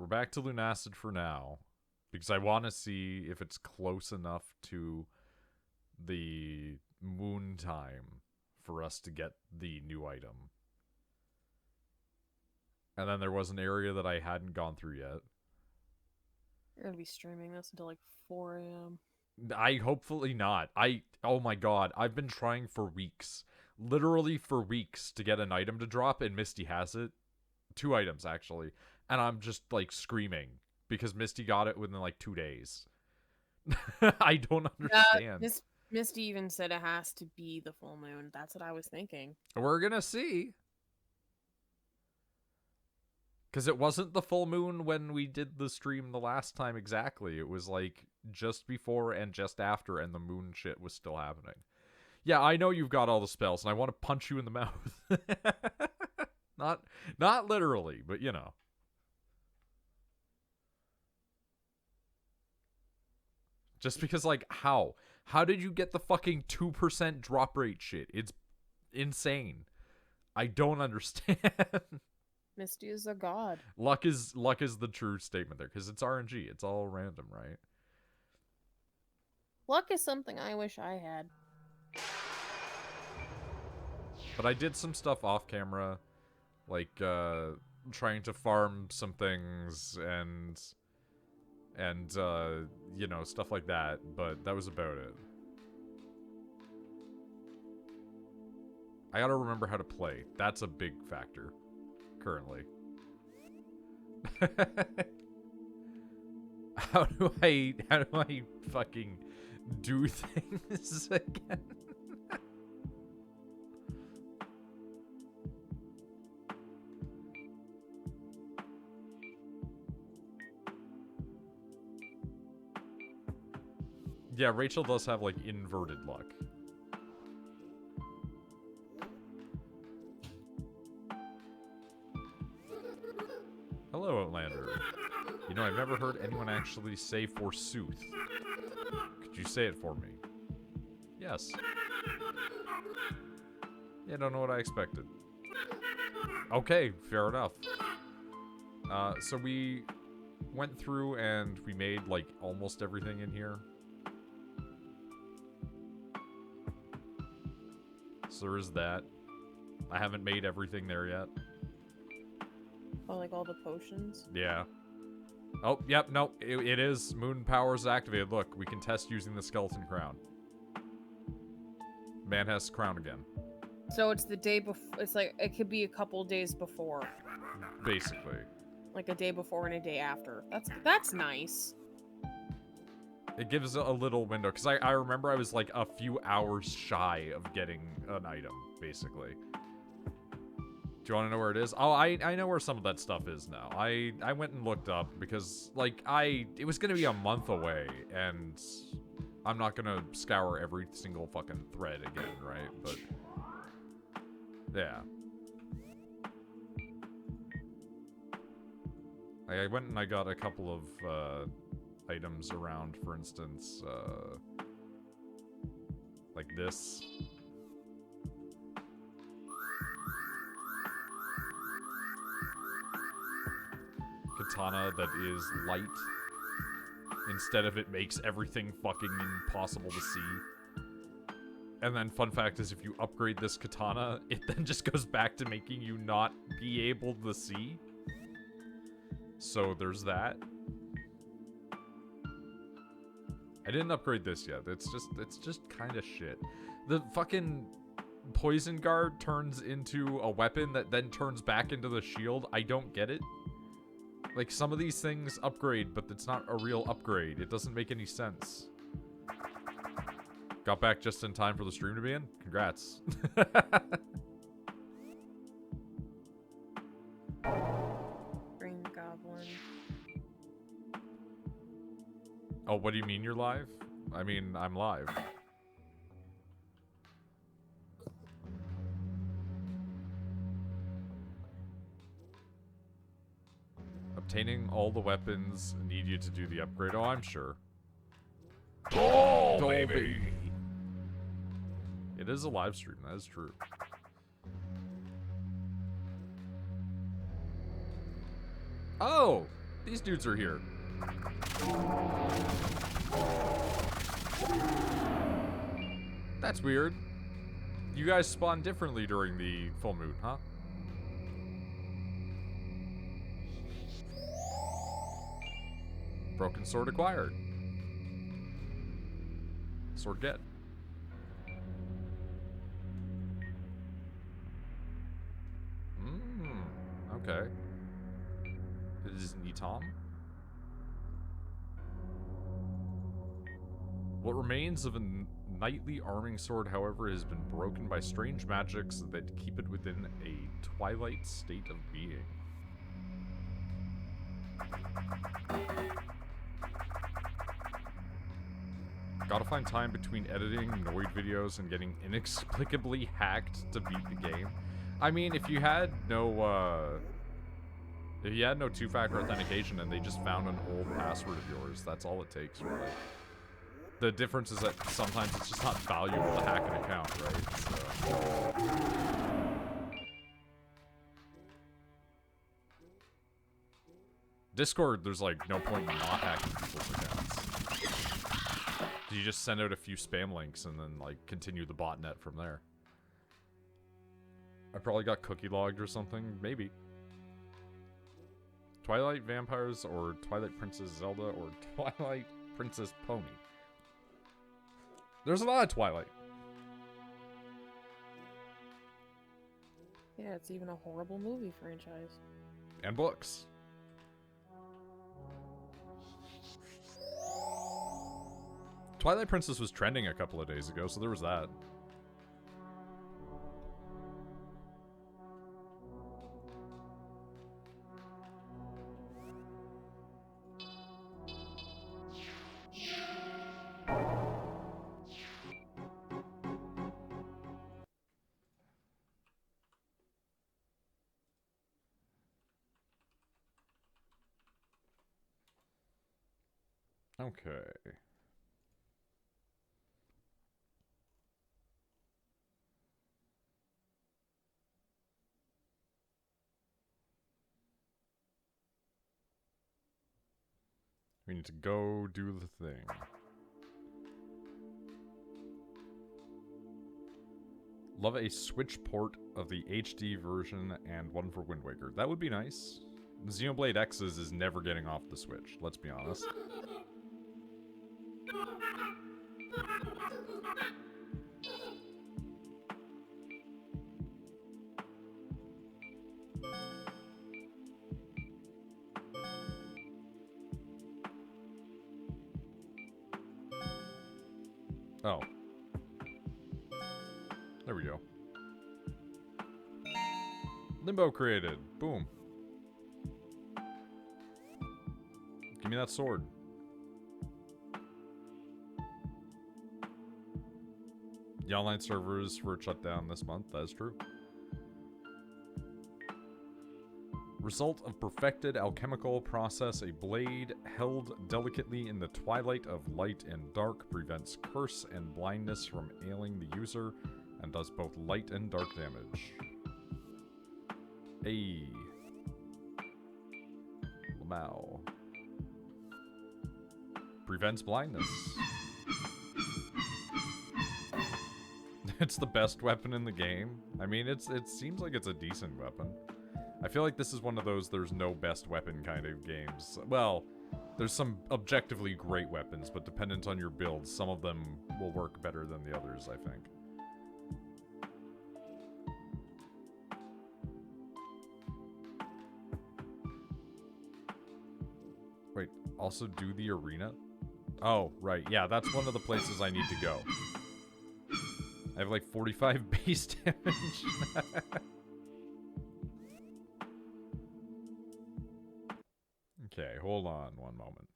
We're back to Lunacid for now. Because I want to see if it's close enough to the moon time for us to get the new item. And then there was an area that I hadn't gone through yet. You're gonna be streaming this until like 4 a.m. Hopefully not. Oh my god, I've been trying for weeks. Literally for weeks to get an item to drop, and Misty has it. 2 items, actually. And I'm just, like, screaming. Because Misty got it within, like, 2 days. I don't understand. Misty even said it has to be the full moon. That's what I was thinking. We're gonna see. Because it wasn't the full moon when we did the stream the last time exactly. It was, like, just before and just after, and the moon shit was still happening. Yeah, I know you've got all the spells, and I want to punch you in the mouth. Not literally, but you know. Just because, like, how? How did you get the fucking 2% drop rate shit? It's insane. I don't understand. Misty is a god. Luck is the true statement there, because it's RNG. It's all random, right? Luck is something I wish I had. But I did some stuff off camera, like trying to farm some things and you know, stuff like that, but that was about it. I gotta remember how to play. That's a big factor currently. How do I fucking do things again? Yeah, Rachel does have, like, inverted luck. Hello, Outlander. You know, I've never heard anyone actually say forsooth. Could you say it for me? Yes. Yeah, don't know what I expected. Okay, fair enough. So we went through and we made, like, almost everything in here. So there is that. I haven't made everything there yet. Oh, like all the potions? Yeah. Oh, yep, no, it is. Moon powers activated. Look, we can test using the skeleton crown. Man has crown again. So it's the day before. It's like, it could be a couple days before. Basically. Like a day before and a day after. That's nice. It gives a little window, because I remember I was like a few hours shy of getting an item, basically. Do you want to know where it is? Oh, I know where some of that stuff is now. I went and looked up, because, like, it was going to be a month away, and I'm not going to scour every single fucking thread again, right? But, yeah. I went and I got a couple of, items around, for instance, like this. Katana that is light. Instead of it makes everything fucking impossible to see. And then, fun fact is, if you upgrade this katana, it then just goes back to making you not be able to see. So there's that. I didn't upgrade this yet. It's just kind of shit. The fucking poison guard turns into a weapon that then turns back into the shield. I don't get it. Like, some of these things upgrade, but it's not a real upgrade. It doesn't make any sense. Got back just in time for the stream to be in? Congrats. Green Goblin. Oh, what do you mean you're live? I mean, I'm live. Obtaining all the weapons need you to do the upgrade. Oh, I'm sure. Oh, baby. It is a live stream, that is true. Oh! These dudes are here. That's weird. You guys spawn differently during the full moon, huh? Broken sword acquired. Sword get. Okay. It is Nitom. What remains of a knightly arming sword, however, has been broken by strange magics that keep it within a twilight state of being. Gotta find time between editing Noid videos and getting inexplicably hacked to beat the game. I mean, if you had no, if you had no two-factor authentication and they just found an old password of yours, that's all it takes, really. The difference is that sometimes it's just not valuable to hack an account, right? So. Discord, there's like no point in not hacking people's accounts. You just send out a few spam links and then like continue the botnet from there. I probably got cookie logged or something, maybe. Twilight Vampires or Twilight Princess Zelda or Twilight Princess Pony. There's a lot of Twilight. Yeah, it's even a horrible movie franchise. And books. Twilight Princess was trending a couple of days ago, so there was that. Okay. We need to go do the thing. Love a Switch port of the HD version and one for Wind Waker. That would be nice. Xenoblade X's is never getting off the Switch, let's be honest. Oh. There we go. Limbo created. Boom. Give me that sword. The online servers were shut down this month. That is true. Result of perfected alchemical process, a blade held delicately in the twilight of light and dark prevents curse and blindness from ailing the user and does both light and dark damage. Ayy. Lamau. Prevents blindness. It's the best weapon in the game. I mean, it seems like it's a decent weapon. I feel like this is one of those there's no best weapon kind of games. Well, there's some objectively great weapons, but dependent on your build, some of them will work better than the others, I think. Wait, also do the arena? Oh, right. Yeah, that's one of the places I need to go. I have like 45 base damage. Okay, hold on one moment.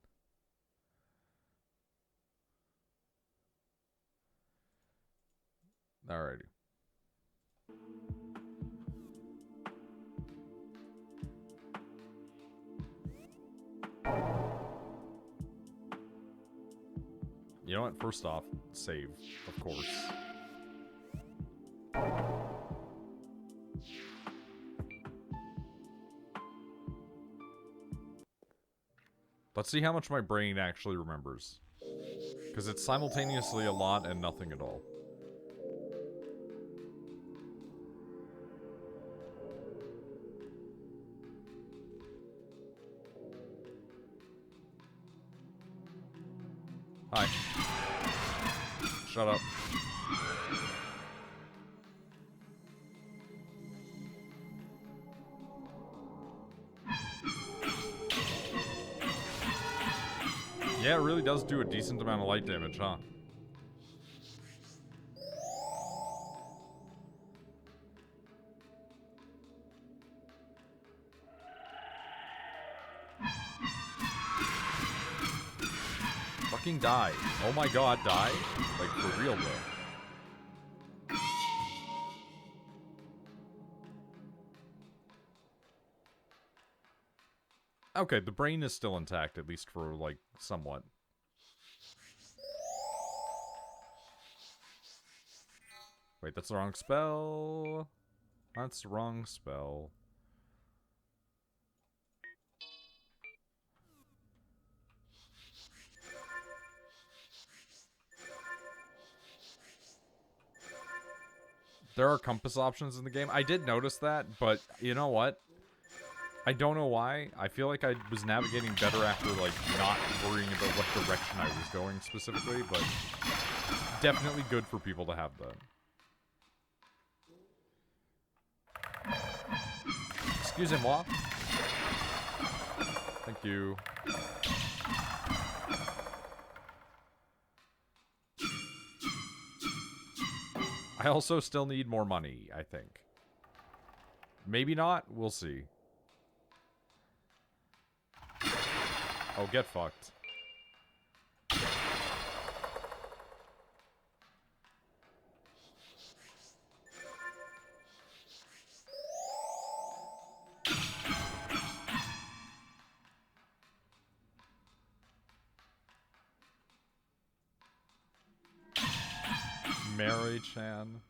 Alrighty. You know what? First off, save, of course. Let's see how much my brain actually remembers. Because it's simultaneously a lot and nothing at all. Hi. Shut up. Yeah, it really does do a decent amount of light damage, huh? Fucking die. Oh my god, die? Like, for real, though. Okay, the brain is still intact, at least for, like, somewhat. Wait, that's the wrong spell. That's the wrong spell. There are compass options in the game. I did notice that, but you know what? I don't know why. I feel like I was navigating better after, like, not worrying about what direction I was going specifically, but definitely good for people to have that. Excusez-moi. Thank you. I also still need more money, I think. Maybe not. We'll see. Oh, get fucked. Mary Chan.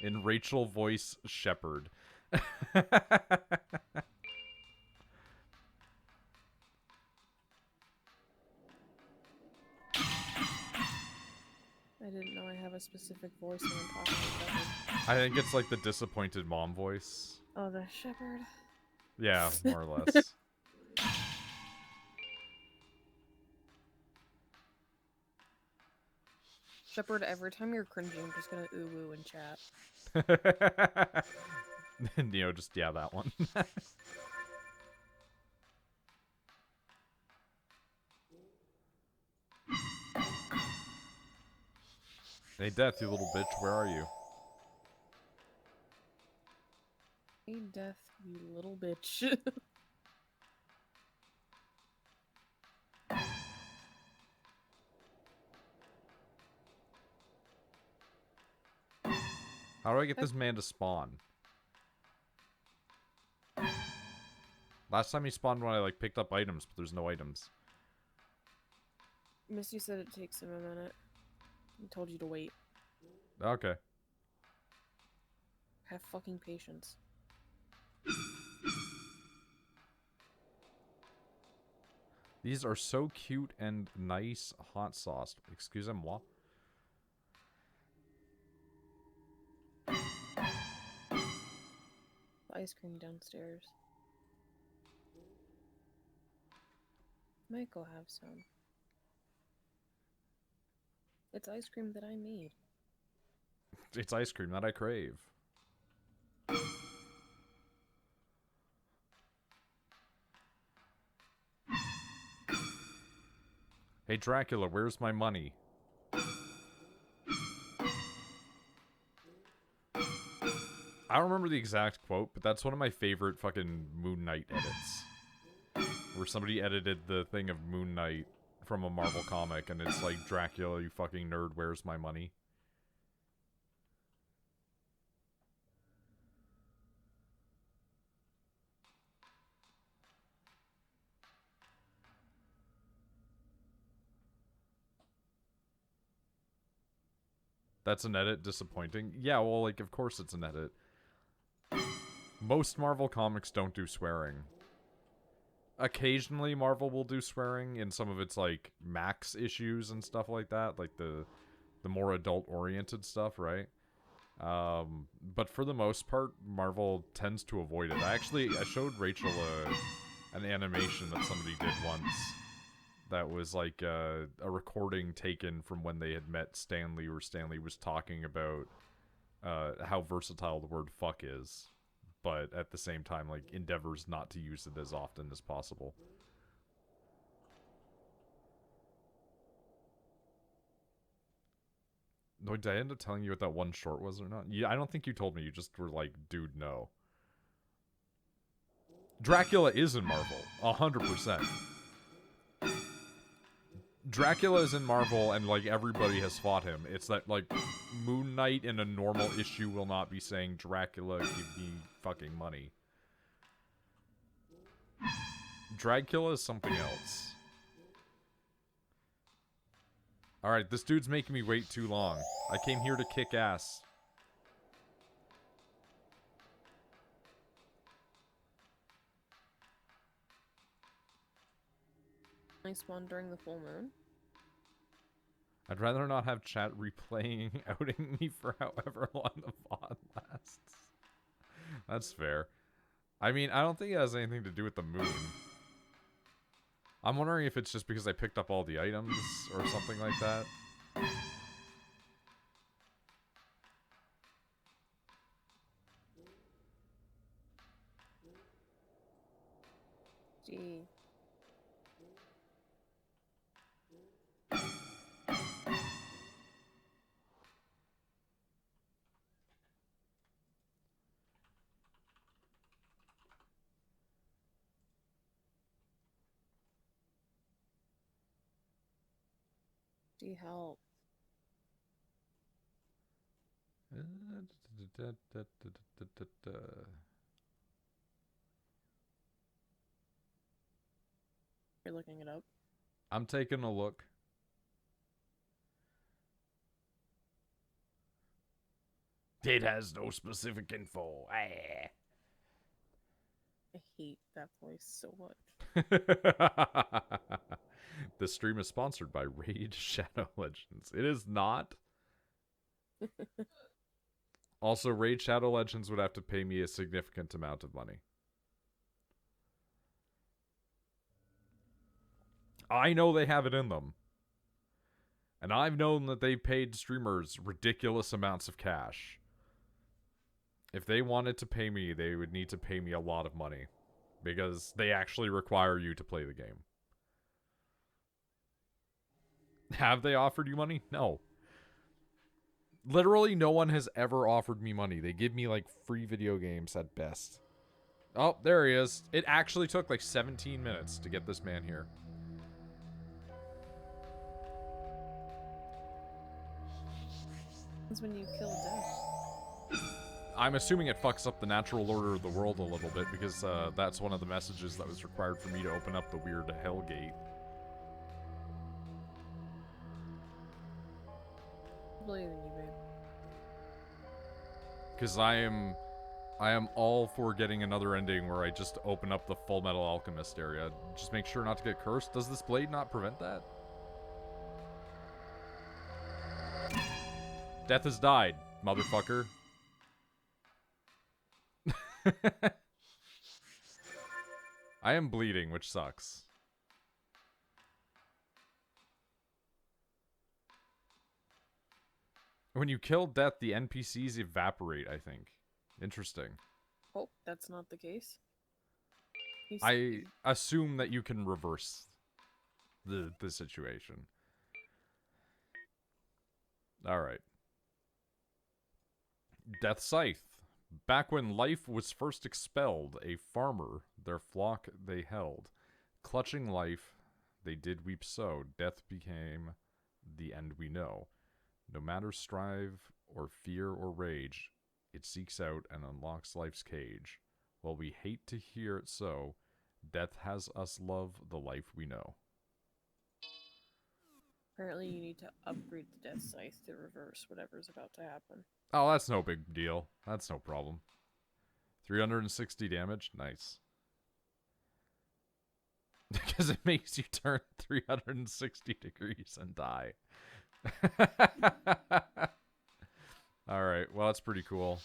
In Rachel voice, Shepherd. I didn't know I have a specific voice when I'm talking to Shepherd. I think it's like the disappointed mom voice. Oh, the Shepherd? Yeah, more or less. Shepherd, every time you're cringing, I'm just gonna ooh-woo in chat. Neo just, yeah, that one. Hey, Death, you little bitch, where are you? Hey, Death, you little bitch. How do I get this man to spawn? Last time he spawned when I, like, picked up items, but there's no items. Misty said it takes him a minute. I told you to wait. Okay. Have fucking patience. These are so cute and nice hot sauce. Excusez-moi. Ice cream downstairs. Might go have some. It's ice cream that I made. It's ice cream that I crave. Hey, Dracula, where's my money? I don't remember the exact quote, but that's one of my favorite fucking Moon Knight edits. Where somebody edited the thing of Moon Knight from a Marvel comic, and it's like, Dracula, you fucking nerd, where's my money? That's an edit? Disappointing? Yeah, well, like, of course it's an edit. Most Marvel comics don't do swearing. occasionally Marvel will do swearing in some of its, like, max issues and stuff like that. Like, the more adult-oriented stuff, right? But for the most part, Marvel tends to avoid it. I showed Rachel an animation that somebody did once that was like a recording taken from when they had met Stanley, where Stanley was talking about how versatile the word fuck is, but at the same time, like, endeavors not to use it as often as possible. No, did I end up telling you what that one short was or not? Yeah, I don't think you told me. You just were like, dude, no. Dracula is in Marvel, 100%. Dracula is in Marvel, and, like, everybody has fought him. It's that, like, Moon Knight in a normal issue will not be saying, Dracula, give me fucking money. Dracula is something else. Alright, this dude's making me wait too long. I came here to kick ass. Nice one during the full moon. I'd rather not have chat replaying outing me for however long the VOD lasts. That's fair. I mean, I don't think it has anything to do with the moon. I'm wondering if it's just because I picked up all the items or something like that. Gee. Gee, help. You're looking it up. I'm taking a look. It has no specific info. I hate that voice so much. This stream is sponsored by Raid Shadow Legends. It is not. Also, Raid Shadow Legends would have to pay me a significant amount of money. I know they have it in them. And I've known that they've paid streamers ridiculous amounts of cash. If they wanted to pay me, they would need to pay me a lot of money. Because they actually require you to play the game. Have they offered you money? No. Literally no one has ever offered me money. They give me, like, free video games at best. Oh, there he is. It actually took, like, 17 minutes to get this man here. That's when you kill death. I'm assuming it fucks up the natural order of the world a little bit, because that's one of the messages that was required for me to open up the weird hell gate. I believe in you, babe. Because I am all for getting another ending where I just open up the Full Metal Alchemist area. Just make sure not to get cursed. Does this blade not prevent that? Death has died, motherfucker. I am bleeding, which sucks. When you kill death, the NPCs evaporate, I think. Interesting. Oh, that's not the case. I assume that you can reverse the situation. Alright. Death Scythe. Back when life was first expelled, a farmer, their flock they held. Clutching life, they did weep so. Death became the end we know. No matter strive, or fear, or rage, it seeks out and unlocks life's cage. While we hate to hear it so, death has us love the life we know. Apparently you need to upgrade the Death Scythe to reverse whatever's about to happen. Oh, that's no big deal. That's no problem. 360 damage? Nice. because it makes you turn 360 degrees and die. Alright, well, that's pretty cool.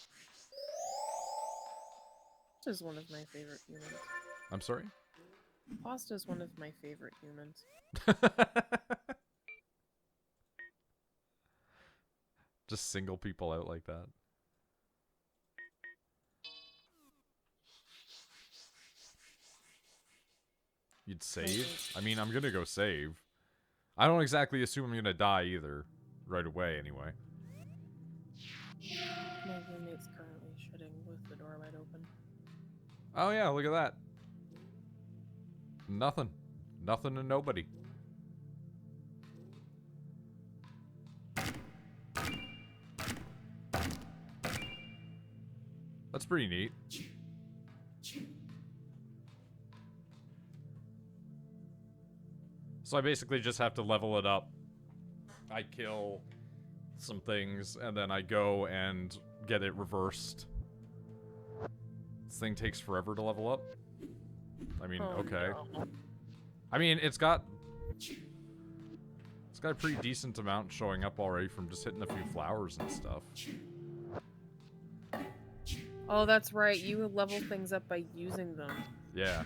This is one of my favorite humans. I'm sorry? Pasta's one of my favorite humans. Just single people out like that. You'd save? I mean, I'm gonna go save. I don't exactly assume I'm gonna die either. Right away, anyway. My roommate's currently shitting with the door wide open. Oh yeah, look at that. Nothing. Nothing and nobody. That's pretty neat. So I basically just have to level it up. I kill some things, and then I go and get it reversed. This thing takes forever to level up. I mean, okay. No. I mean, it's got a pretty decent amount showing up already from just hitting a few flowers and stuff. Oh, that's right. You level things up by using them. Yeah.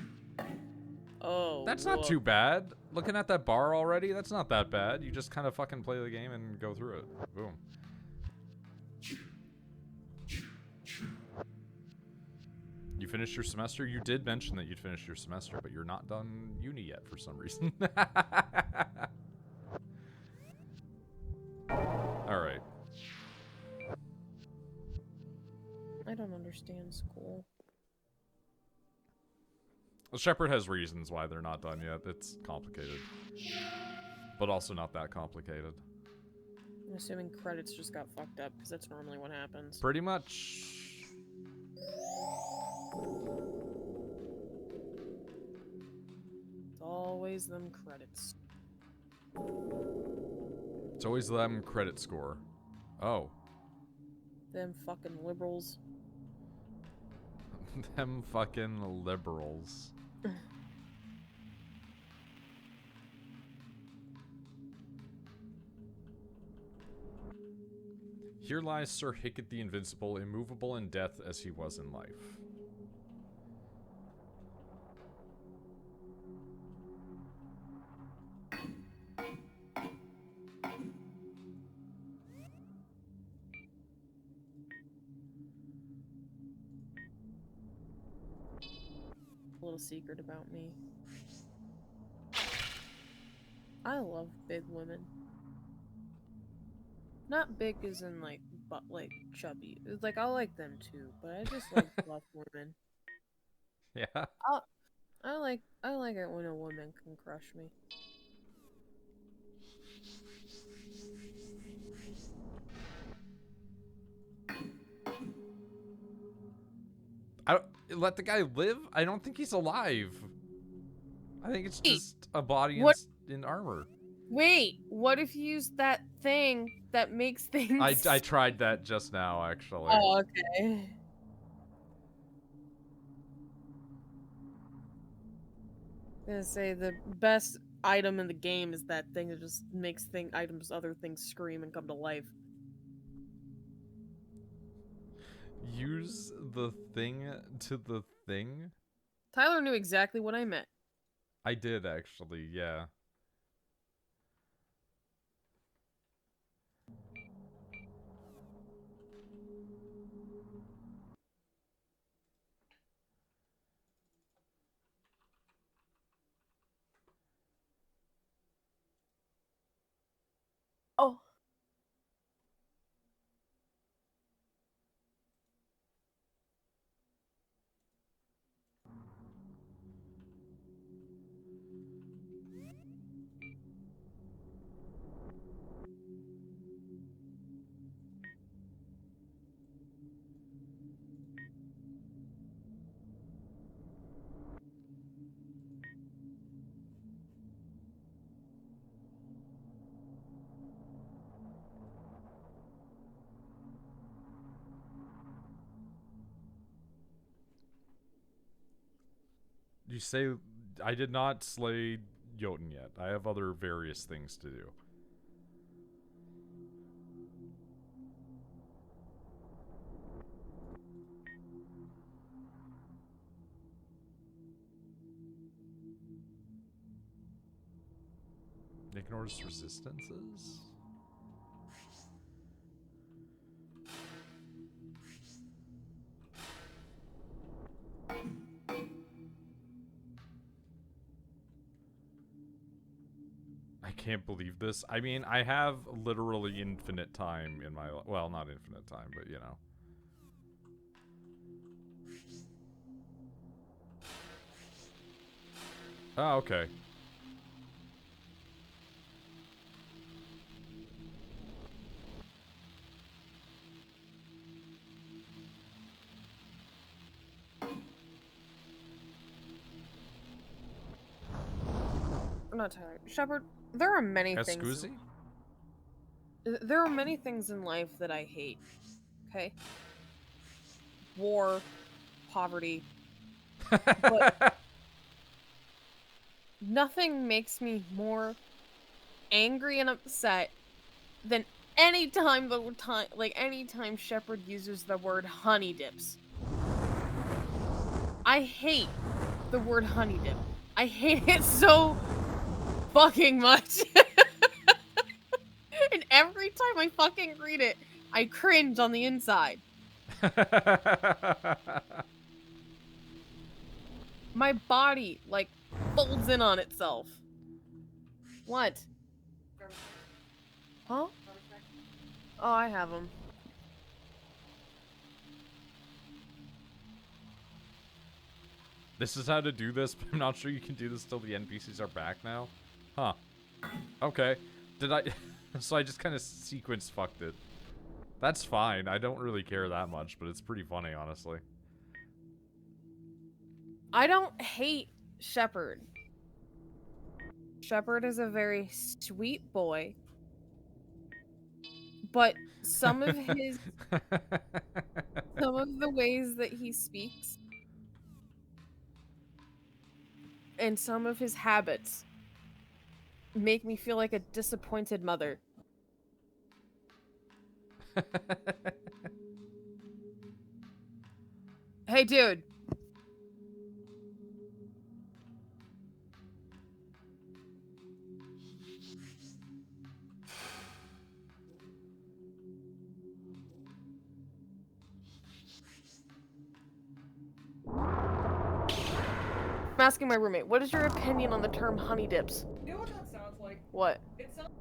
Oh, That's not too bad. Looking at that bar already, that's not that bad. You just kind of fucking play the game and go through it. Boom. You finished your semester? You did mention that you'd finished your semester, but you're not done uni yet for some reason. Alright. I don't understand school. The Shepherd has reasons why they're not done yet. It's complicated. But also not that complicated. I'm assuming credits just got fucked up, because that's normally what happens. Pretty much. It's always them credits. It's always them credit score. Oh. Them fucking liberals. Them fucking liberals. Here lies Sir Hicket the Invincible, immovable in death as he was in life. A little secret about me. I love big women. Not big as in like, but like chubby. It's like I like them too, but I just like buff women. Yeah. I like it when a woman can crush me. Let the guy live? I don't think he's alive. I think it's just a body in armor. Wait, what if you use that thing that makes things... I tried that just now, actually. Oh, okay. I'm gonna say the best item in the game is that thing that just makes other things scream and come to life. Use the thing to the thing? Tyler knew exactly what I meant. I did, actually, yeah. Oh. You say I did not slay Jotun yet. I have other various things to do. Ignores resistances? I can't believe this. I mean, I have literally infinite time in my... Well, not infinite time, but you know. Oh, okay. I'm not tired. Shepard, there are many things. Escusi? There are many things in life that I hate. Okay? War, poverty. But nothing makes me more angry and upset than anytime anytime Shepard uses the word honey dips. I hate the word honey dip. I hate it so fucking much. And every time I fucking read it, I cringe on the inside. My body, like, folds in on itself. What? Huh? Oh, I have them. This is how to do this, but I'm not sure you can do this till the NPCs are back now. Huh. Okay. Did I... So I just kind of sequence fucked it. That's fine. I don't really care that much, but it's pretty funny, honestly. I don't hate Shepard. Shepard is a very sweet boy. But some of his... some of the ways that he speaks and some of his habits make me feel like a disappointed mother. Hey, dude. I'm asking my roommate, what is your opinion on the term honey dips? You know what that sounds like? What? It sounds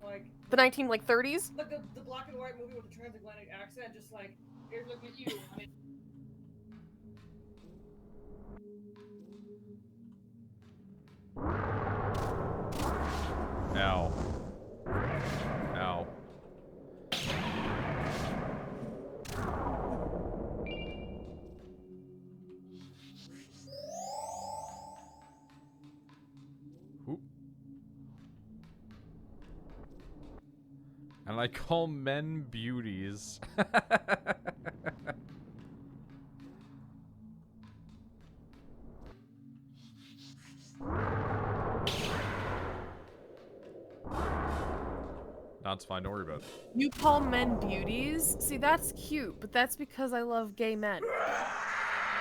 like The 30s? like the black and white movie with the transatlantic accent, just like, here's look at you. I mean, Ow. Ow. Oop. And I call men beauties. That's fine, don't worry about it. You call men beauties? See, that's cute, but that's because I love gay men.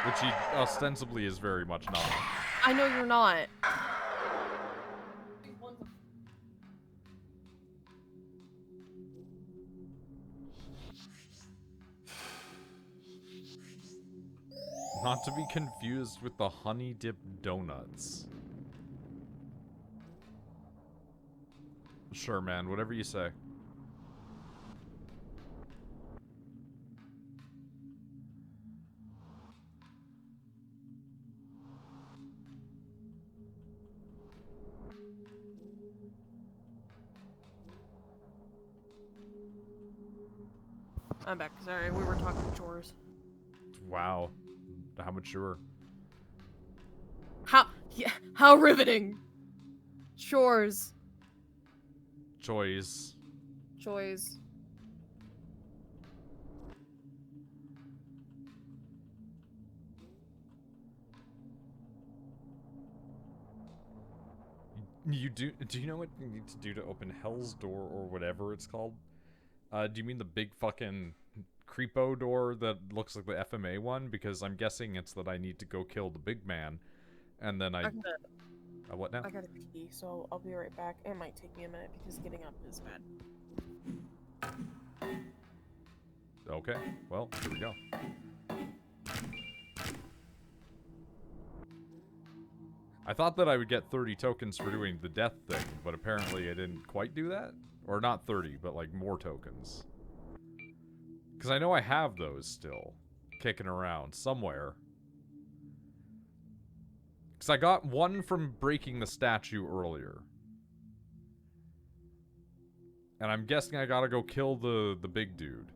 Which he ostensibly is very much not. I know you're not. Not to be confused with the honey dip donuts. Sure, man, whatever you say. I'm back. Sorry, we were talking chores. Wow. How mature. How riveting. Chores. Choice. Choice. Do you know what you need to do to open Hell's Door or whatever it's called? Do you mean the big fucking creepo door that looks like the FMA one? Because I'm guessing it's that I need to go kill the big man, and then I what now? I gotta pee, so I'll be right back. It might take me a minute because getting up is bad. Okay, well, here we go. I thought that I would get 30 tokens for doing the death thing, but apparently I didn't quite do that. Or not 30, but like more tokens. Because I know I have those still kicking around somewhere. Because I got one from breaking the statue earlier. And I'm guessing I gotta go kill the big dude.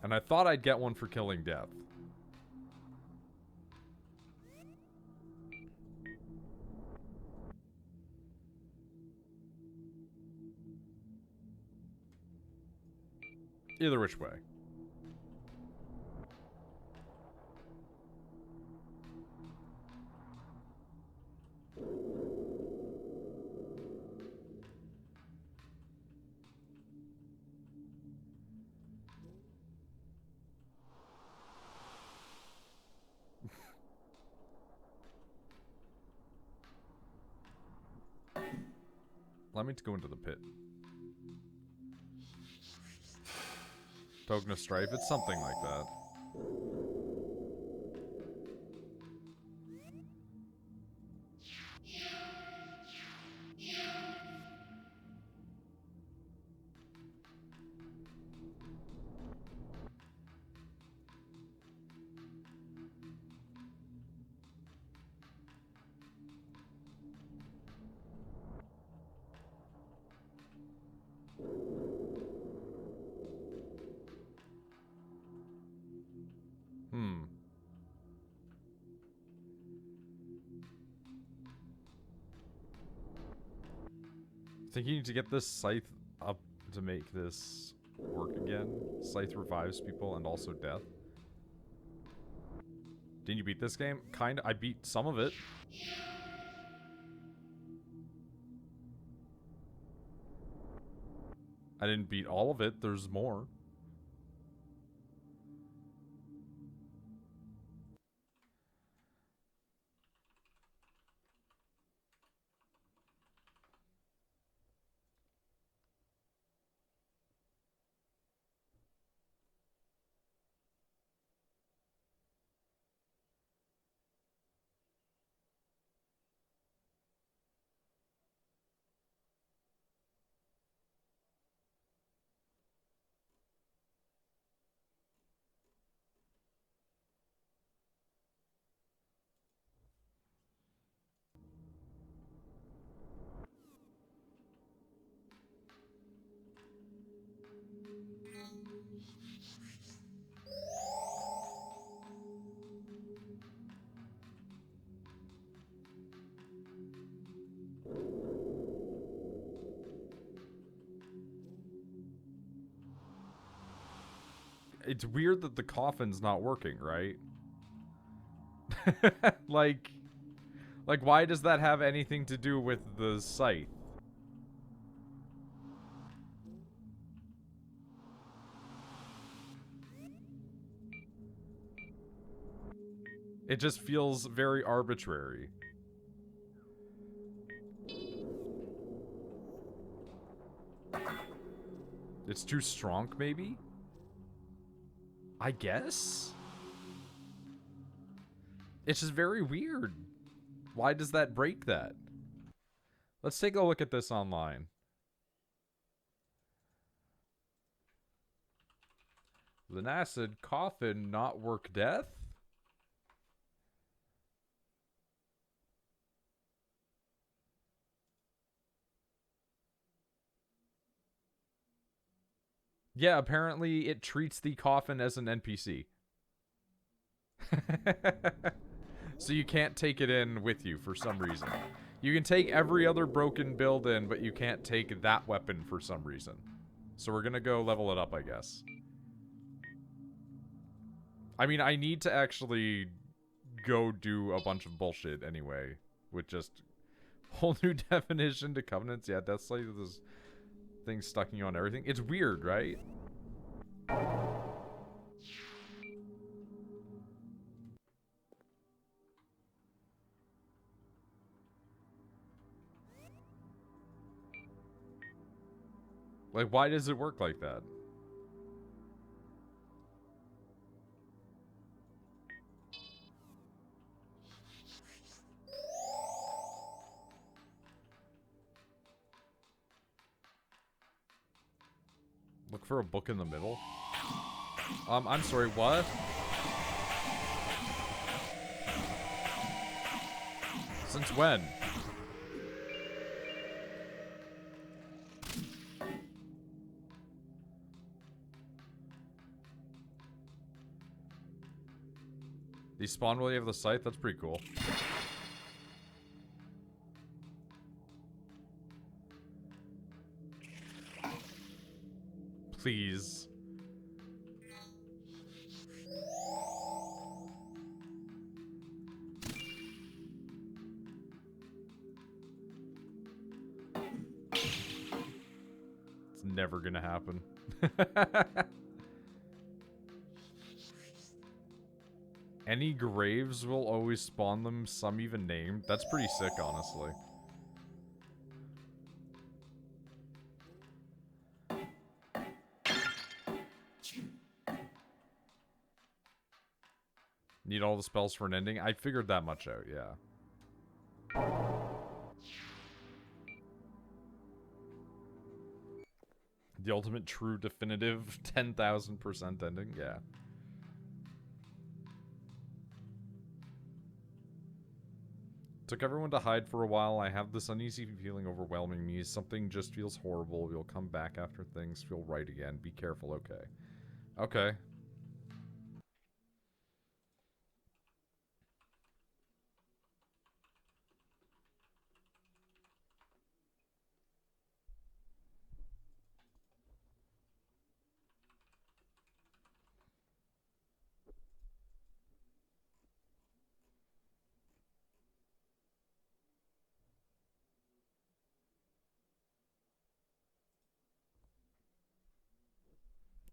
And I thought I'd get one for killing Death. Either which way. Allow me to go into the pit. Token of Strife, it's something like that. I think you need to get this scythe up to make this work again. Scythe revives people and also death. Didn't you beat this game? Kinda. I beat some of it. I didn't beat all of it. There's more. It's weird that the coffin's not working, right? like, why does that have anything to do with the scythe? It just feels very arbitrary. It's too strong, maybe? I guess? It's just very weird. Why does that break that? Let's take a look at this online. Lunacid, coffin, not work death? Yeah, apparently it treats the coffin as an NPC. So you can't take it in with you for some reason. You can take every other broken build in, but you can't take that weapon for some reason. So we're gonna go level it up, I guess. I mean, I need to actually go do a bunch of bullshit anyway, with just Whole new definition to covenants. Yeah, that's like this thing stuck you on everything. It's weird, right? Like, why does it work like that? Look for a book in the middle. I'm sorry, what? Since when? These spawn while you have the scythe? That's pretty cool. Please. It's never gonna happen. Any graves will always spawn them, some even named. That's pretty sick, honestly. Need all the spells for an ending? I figured that much out, yeah. The ultimate true definitive 10,000% ending? Yeah. Took everyone to hide for a while. I have this uneasy feeling overwhelming me. Something just feels horrible. We'll come back after things feel right again. Be careful, okay? Okay.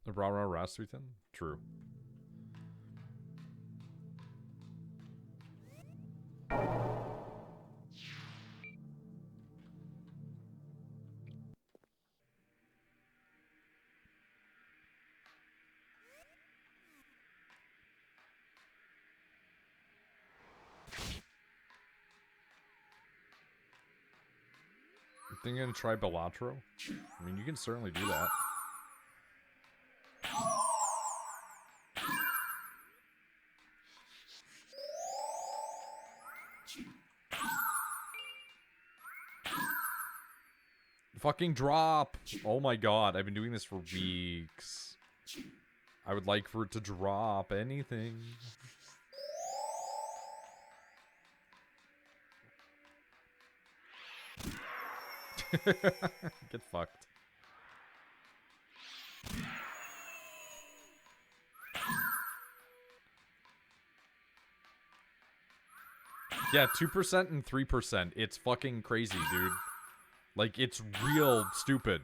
The Rah Rah Rasputin? True. You think you're gonna try Belatro? I mean, you can certainly do that. Fucking drop! Oh my god, I've been doing this for weeks. I would like for it to drop anything. Get fucked. Yeah, 2% and 3%. It's fucking crazy, dude. Like, it's real stupid.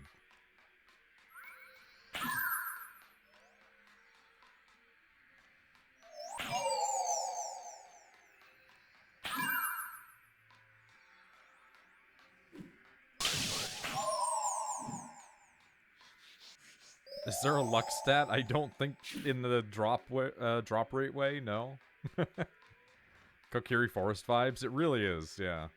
Is there a luck stat? I don't think in the drop rate way, no. Kokiri Forest vibes? It really is, yeah.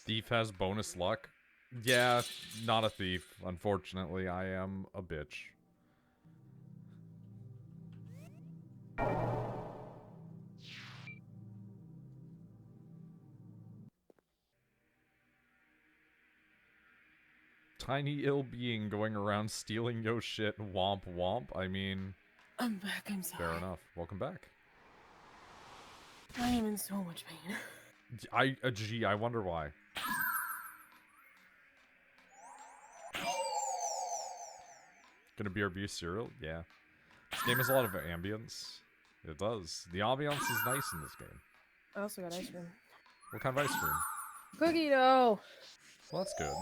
Thief has bonus luck? Yeah, not a thief. Unfortunately, I am a bitch. Tiny ill being going around stealing yo shit, womp womp. I mean... I'm back, I'm sorry. Fair enough. Welcome back. I am in so much pain. Gee, I wonder why. Gonna be our BRB cereal? Yeah. This game has a lot of ambience. It does. The ambiance is nice in this game. I also got ice cream. What kind of ice cream? Cookie dough. Well, that's good.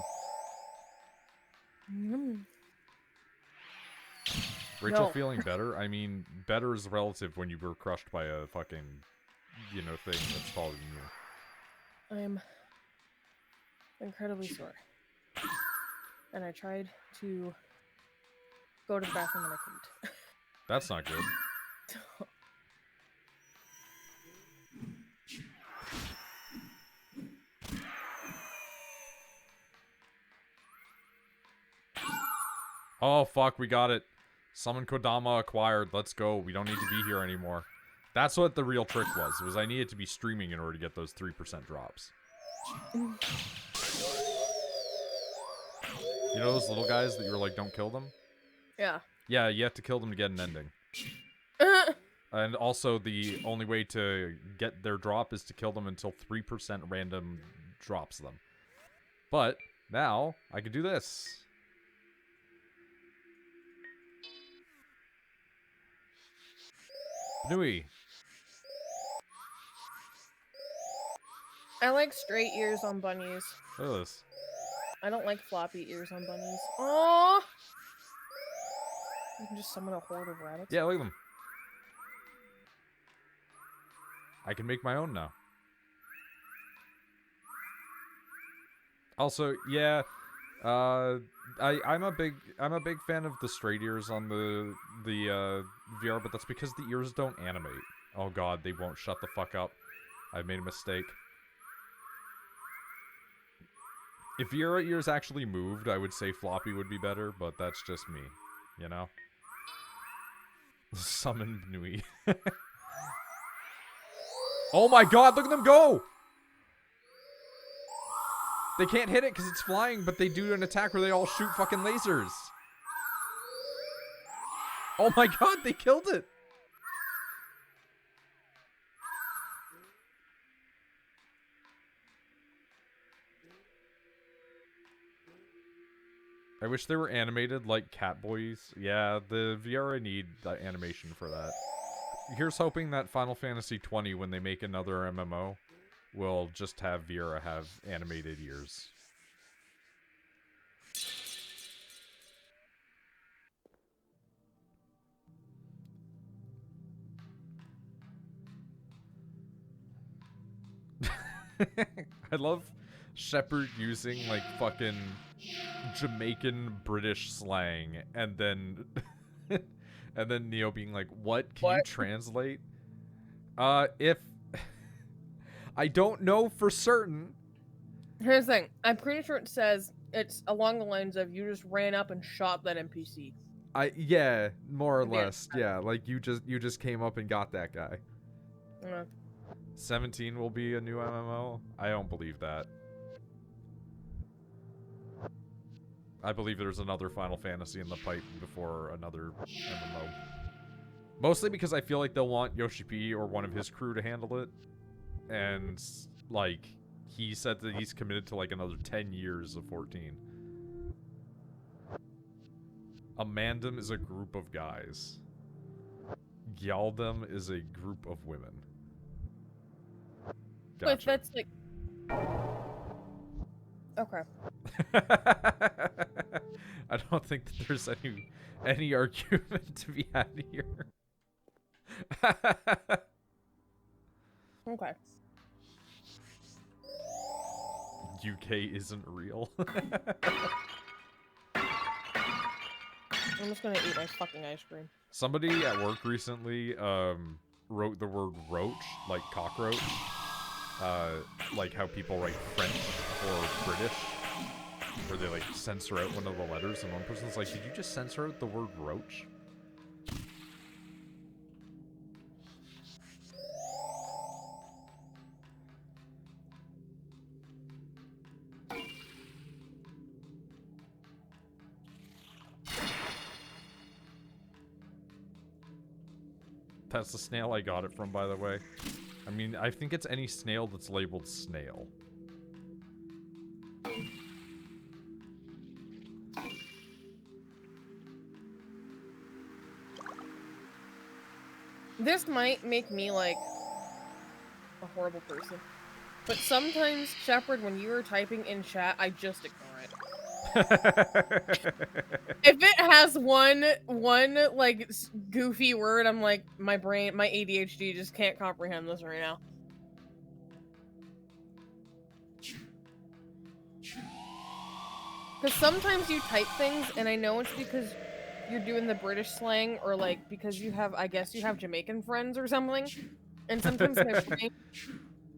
Rachel No. feeling better? I mean, better is relative when you were crushed by a fucking, you know, thing that's taller than you. I'm incredibly sore. And I tried to go to the bathroom and I couldn't. That's not good. Oh, fuck, we got it. Summon Kodama acquired. Let's go. We don't need to be here anymore. That's what the real trick was I needed to be streaming in order to get those 3% drops. You know those little guys that you were like, don't kill them? Yeah. Yeah, you have to kill them to get an ending. And also, the only way to get their drop is to kill them until 3% random drops them. But, now, I can do this. Nui. I like straight ears on bunnies. Look at this. I don't like floppy ears on bunnies. Oh! You can just summon a horde of rabbits. Yeah, look at them. I can make my own now. Also, yeah, I'm a big fan of the straight ears on the VR, but that's because the ears don't animate. Oh god, they won't shut the fuck up. I made a mistake. If VR ears actually moved, I would say floppy would be better, but that's just me, you know? Summon Nui. Oh my god, look at them go! They can't hit it because it's flying, but they do an attack where they all shoot fucking lasers. Oh my god, they killed it! I wish they were animated like Catboys. Yeah, the VR, I need animation for that. Here's hoping that Final Fantasy 20, when they make another MMO, will just have Vera have animated ears. I love Shepard using, like, fucking Jamaican British slang, and then and then Neo being like, what? Can you translate? If I don't know for certain. Here's the thing. I'm pretty sure it says it's along the lines of you just ran up and shot that NPC. Yeah, more or less. Yeah, like you just came up and got that guy. 17 will be a new MMO? I don't believe that. I believe there's another Final Fantasy in the pipe before another MMO. Mostly because I feel like they'll want Yoshi P or one of his crew to handle it. And, like, he said that he's committed to, like, another 10 years of 14. A mandem is a group of guys. Gyaldem is a group of women. Gotcha. But that's like... Okay. I don't think that there's any argument to be had here. Okay. UK isn't real. I'm just gonna eat my fucking ice cream. Somebody at work recently wrote the word roach, like cockroach. Like how people write French or British, where they like censor out one of the letters, and one person's like, did you just censor out the word roach? That's the snail I got it from, by the way. I mean, I think it's any snail that's labeled snail. This might make me like a horrible person, but sometimes, Shepard, when you are typing in chat, I just ignore it. If it has one like goofy word, I'm like, my brain, my ADHD just can't comprehend this right now. Because sometimes you type things, and I know it's because you're doing the British slang, or like because you have, I guess you have Jamaican friends or something, and sometimes my brain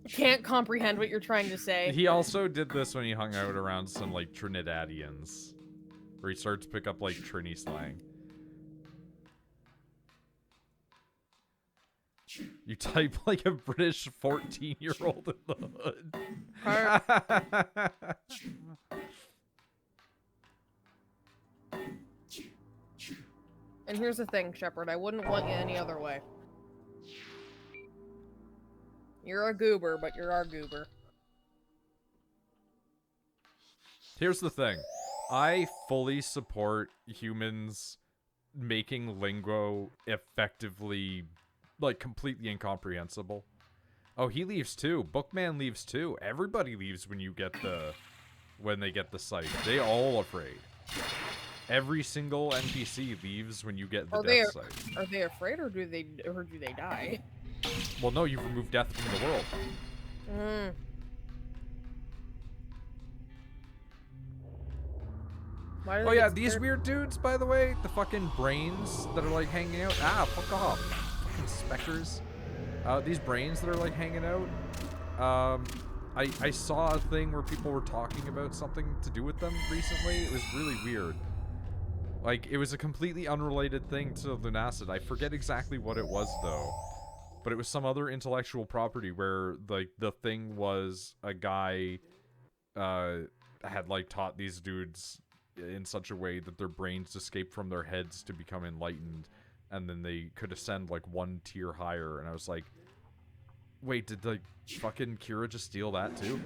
can't comprehend what you're trying to say. He also did this when he hung out around some like Trinidadians, where he started to pick up like Trini slang. You type like a British 14-year-old in the hood. And here's the thing, Shepard, I wouldn't want you any other way. You're a goober, but you're our goober. Here's the thing. I fully support humans making lingo effectively, like, completely incomprehensible. Oh, he leaves too. Bookman leaves too. Everybody leaves when they get the site. They all afraid. Every single NPC leaves when you get the death site. Are they afraid, or do they die? Well, no, you've removed death from the world. Oh yeah, these weird dudes, by the way, the fucking brains that are like hanging out. Ah, fuck off. Fucking specters. These brains that are like hanging out. I saw a thing where people were talking about something to do with them recently. It was really weird. Like, it was a completely unrelated thing to Lunacid. I forget exactly what it was, though. But it was some other intellectual property where, like, the thing was a guy had, like, taught these dudes in such a way that their brains escaped from their heads to become enlightened, and then they could ascend, like, one tier higher. And I was like, wait, did, like, fucking Kira just steal that, too?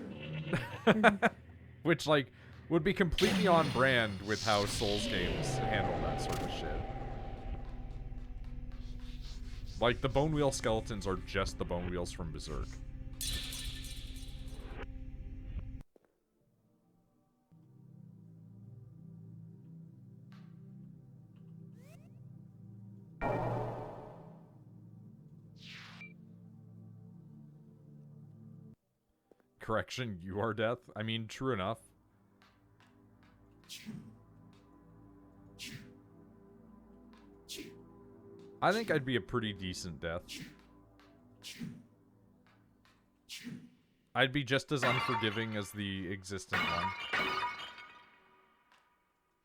Which, like, would be completely on brand with how Souls games handle that sort of shit. Like, the bone wheel skeletons are just the bone wheels from Berserk. Correction, you are death? I mean, true enough. I think I'd be a pretty decent death. I'd be just as unforgiving as the existent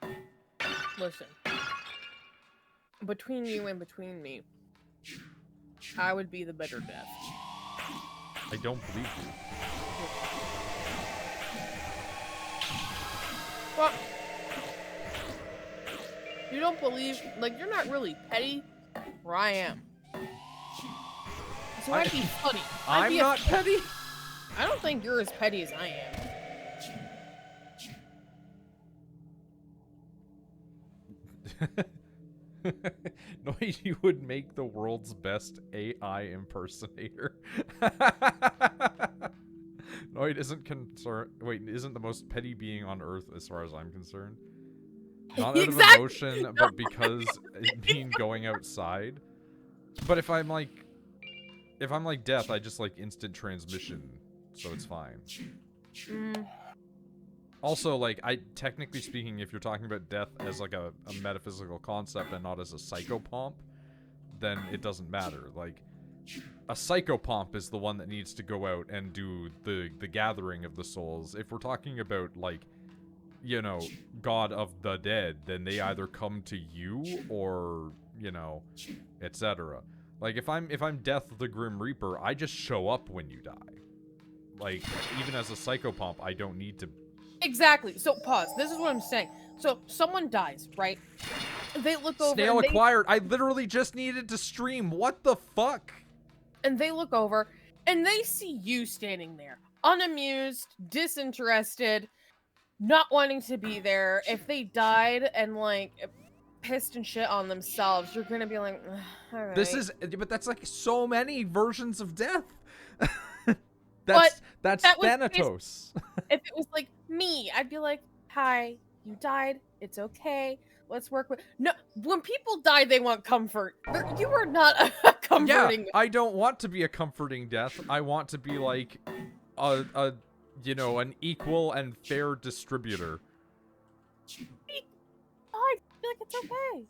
one. Listen. Between you and between me, I would be the better death. I don't believe you. Well, you don't believe, like, you're not really petty, where I am. So I'd be funny. I'm not petty? I don't think you're as petty as I am. Noid, you would make the world's best AI impersonator. Noid isn't concerned. Wait, isn't the most petty being on Earth as far as I'm concerned. Not out of emotion, but because it mean going outside. But if I'm like death, I just like instant transmission, so it's fine. Also, like, technically speaking, if you're talking about death as like a metaphysical concept and not as a psychopomp, then it doesn't matter. Like, a psychopomp is the one that needs to go out and do the gathering of the souls. If we're talking about, like, you know, God of the Dead, then they either come to you or, you know, etc. Like, if I'm Death the Grim Reaper, I just show up when you die. Like, even as a psychopomp, I don't need to. Exactly. So, pause. This is what I'm saying. So, someone dies, right? They look over. Snail acquired. I literally just needed to stream. What the fuck? And they look over, and they see you standing there, unamused, disinterested, not wanting to be there. If they died and, like, pissed and shit on themselves, you're gonna be like, all right. But that's like so many versions of death. But that's that was Thanatos. if it was like me, I'd be like, hi, you died. It's okay. Let's work with. No, when people die, they want comfort. You are not comforting. Yeah, I don't want to be a comforting death. I want to be like a an equal and fair distributor. I feel like it's okay.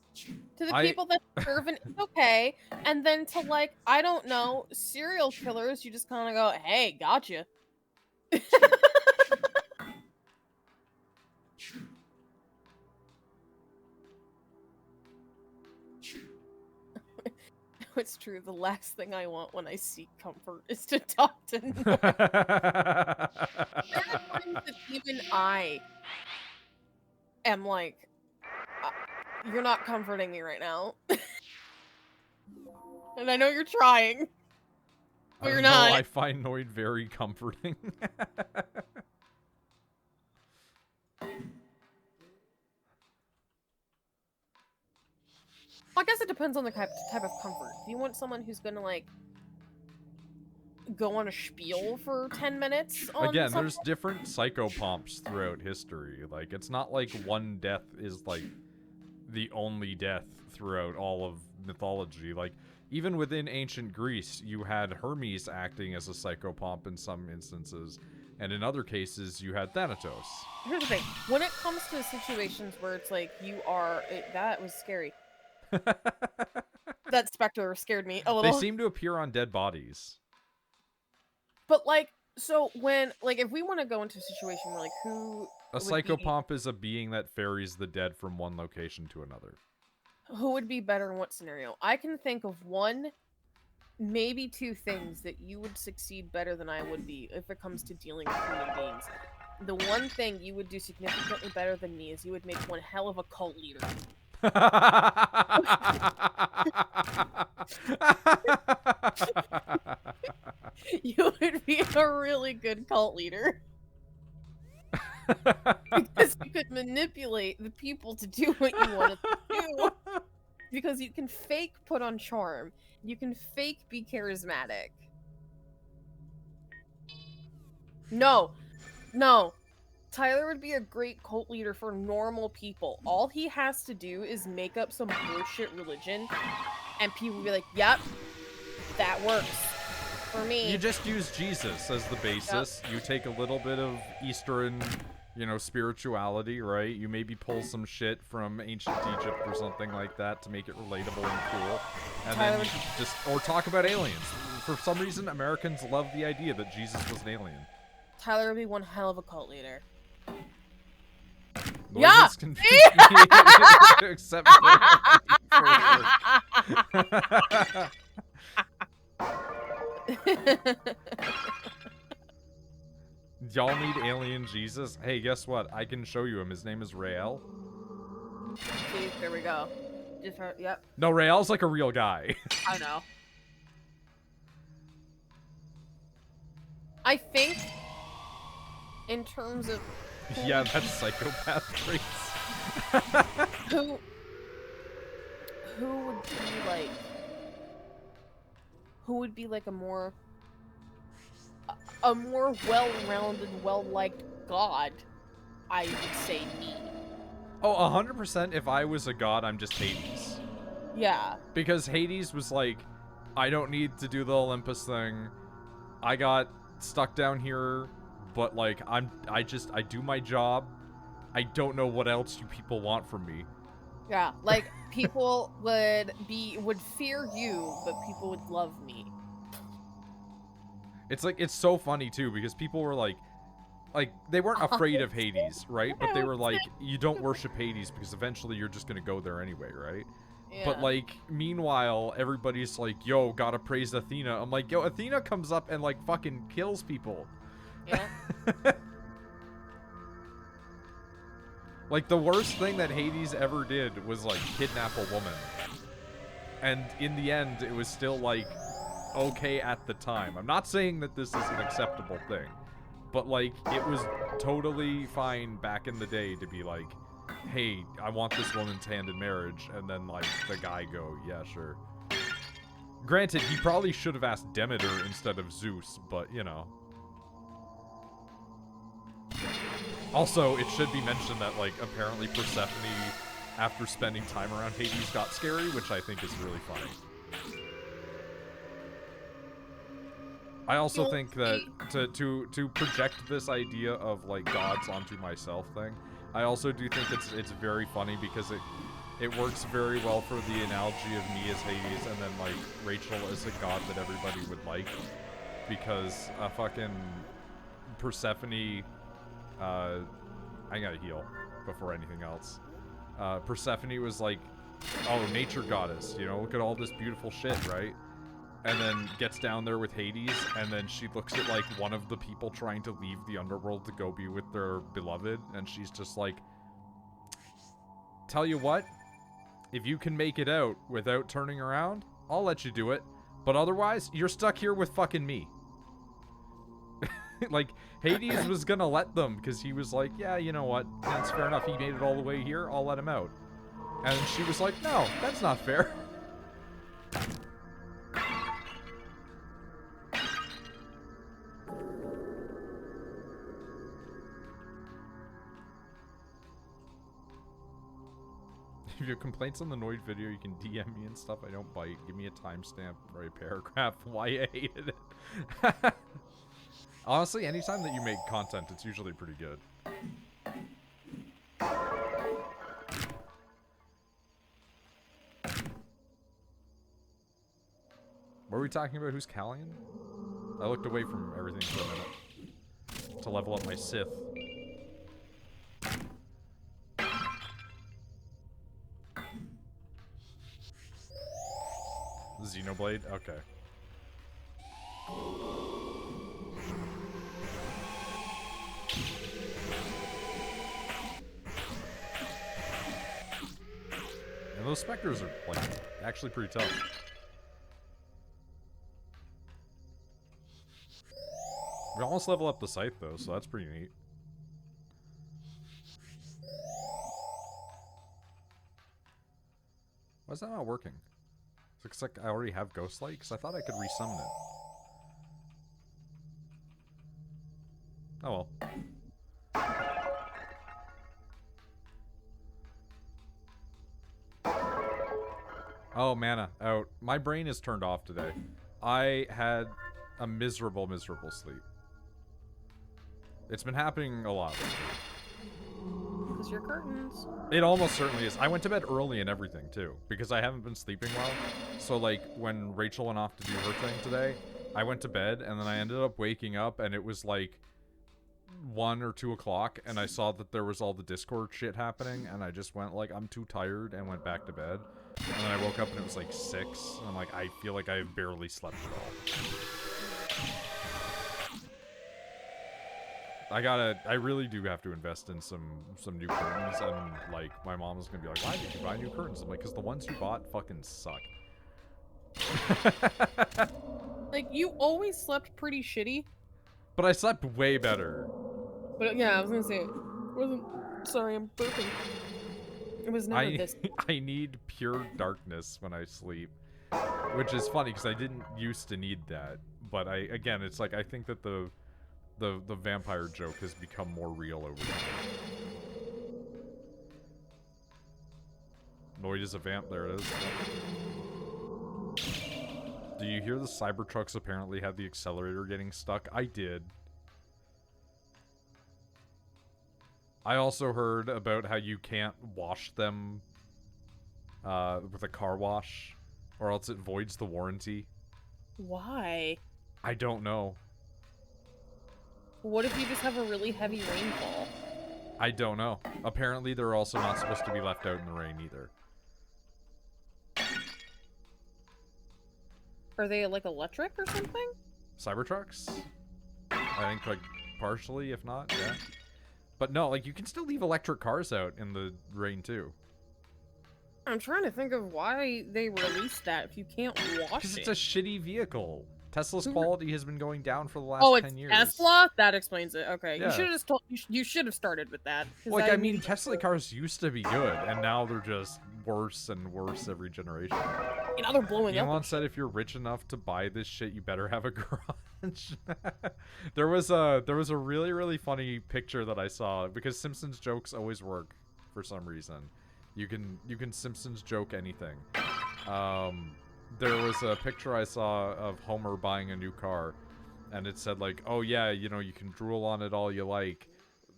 To the people that deserve it, it's okay. And then to like, I don't know, serial killers, you just kind of go, hey, gotcha. It's true. The last thing I want when I seek comfort is to talk to no one. There are times that even I am like, you're not comforting me right now. And I know you're trying, but you're not. I find Noid very comforting. I guess it depends on the type of comfort. Do you want someone who's gonna like go on a spiel for 10 minutes on Again, something? there's different psychopomps throughout history. Like, it's not like one death is like the only death throughout all of mythology. Like, even within ancient Greece, you had Hermes acting as a psychopomp in some instances, and in other cases, you had Thanatos. Here's the thing. When it comes to situations where it's like you are... that was scary. That specter scared me a little. They seem to appear on dead bodies. But, like, so when... Like, if we want to go into a situation where, like, who... A psychopomp is a being that ferries the dead from one location to another. Who would be better in what scenario? I can think of one, maybe two things that you would succeed better than I would be if it comes to dealing with human beings. The one thing you would do significantly better than me is you would make one hell of a cult leader. You would be a really good cult leader. Because you could manipulate the people to do what you wanted to do. Because you can fake put on charm. You can fake be charismatic. No. Tyler would be a great cult leader for normal people. All he has to do is make up some bullshit religion, and people will be like, yep, that works for me. You just use Jesus as the basis. Yep. You take a little bit of Eastern, spirituality, right? You maybe pull some shit from ancient Egypt or something like that to make it relatable and cool. And then you or talk about aliens. For some reason, Americans love the idea that Jesus was an alien. Tyler would be one hell of a cult leader. Yeah! To accept Y'all need alien Jesus? Hey, guess what? I can show you him. His name is Rael. See, there we go. Just heard, yep. No, Rael's like a real guy. I know. I think, in terms of... Yeah, that's psychopath traits. Who would be like... Who would be like a more well-rounded, well-liked god? I would say me. Oh, 100% if I was a god, I'm just Hades. Yeah. Because Hades was like, I don't need to do the Olympus thing. I got stuck down here, but like, I do my job. I don't know what else you people want from me. Yeah, like, people would fear you, but people would love me. It's like, it's so funny too, because people were like, they weren't afraid of Hades, right? But they were like, you don't worship Hades because eventually you're just gonna go there anyway, right? Yeah. But like, meanwhile, everybody's like, yo, gotta praise Athena. I'm like, yo, Athena comes up and like fucking kills people. Yeah. Like, the worst thing that Hades ever did was like kidnap a woman. And in the end, it was still like okay at the time. I'm not saying that this is an acceptable thing. But, like, it was totally fine back in the day to be like, hey, I want this woman's hand in marriage, and then, like, the guy go, yeah, sure. Granted, he probably should have asked Demeter instead of Zeus, but, you know. Also, it should be mentioned that, like, apparently Persephone, after spending time around Hades, got scary, which I think is really funny. I also think that to project this idea of, like, gods onto myself thing, I also do think it's very funny because it works very well for the analogy of me as Hades and then, like, Rachel as a god that everybody would like. Because fucking Persephone, I gotta heal before anything else. Persephone was like, oh, nature goddess, you know, look at all this beautiful shit, right? And then gets down there with Hades, and then she looks at, like, one of the people trying to leave the underworld to go be with their beloved, and she's just like, tell you what, if you can make it out without turning around, I'll let you do it, but otherwise, you're stuck here with fucking me. Like, Hades was gonna let them, because he was like, yeah, you know what, that's fair enough, he made it all the way here, I'll let him out. And she was like, no, that's not fair. If you have complaints on the Noid video, you can DM me and stuff. I don't bite. Give me a timestamp or a paragraph why you hated it. Honestly, anytime that you make content, it's usually pretty good. What were we talking about? Who's Callion? I looked away from everything for a minute to level up my Sith. Xenoblade? Okay. And those specters are, like, actually pretty tough. We almost level up the scythe, though, so that's pretty neat. Why is that not working? Looks like I already have Ghostlight, because I thought I could resummon it. Oh well. Oh, mana out. My brain is turned off today. I had a miserable, miserable sleep. It's been happening a lot lately. Because your curtains. It almost certainly is. I went to bed early and everything, too, because I haven't been sleeping well. So, like, when Rachel went off to do her thing today, I went to bed, and then I ended up waking up, and it was, like, 1 or 2 o'clock, and I saw that there was all the Discord shit happening, and I just went, like, I'm too tired, and went back to bed. And then I woke up, and it was, like, 6, and I'm like, I feel like I have barely slept at all. I really do have to invest in some new curtains, and, like, my mom is gonna be like, why did you buy new curtains? I'm like, because the ones you bought fucking suck. Like, you always slept pretty shitty. But I slept way better. But, yeah, I was gonna say, it wasn't... Sorry, I'm burping. It was never this. I need pure darkness when I sleep. Which is funny, because I didn't used to need that. But again, it's like, I think that the vampire joke has become more real over time. Noid is a vamp, there it is. Do you hear the Cybertrucks apparently had the accelerator getting stuck? I did. I also heard about how you can't wash them with a car wash, or else it voids the warranty. Why? I don't know. What if you just have a really heavy rainfall? I don't know. Apparently, they're also not supposed to be left out in the rain either. Are they, like, electric or something? Cybertrucks? I think, like, partially, if not, yeah. But no, like, you can still leave electric cars out in the rain, too. I'm trying to think of why they released that if you can't wash it. Because it's a shitty vehicle. Tesla's Who- quality has been going down for the last Oh, it's 10 years. Tesla? That explains it. Okay. Yeah. You should have just told you should have started with that. 'Cause Like, I mean, knew- Tesla cars used to be good, and now they're just worse and worse every generation. now they're blowing up. Elon said if you're rich enough to buy this shit, you better have a garage. There was a really funny picture that I saw, because Simpsons jokes always work for some reason. You can Simpsons joke anything. There was a picture I saw of Homer buying a new car, and it said like, oh yeah, you know, you can drool on it all you like,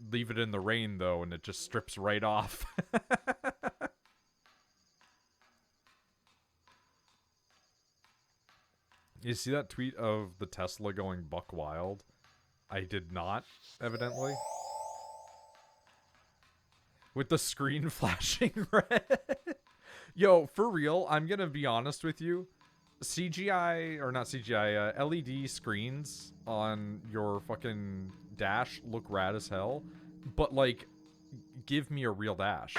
leave it in the rain though and it just strips right off. You see that tweet of the Tesla going buck wild? I did not, evidently. With the screen flashing red. Yo, for real, I'm gonna be honest with you. CGI, or not CGI, LED screens on your fucking dash look rad as hell. But, like, give me a real dash.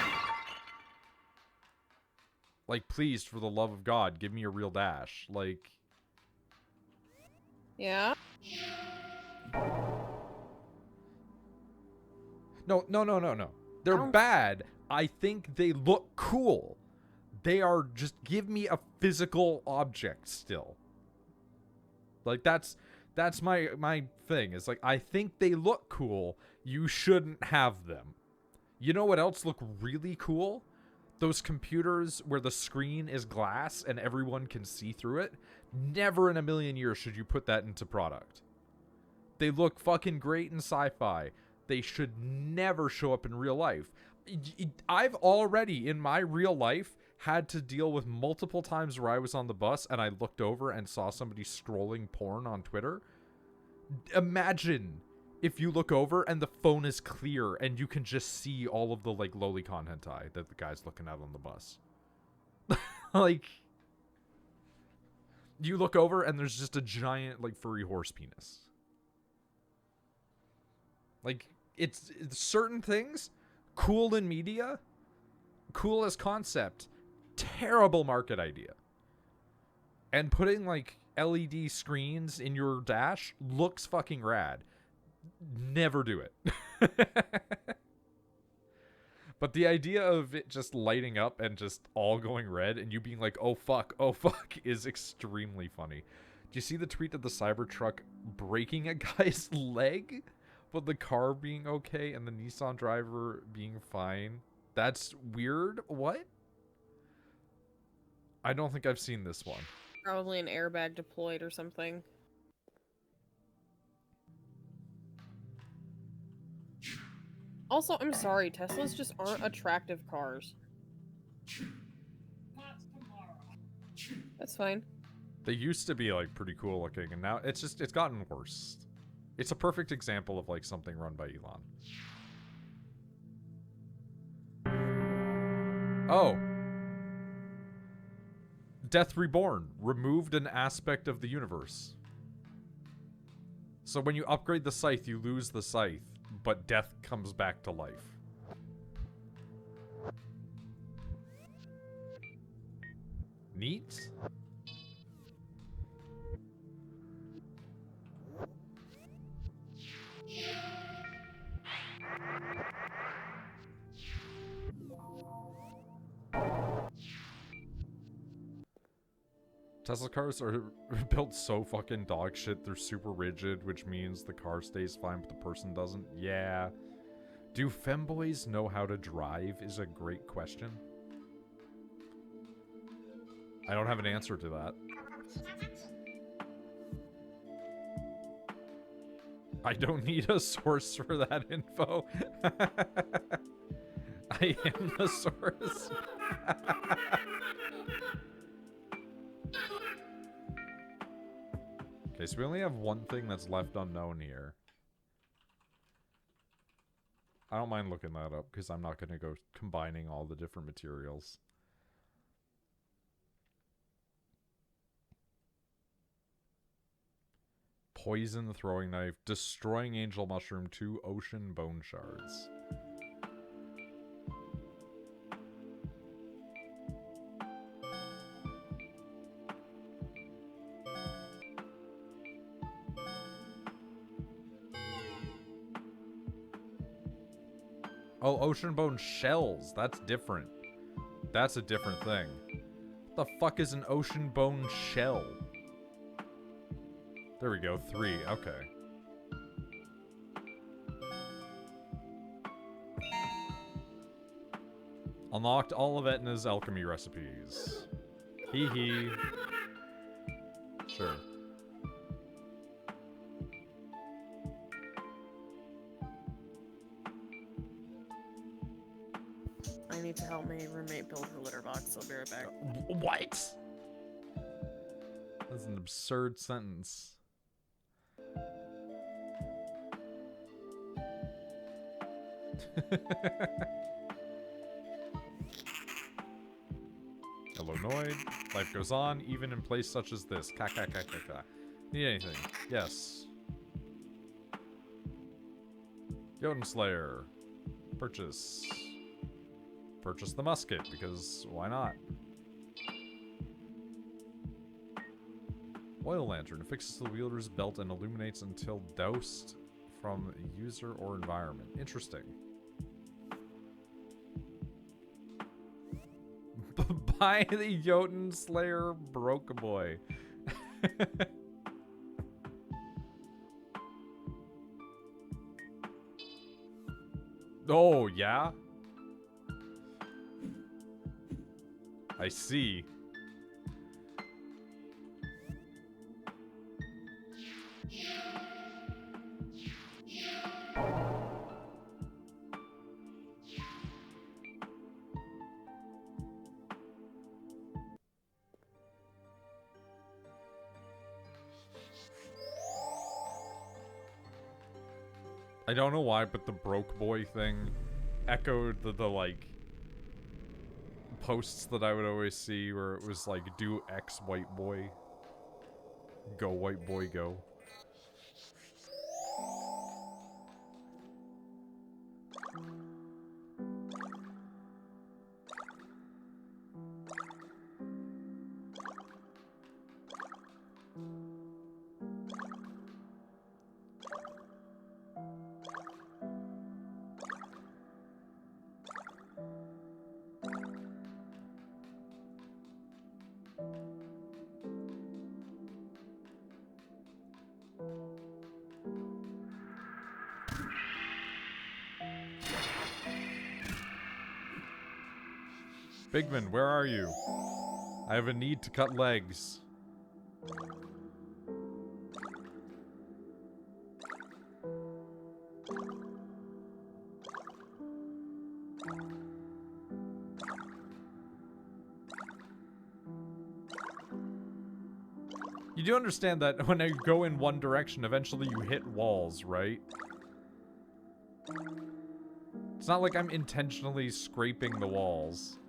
Like, please, for the love of God, give me a real dash. Like... Yeah. No. They're bad. I think they look cool. They are just, give me a physical object still. Like, that's my thing. It's like, I think they look cool. You shouldn't have them. You know what else look really cool? Those computers where the screen is glass and everyone can see through it. Never in a million years should you put that into product. They look fucking great in sci-fi. They should never show up in real life. I've already, in my real life, had to deal with multiple times where I was on the bus and I looked over and saw somebody scrolling porn on Twitter. Imagine if you look over and the phone is clear and you can just see all of the, like, lolicon hentai that the guy's looking at on the bus. Like, you look over and there's just a giant, like, furry horse penis. Like, it's certain things, cool in media, cool as concept, terrible market idea. And putting, like, LED screens in your dash looks fucking rad. Never do it. But the idea of it just lighting up and just all going red and you being like, oh fuck, is extremely funny. Do you see the tweet of the Cybertruck breaking a guy's leg, but the car being okay and the Nissan driver being fine? That's weird. What? I don't think I've seen this one. Probably an airbag deployed or something. Also, I'm sorry, Teslas just aren't attractive cars. That's fine. They used to be, like, pretty cool looking, and now it's gotten worse. It's a perfect example of, like, something run by Elon. Oh. Death Reborn removed an aspect of the universe. So when you upgrade the scythe, you lose the scythe, but death comes back to life. Neat? Tesla cars are built so fucking dog shit. They're super rigid, which means the car stays fine, but the person doesn't. Yeah. Do femboys know how to drive is a great question. I don't have an answer to that. I don't need a source for that info. I am the source. Okay, so we only have one thing that's left unknown here. I don't mind looking that up, because I'm not going to go combining all the different materials. Poison the throwing knife, destroying angel mushroom, 2 ocean bone shards. Oh, ocean bone shells. That's different. That's a different thing. What the fuck is an ocean bone shell? There we go. 3. Okay. Unlocked all of Etna's alchemy recipes. Hee hee. Sure. I need to help my roommate build her litter box. I'll be right back. What? That's an absurd sentence. Hello, Noid. Life goes on, even in place such as this. Ka ka ka ka ka. Need anything? Yes. Jotun Slayer. Purchase. Purchase the musket, because why not? Oil lantern. Affixes to the wielder's belt and illuminates until doused from user or environment. Interesting. Buy the Jotun Slayer broke boy. Oh, yeah? I see. I don't know why, but the broke boy thing echoed the like posts that I would always see where it was like, do X white boy. Go white boy go. Bigman, where are you? I have a need to cut legs. You do understand that when I go in one direction, eventually you hit walls, right? It's not like I'm intentionally scraping the walls.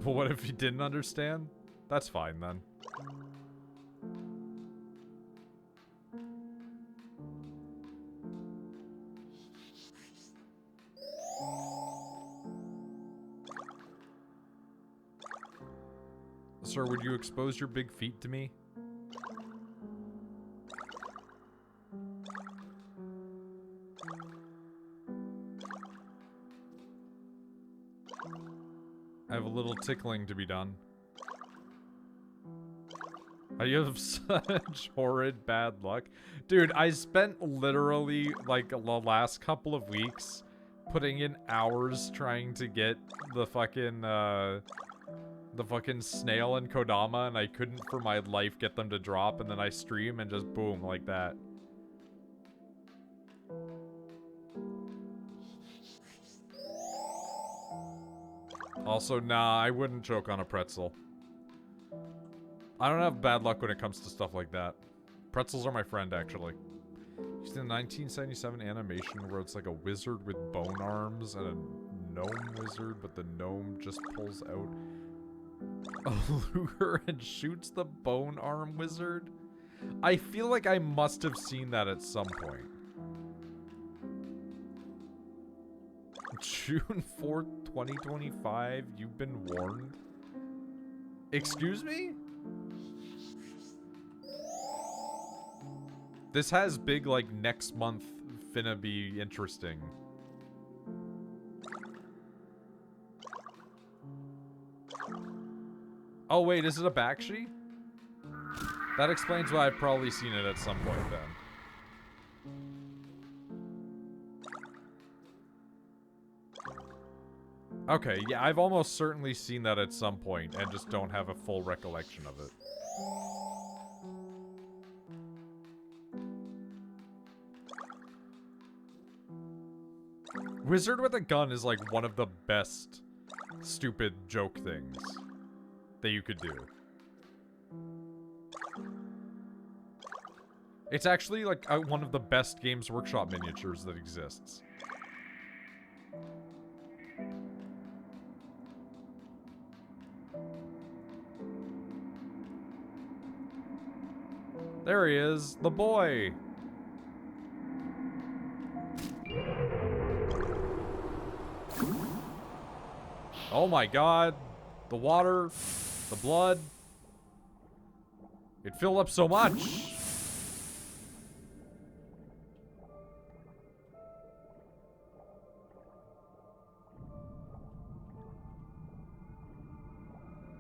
But what if you didn't understand? That's fine then. Sir, would you expose your big feet to me? I have a little tickling to be done. You have such horrid bad luck. Dude, I spent literally, like, the last couple of weeks putting in hours trying to get the fucking snail and Kodama, and I couldn't for my life get them to drop, and then I stream and just boom, like that. Also, nah, I wouldn't choke on a pretzel. I don't have bad luck when it comes to stuff like that. Pretzels are my friend, actually. You see the 1977 animation where it's like a wizard with bone arms and a gnome wizard, but the gnome just pulls out a lure and shoots the bone arm wizard? I feel like I must have seen that at some point. June 4th, 2025, you've been warned? Excuse me? This has big, like, next month finna be interesting. Oh, wait, is it a Bakshi? That explains why I've probably seen it at some point then. Okay, yeah, I've almost certainly seen that at some point and just don't have a full recollection of it. Wizard with a gun is like one of the best stupid joke things that you could do. It's actually like one of the best Games Workshop miniatures that exists. There he is, the boy. Oh my god. The water, the blood. It filled up so much.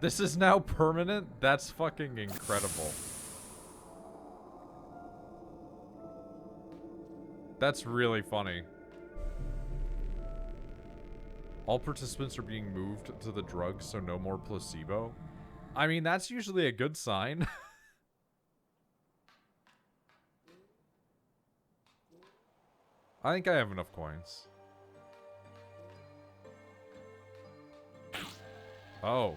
This is now permanent? That's fucking incredible. That's really funny. All participants are being moved to the drugs, so no more placebo. I mean, that's usually a good sign. I think I have enough coins. Oh.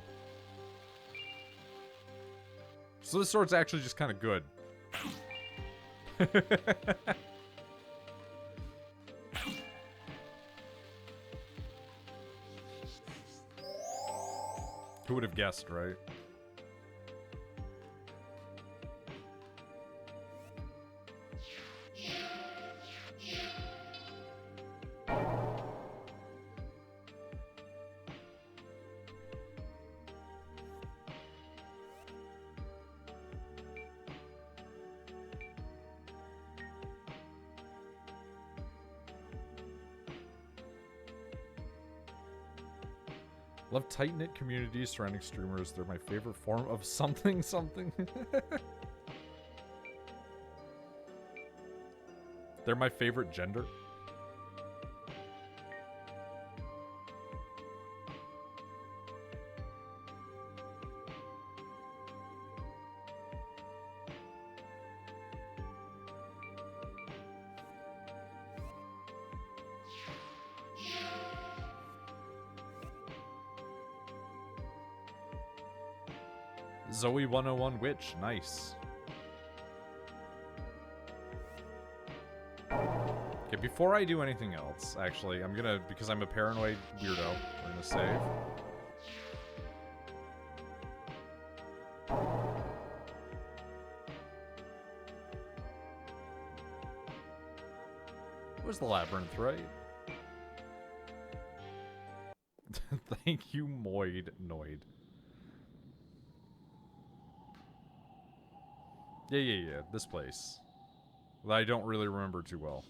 So this sword's actually just kind of good. Who would have guessed, right? Love tight-knit communities surrounding streamers. They're my favorite form of something. They're my favorite gender. Zoe 101 Witch, nice. Okay, before I do anything else, actually, I'm gonna, because I'm a paranoid weirdo, we're gonna save. It was the labyrinth, right? Thank you, Noid. Yeah, this place. That I don't really remember too well.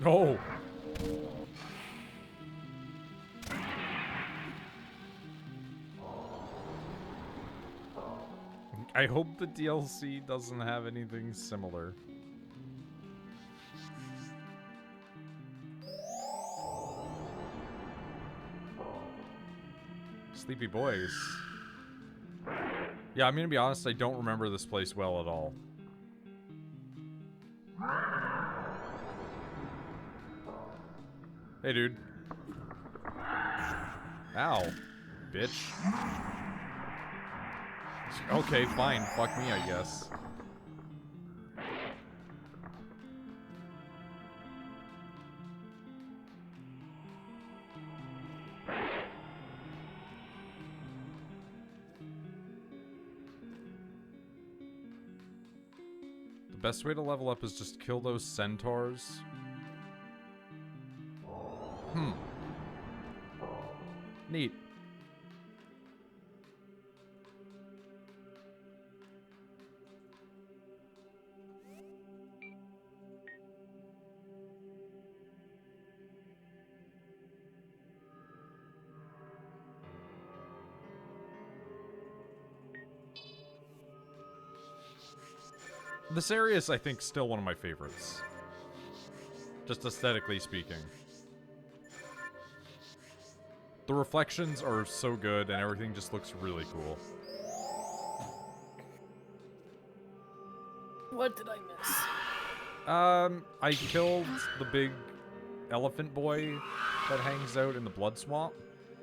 Oh! I hope the DLC doesn't have anything similar. Sleepy boys. Yeah, I'm gonna be honest, I don't remember this place well at all. Hey, dude. Ow. Bitch. Okay, fine. Fuck me, I guess. The The best way to level up is just kill those centaurs. Neat. This area is, I think, still one of my favorites. Just aesthetically speaking. The reflections are so good, and everything just looks really cool. What did I miss? I killed the big elephant boy that hangs out in the blood swamp.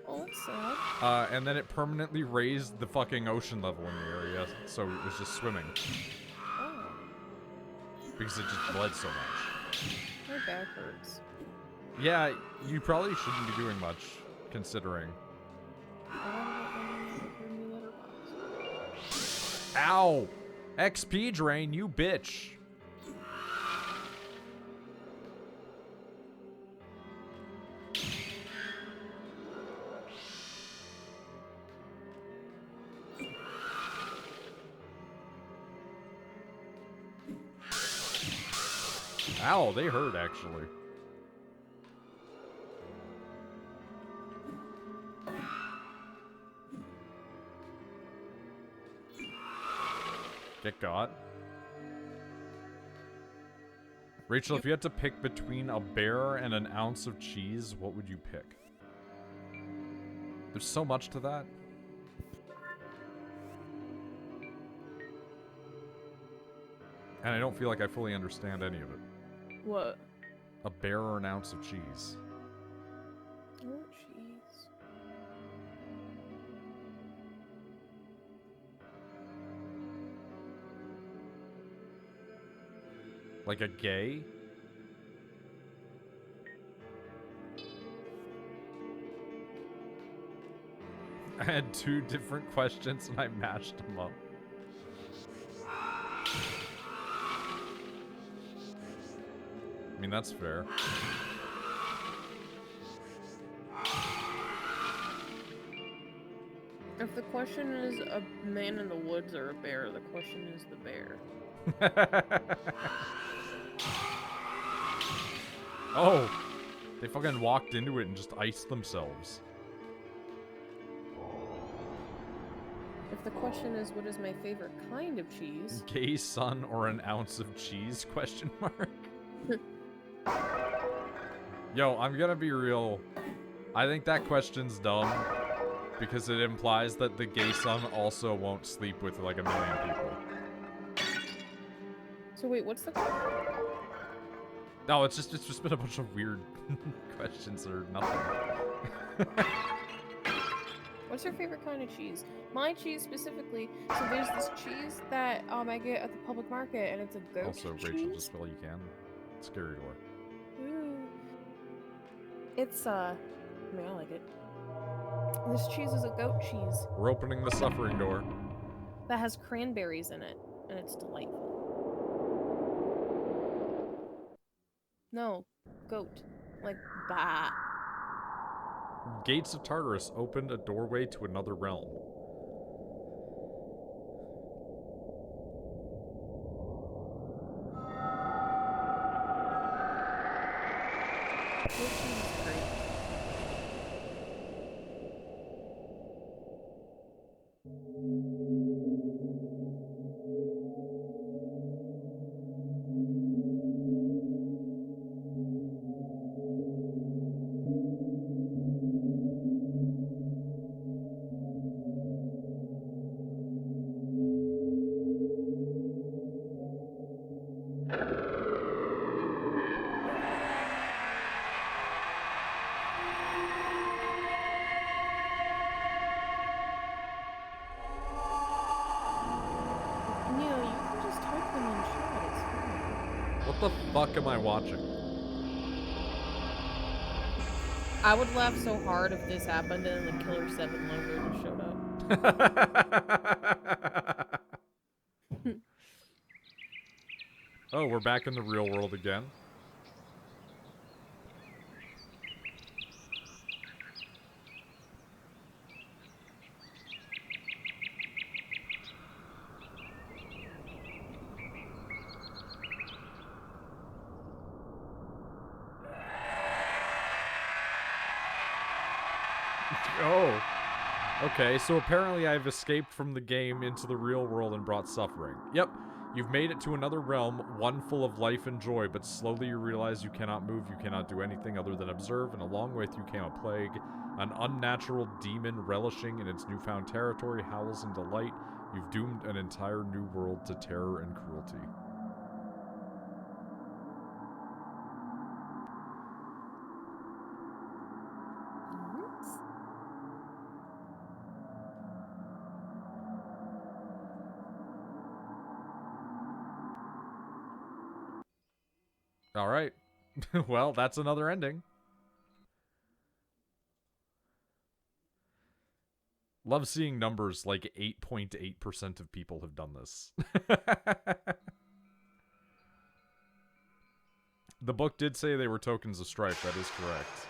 Oh, that's sad. And then it permanently raised the fucking ocean level in the area, so it was just swimming. Oh, Because it just bled so much. my back hurts. Yeah, you probably shouldn't be doing much, considering. Ow! XP drain, you bitch! Ow, they hurt, actually. Get got. Rachel, if you had to pick between a bear and an ounce of cheese, what would you pick? There's so much to that. And I don't feel like I fully understand any of it. What? A bear or an ounce of cheese? Oh, jeez. Like a gay? I had two different questions and I matched them up. I mean, that's fair. If the question is a man in the woods or a bear, the question is the bear. Oh! They fucking walked into it and just iced themselves. If the question is what is my favorite kind of cheese, Gay son or an ounce of cheese? Question mark. Yo, I'm gonna be real. I think that question's dumb because it implies that the gay son also won't sleep with like 1 million people. so wait, what's the question? No, it's just been a bunch of weird questions or nothing. What's your favorite kind of cheese? My cheese specifically. So there's this cheese that I get at the public market, and it's a goat Also, cheese. Rachel, just while you can. Scary door. Ooh. It's I mean, I like it. This cheese is a goat cheese We're opening the suffering door. that has cranberries in it, and it's delightful. No, goat. Like, bah. Gates of Tartarus opened a doorway to another realm. Goat cheese is great. What the fuck am I watching? I would laugh so hard if this happened and the Killer 7 logo just showed up. Oh, we're back in the real world again. Oh. Okay, so apparently I've escaped from the game into the real world and brought suffering. Yep, you've made it to another realm, one full of life and joy, but slowly you realize you cannot move, you cannot do anything other than observe, and along with you came a plague. An unnatural demon relishing in its newfound territory howls in delight. You've doomed an entire new world to terror and cruelty. All right. Well, that's another ending. Love seeing numbers like 8.8% of people have done this. The book did say they were tokens of strife. That is correct.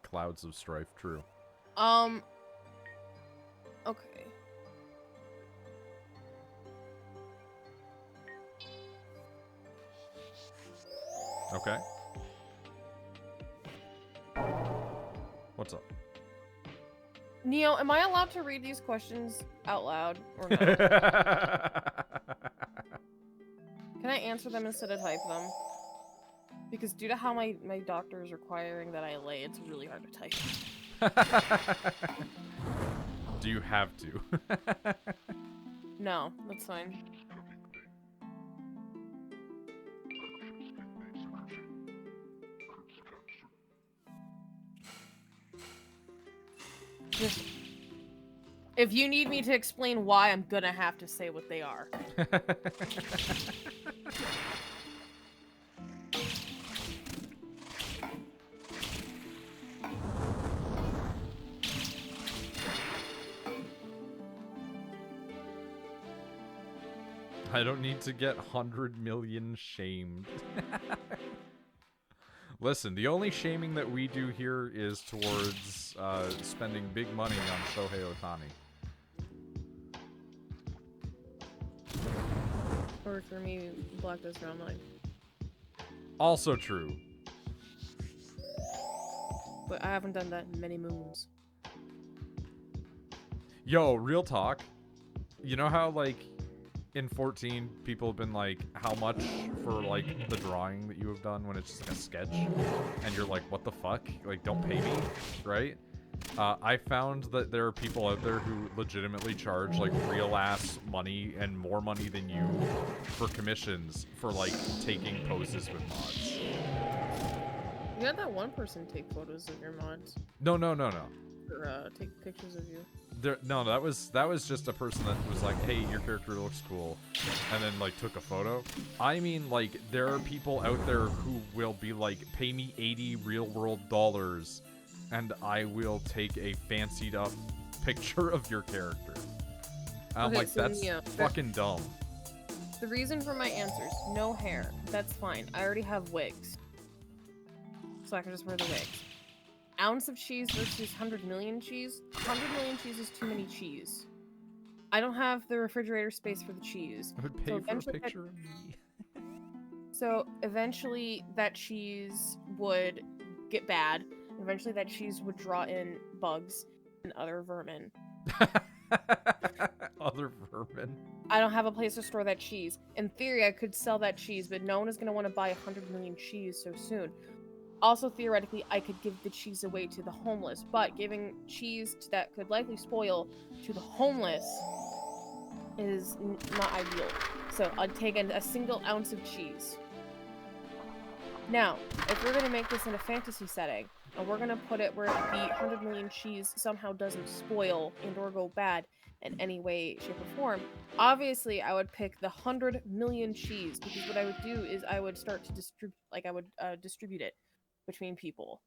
Clouds of strife, true. Okay. Okay. What's up? Neo, am I allowed to read these questions out loud or no? Can I answer them instead of type them? Because due to how my doctor is requiring that I lay, it's really hard to type. Do you have to? No, that's fine. Just, if you need me to explain why, I'm gonna have to say what they are. I don't need to get 100 million shamed. Listen, the only shaming that we do here is towards spending big money on Shohei Ohtani. Or for me, Black Desert Online. Also true. But I haven't done that in many moons. Yo, real talk. You know how, like, in 14, people have been like, how much for, like, the drawing that you have done when it's just like a sketch? And you're like, what the fuck? Like, don't pay me, right? I found that there are people out there who legitimately charge, like, real-ass money and more money than you for commissions for, like, taking poses with mods. You had that one person take photos of your mods. No. Or, take pictures of you. No, that was just a person that was like, hey, your character looks cool, and then, like, took a photo. I mean, like, there are people out there who will be like, pay me 80 real-world dollars, and I will take a fancied-up picture of your character. I'm Okay, like, so that's Neo, fucking dumb. The reason for my answers, no hair. That's fine. I already have wigs. So I can just wear the wigs. Ounce of cheese versus 100 million cheese. 100 million cheese is too many cheese. I don't have the refrigerator space for the cheese. I would pay for a picture of me. So eventually that cheese would get bad. Eventually that cheese would draw in bugs and other vermin. Other vermin. I don't have a place to store that cheese. In theory, I could sell that cheese, but no one is going to want to buy 100 million cheese so soon. Also, theoretically, I could give the cheese away to the homeless, but giving cheese that could likely spoil to the homeless is not ideal. So I'd take a single ounce of cheese. Now, if we're going to make this in a fantasy setting, and we're gonna put it where the 100 million cheese somehow doesn't spoil and or go bad in any way, shape, or form, obviously I would pick the 100 million cheese, because what I would do is I would start to distribute, like I would distribute it between people,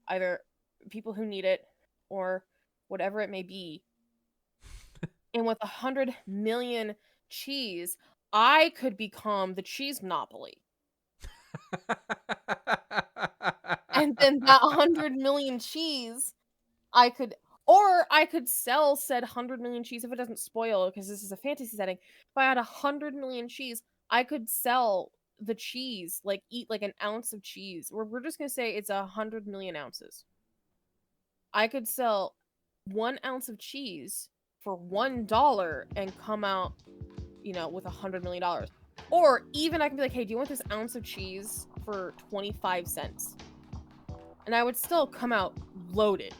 either people who need it or whatever it may be. And with 100 million cheese, I could become the cheese monopoly. And then that 100 million cheese, I could, or I could sell said 100 million cheese if it doesn't spoil, because this is a fantasy setting. If I had 100 million cheese, I could sell the cheese, like eat like an ounce of cheese. We're just gonna say it's 100 million ounces. I could sell 1 ounce of cheese for $1 and come out, with $100 million. Or even I can be like, hey, do you want this ounce of cheese for 25 cents? And I would still come out loaded.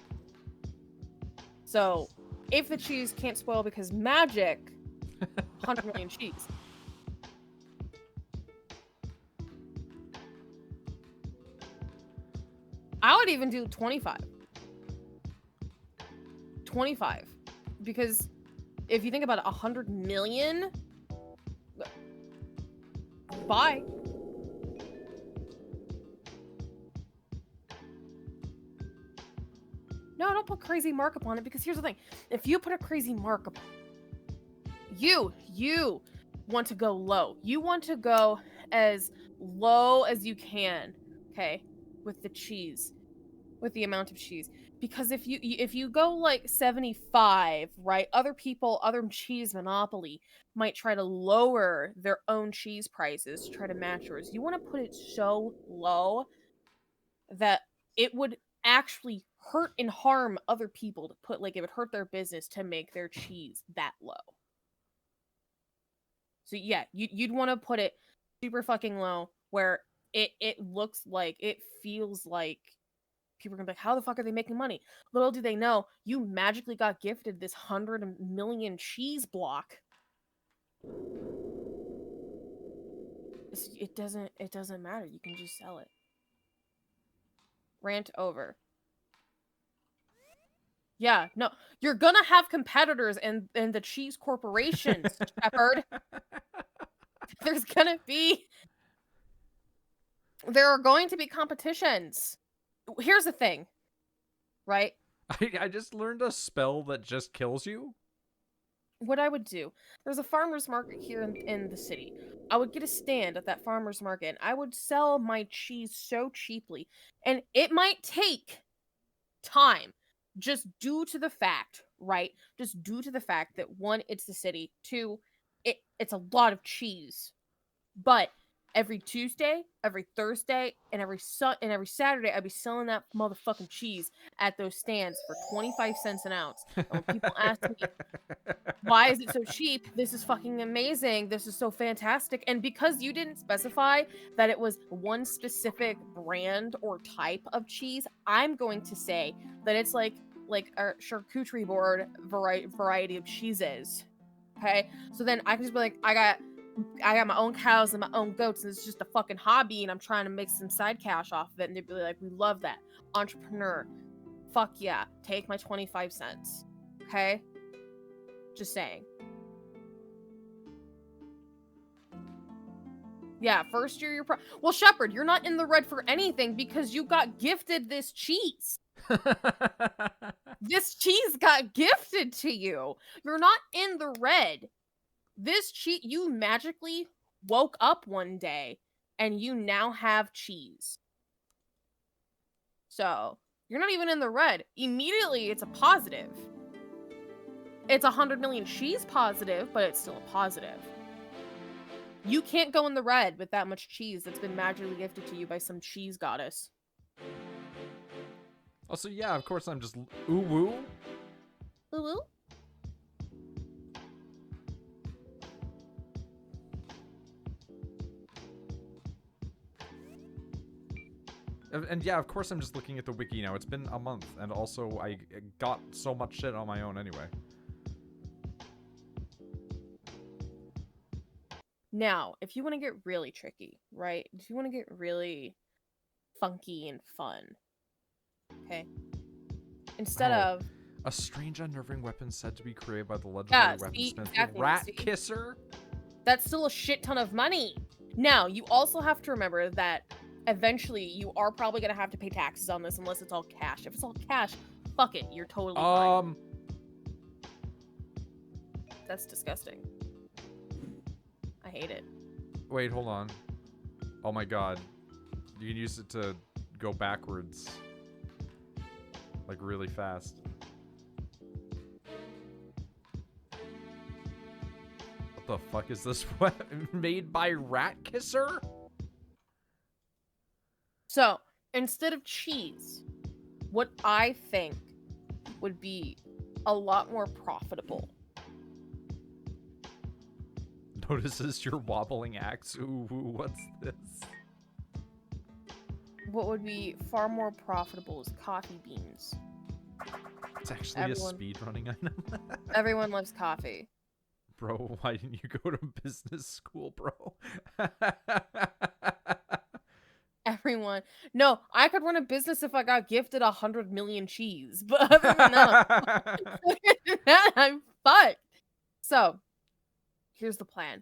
So, if the cheese can't spoil because magic, 100 million cheese. I would even do 25. 25. Because if you think about it, 100 million, bye. No, don't put crazy markup on it, because here's the thing. If you put a crazy markup on it, you want to go low. You want to go as low as you can, okay, with the cheese, with the amount of cheese. Because if you go like 75, right, other cheese monopoly might try to lower their own cheese prices to try to match yours. You want to put it so low that it would actually hurt and harm other people, to put, like, it would hurt their business to make their cheese that low. So yeah, you'd want to put it super fucking low, where it looks like, it feels like people are gonna be like, how the fuck are they making money? Little do they know, you magically got gifted this 100 million cheese block. It doesn't matter. You can just sell it. Rant over. Yeah, no, you're gonna have competitors in the cheese corporations, Shepard. There are going to be competitions. Here's the thing, right? I just learned a spell that just kills you. What I would do, there's a farmer's market here in the city. I would get a stand at that farmer's market, and I would sell my cheese so cheaply. And it might take time, just due to the fact, right? Just due to the fact that, one, it's the city. Two, it's a lot of cheese. But every Tuesday, every Thursday, and every Saturday, I'd be selling that motherfucking cheese at those stands for 25 cents an ounce. And when people ask me, why is it so cheap? This is fucking amazing. This is so fantastic. And because you didn't specify that it was one specific brand or type of cheese, I'm going to say that it's like a charcuterie board variety of cheeses. Okay? So then I can just be like, I got my own cows and my own goats, and it's just a fucking hobby, and I'm trying to make some side cash off of it. And they'd be like, we love that. Entrepreneur. Fuck yeah. Take my 25 cents. Okay? Just saying. Yeah, first year you're well, Shepard, you're not in the red for anything because you got gifted this cheese. This cheese got gifted to you. You're not in the red. This cheese, you magically woke up one day and you now have cheese. So, you're not even in the red. Immediately, it's a positive. It's 100 million cheese positive, but it's still a positive. You can't go in the red with that much cheese that's been magically gifted to you by some cheese goddess. Also, yeah, of course I'm just ooh-woo. Ooh-woo? And yeah, of course I'm just looking at the wiki now. It's been a month, and also I got so much shit on my own anyway. Now, if you want to get really tricky, right? If you want to get really funky and fun, Okay. Instead Oh. of A strange, unnerving weapon said to be created by the legendary see, weaponsmith exactly, Rat see? Kisser. That's still a shit ton of money. Now, you also have to remember that eventually you are probably going to have to pay taxes on this unless it's all cash. If it's all cash, fuck it. You're totally fine. That's disgusting. I hate it. Wait, hold on. Oh my god. You can use it to go backwards. Like really fast. What the fuck is this weapon made by Rat Kisser? So, instead of cheese, what I think would be a lot more profitable. Notices your wobbling axe. Ooh, what's this? What would be far more profitable is coffee beans. It's actually a speedrunning item. Everyone loves coffee. Bro, why didn't you go to business school, bro? Everyone. No, I could run a business if I got gifted 100 million cheese. But other than that, I'm fucked. So, here's the plan.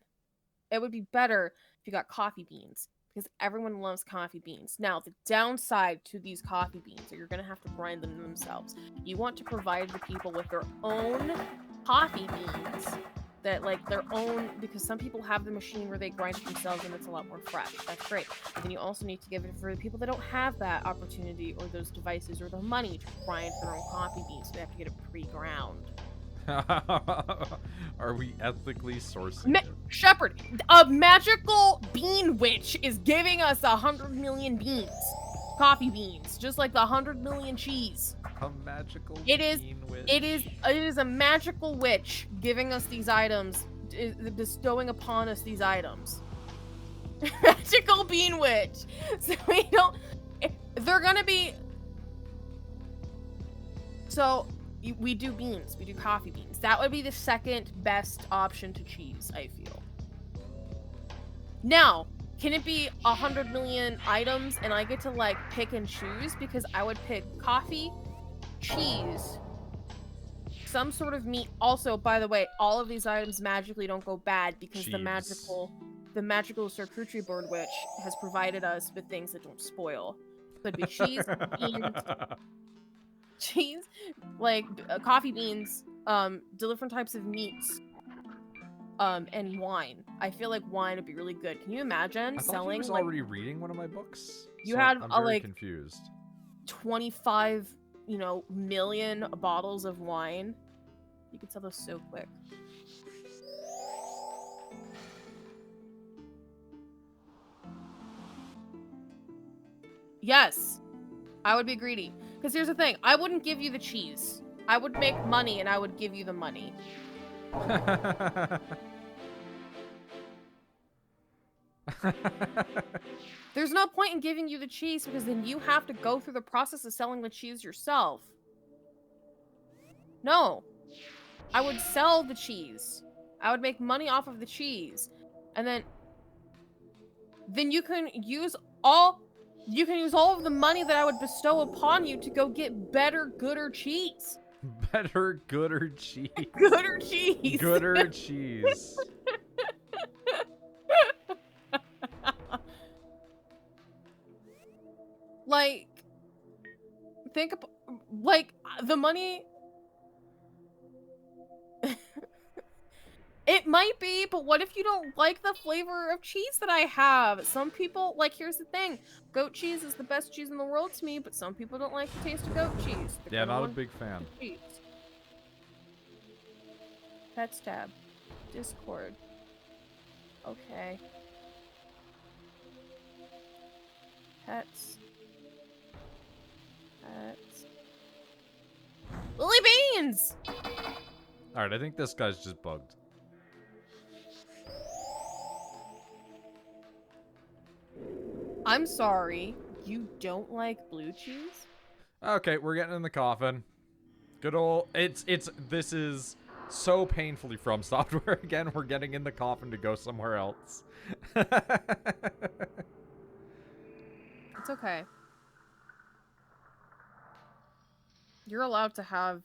It would be better if you got coffee beans. Because everyone loves coffee beans. Now, the downside to these coffee beans are you're going to have to grind them themselves. You want to provide the people with their own coffee beans. That, like, their own... Because some people have the machine where they grind it themselves and it's a lot more fresh. That's great. But then you also need to give it for the people that don't have that opportunity or those devices or the money to grind their own coffee beans. So they have to get it pre-ground. Are we ethically sourcing it? Shepard, a magical bean witch is giving us 100 million beans. Coffee beans. Just like the 100 million cheese. A magical bean witch. It is a magical witch giving us these items, bestowing upon us these items. Magical bean witch. So we don't... They're gonna be... So... We do beans. We do coffee beans. That would be the second best option to cheese, I feel. Now, can it be 100 million items and I get to, like, pick and choose? Because I would pick coffee, cheese, some sort of meat. Also, by the way, all of these items magically don't go bad because the magical charcuterie board witch has provided us with things that don't spoil. Could be cheese, beans... cheese, like coffee beans, different types of meats, and wine. I feel like wine would be really good. Can you imagine selling? I was already reading one of my books. You had I'm very like confused. 25, million bottles of wine. You could sell those so quick. Yes, I would be greedy. Because here's the thing, I wouldn't give you the cheese. I would make money and I would give you the money. There's no point in giving you the cheese because then you have to go through the process of selling the cheese yourself. No. I would sell the cheese. I would make money off of the cheese. And then you can use all of the money that I would bestow upon you to go get better, gooder cheese. Better, gooder cheese. Gooder cheese. Gooder cheese. Like, think about, like, the money... It might be, but what if you don't like the flavor of cheese that I have? Some people, like, here's the thing. Goat cheese is the best cheese in the world to me, but some people don't like the taste of goat cheese. Yeah, not a big fan. Cheese. Pets tab. Discord. Okay. Pets. Pets. Lily beans! Alright, I think this guy's just bugged. I'm sorry, you don't like blue cheese? Okay, we're getting in the coffin. Good old... This is so painfully From Software again. We're getting in the coffin to go somewhere else. It's okay. You're allowed to have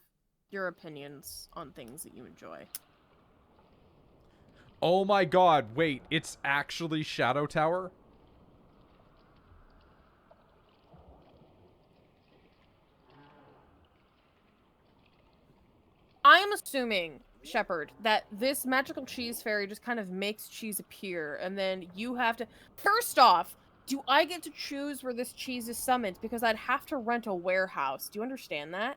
your opinions on things that you enjoy. Oh my god, wait, it's actually Shadow Tower? I am assuming, Shepard, that this magical cheese fairy just kind of makes cheese appear, and then you have to... First off, do I get to choose where this cheese is summoned? Because I'd have to rent a warehouse. Do you understand that?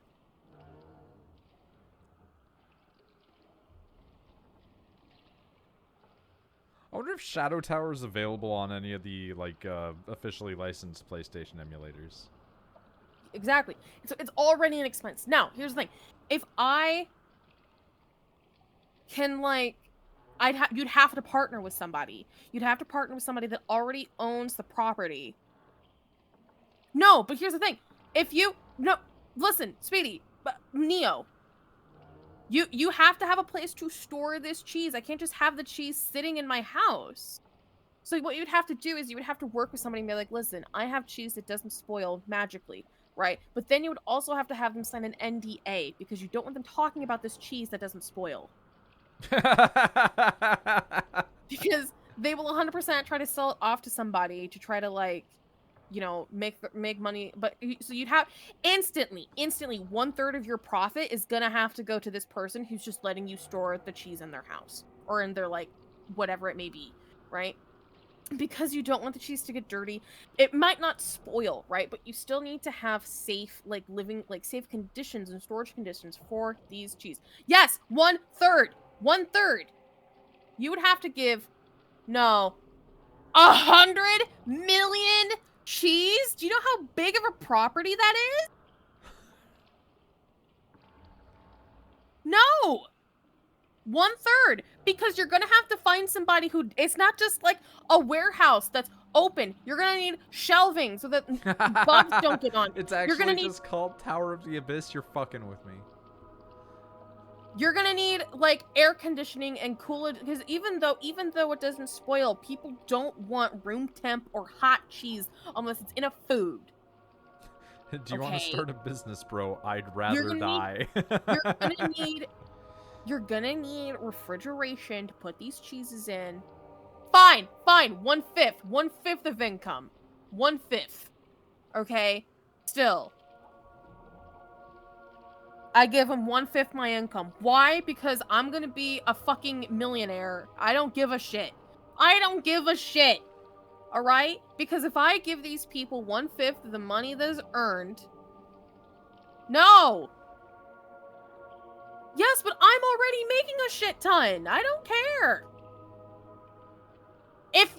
I wonder if Shadow Tower is available on any of the, like, officially licensed PlayStation emulators. Exactly. It's already an expense. Now, here's the thing. If I can, like... you'd have to partner with somebody. You'd have to partner with somebody that already owns the property. No, but here's the thing. If you... No, listen, Speedy, Neo. You have to have a place to store this cheese. I can't just have the cheese sitting in my house. So what you'd have to do is you would have to work with somebody and be like, listen, I have cheese that doesn't spoil magically, right? But then you would also have to have them sign an NDA because you don't want them talking about this cheese that doesn't spoil. Because they will 100% try to sell it off to somebody to try to, like, you know, make money. But so you'd have instantly 1/3 of your profit is gonna have to go to this person who's just letting you store the cheese in their house or in their, like, whatever it may be, right? Because you don't want the cheese to get dirty. It might not spoil, right? But you still need to have safe, like, living, like, safe conditions and storage conditions for these cheese. Yes, 1/3. 1/3. You would have to give, no, 100 million cheese? Do you know how big of a property that is? No! 1/3. Because you're gonna have to find somebody who... It's not just like a warehouse that's open. You're gonna need shelving so that bugs don't get on. It's actually You're gonna need... just called Tower of the Abyss. You're fucking with me. You're gonna need, like, air conditioning and cooler, because even though it doesn't spoil, people don't want room temp or hot cheese unless it's in a food. Do you want to start a business, bro? I'd rather die. You're gonna need refrigeration to put these cheeses in. Fine. 1/5. 1/5 of income. 1/5. Okay? Still. I give him 1/5 my income. Why? Because I'm gonna be a fucking millionaire. I don't give a shit. Alright? Because if I give these people 1/5 of the money that is earned... No! Yes, but I'm already making a shit ton. I don't care. If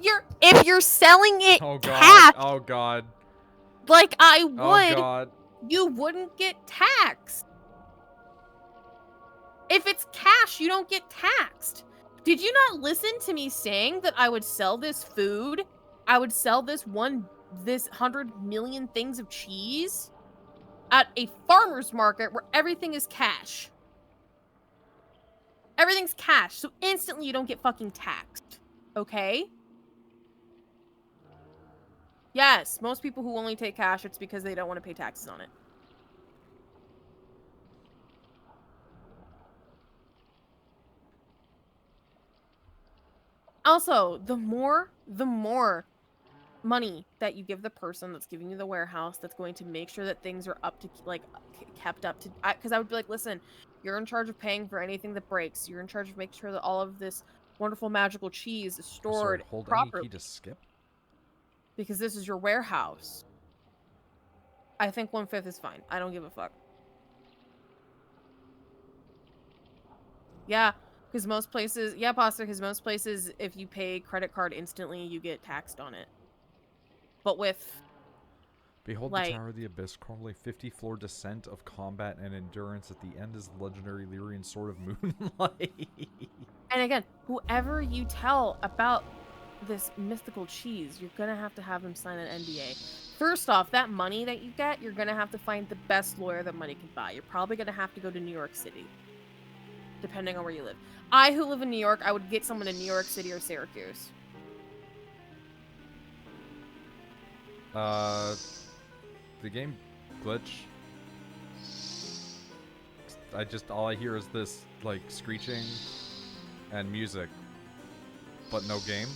you're selling it cash... Oh god. Like I would... Oh god. You wouldn't get taxed. If it's cash, you don't get taxed. Did you not listen to me saying that I would sell this food? I would sell this 100 million things of cheese at a farmer's market where everything is cash. Everything's cash, so instantly you don't get fucking taxed. Okay? Yes, most people who only take cash, it's because they don't want to pay taxes on it. Also, the more money that you give the person that's giving you the warehouse, that's going to make sure that things are up to, like, kept up to... Because I would be like, listen, you're in charge of paying for anything that breaks. You're in charge of making sure that all of this wonderful magical cheese is stored properly. Any key to skip? Because this is your warehouse. I think 1/5 is fine. I don't give a fuck. Yeah. Because most places, yeah, Pasta, because most places, if you pay credit card instantly, you get taxed on it. But with... Behold like, the Tower of the Abyss, crawling 50-floor descent of combat and endurance. At the end is the legendary Lyrian Sword of Moonlight. And again, whoever you tell about this mythical cheese, you're gonna have to have them sign an NDA. First off, that money that you get, you're gonna have to find the best lawyer that money can buy. You're probably gonna have to go to New York City. Depending on where you live. I, who live in New York, I would get someone in New York City or Syracuse. The game glitch. all I hear is this, like, screeching and music, but no game.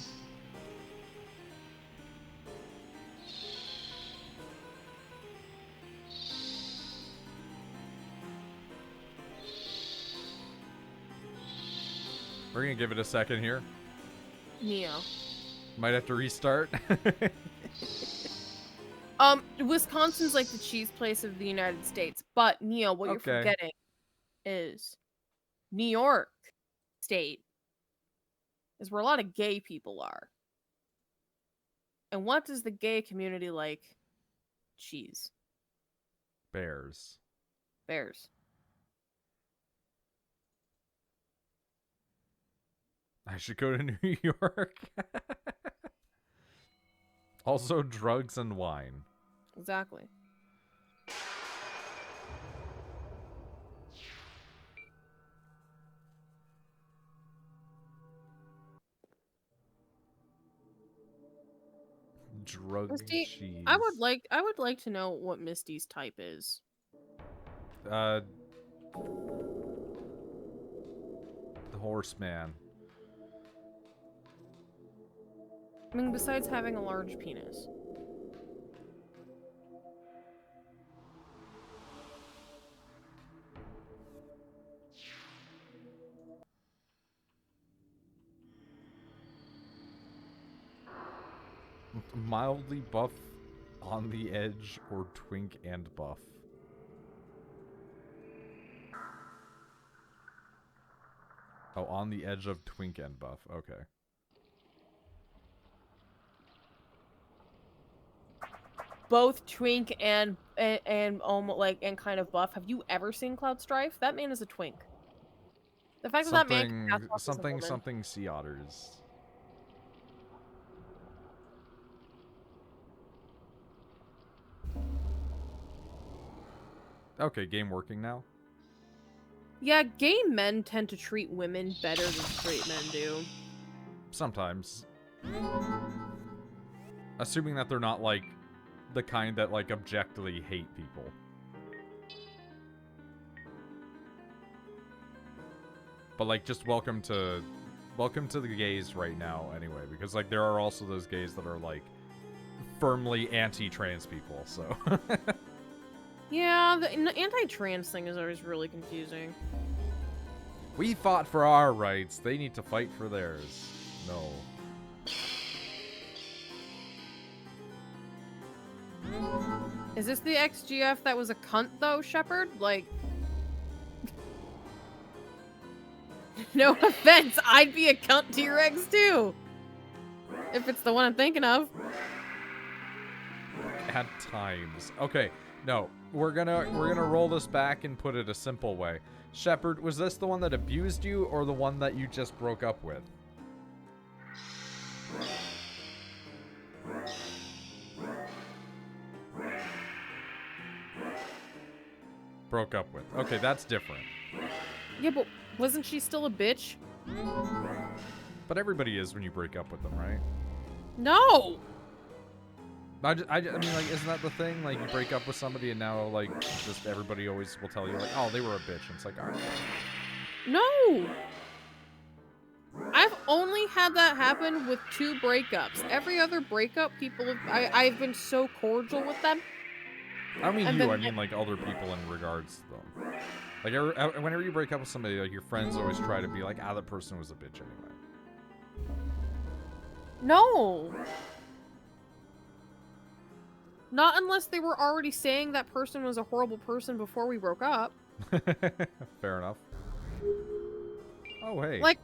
We're gonna give it a second here. Neo. Might have to restart. Wisconsin's like the cheese place of the United States, but Neo, what you're forgetting is New York State is where a lot of gay people are. And what does the gay community like? Cheese. Bears. Bears. I should go to New York. Also, drugs and wine. Exactly. Drug Misty, cheese. I would like to know what Misty's type is. The horseman. I mean, besides having a large penis. Mildly buff, on the edge, or twink and buff. Oh, on the edge of twink and buff. Okay. Both twink and almost like and kind of buff. Have you ever seen Cloud Strife? That man is a twink. The fact that man can pass off as a woman. Something sea otters. Okay, game working now. Yeah, gay men tend to treat women better than straight men do. Sometimes. Assuming that they're not, like, the kind that, like, objectively hate people. But, like, just welcome to the gays right now, anyway. Because, like, there are also those gays that are, like, firmly anti-trans people, so... Yeah, the anti-trans thing is always really confusing. We fought for our rights. They need to fight for theirs. No. Is this the XGF that was a cunt, though, Shepard? Like... No offense, I'd be a cunt to your ex, too! If it's the one I'm thinking of. At times. Okay, no. We're gonna roll this back and put it a simple way. Shepard, was this the one that abused you, or the one that you just broke up with? Broke up with. Okay, that's different. Yeah, but wasn't she still a bitch? But everybody is when you break up with them, right? No! I mean, like, isn't that the thing? Like, you break up with somebody and now, like, just everybody always will tell you, like, oh, they were a bitch. And it's like, all right. No! I've only had that happen with 2 breakups. Every other breakup, people have... I've been so cordial with them. I don't mean And you, then I mean, like, other people in regards to them. Like, whenever you break up with somebody, like, your friends always try to be like, ah, that person was a bitch anyway. No! Not unless they were already saying that person was a horrible person before we broke up. Fair enough. Oh, hey. Like,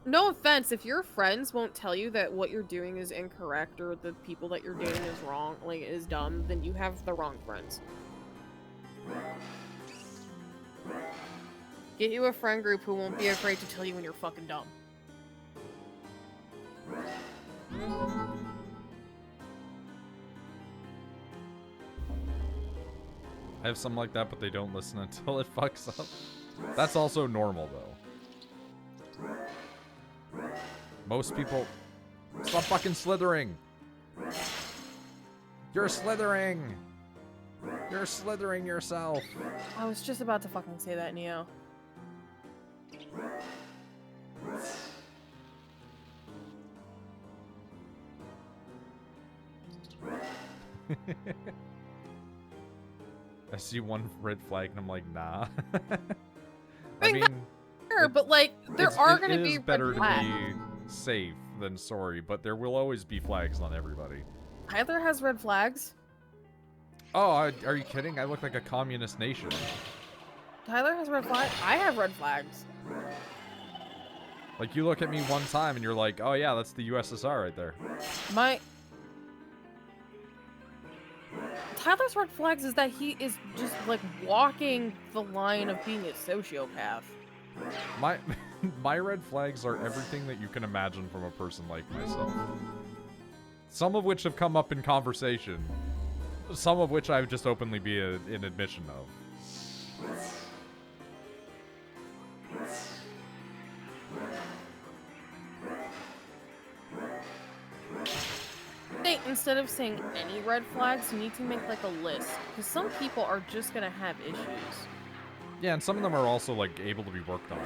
no offense, if your friends won't tell you that what you're doing is incorrect or the people that you're dating is wrong, like, is dumb, then you have the wrong friends. Get you a friend group who won't be afraid to tell you when you're fucking dumb. I have some like that, but they don't listen until it fucks up. That's also normal, though. Most people... Stop fucking slithering! You're slithering! You're slithering yourself. I was just about to fucking say that, Neo. I see one red flag and I'm like, nah. I I mean, mean, Sure, but like there are going it to be is red better to flags. be safe than sorry, but there will always be flags on everybody. Tyler has red flags. Oh, are you kidding? I look like a communist nation. Tyler has red flags. I have red flags. Like, you look at me one time and you're like, oh yeah, that's the USSR right there. Tyler's red flags is that he is just like walking the line of being a sociopath. My red flags are everything that you can imagine from a person like myself. Some of which have come up in conversation. Some of which I would just openly be an admission of. Instead of saying any red flags, you need to make like a list. Because some people are just gonna have issues. Yeah, and some of them are also like able to be worked on.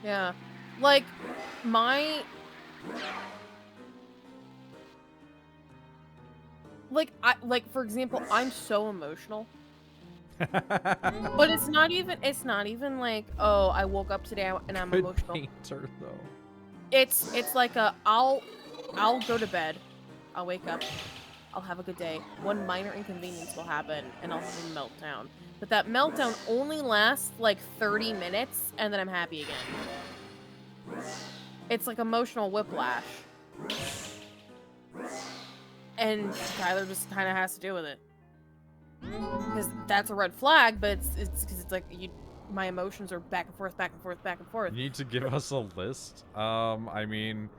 Yeah. Like, for example, I'm so emotional. But it's not even like, oh, I woke up today and I'm Good emotional. painter, though. It's like I'll go to bed, I'll wake up, I'll have a good day. One minor inconvenience will happen and I'll have a meltdown. But that meltdown only lasts like 30 minutes and then I'm happy again. It's like emotional whiplash. And Tyler just kind of has to deal with it. Because that's a red flag, but it's because it's like my emotions are back and forth, back and forth, back and forth. You need to give us a list. I mean,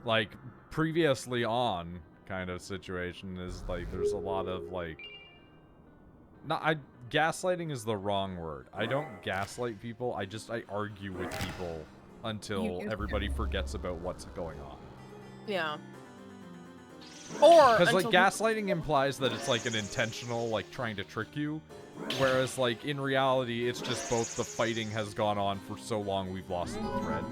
like, previously on kind of situation is like there's a lot of like, gaslighting is the wrong word. I don't gaslight people. I argue with people until everybody forgets about what's going on. Yeah. Or because like gaslighting implies that it's like an intentional like trying to trick you, whereas like in reality it's just both the fighting has gone on for so long we've lost the thread.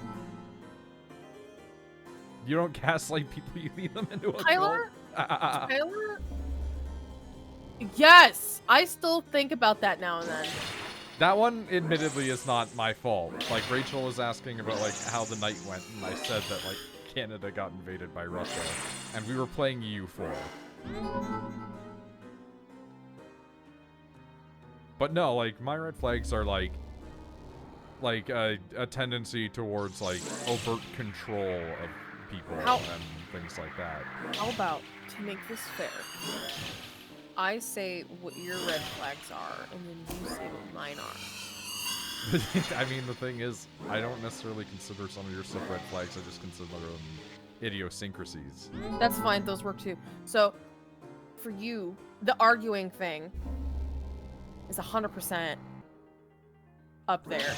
You don't gaslight people, you lead them into a Tyler? cult. Tyler? Yes! I still think about that now and then. That one admittedly is not my fault. Like Rachel was asking about like how the night went and I said that like Canada got invaded by Russia, and we were playing EU4. But no, like, my red flags are, like a tendency towards, like, overt control of people and things like that. How about, to make this fair, I say what your red flags are, and then you say what mine are. I mean, the thing is, I don't necessarily consider some of your stuff red flags, I just consider them idiosyncrasies. That's fine, those work too. So, for you, the arguing thing is 100% up there.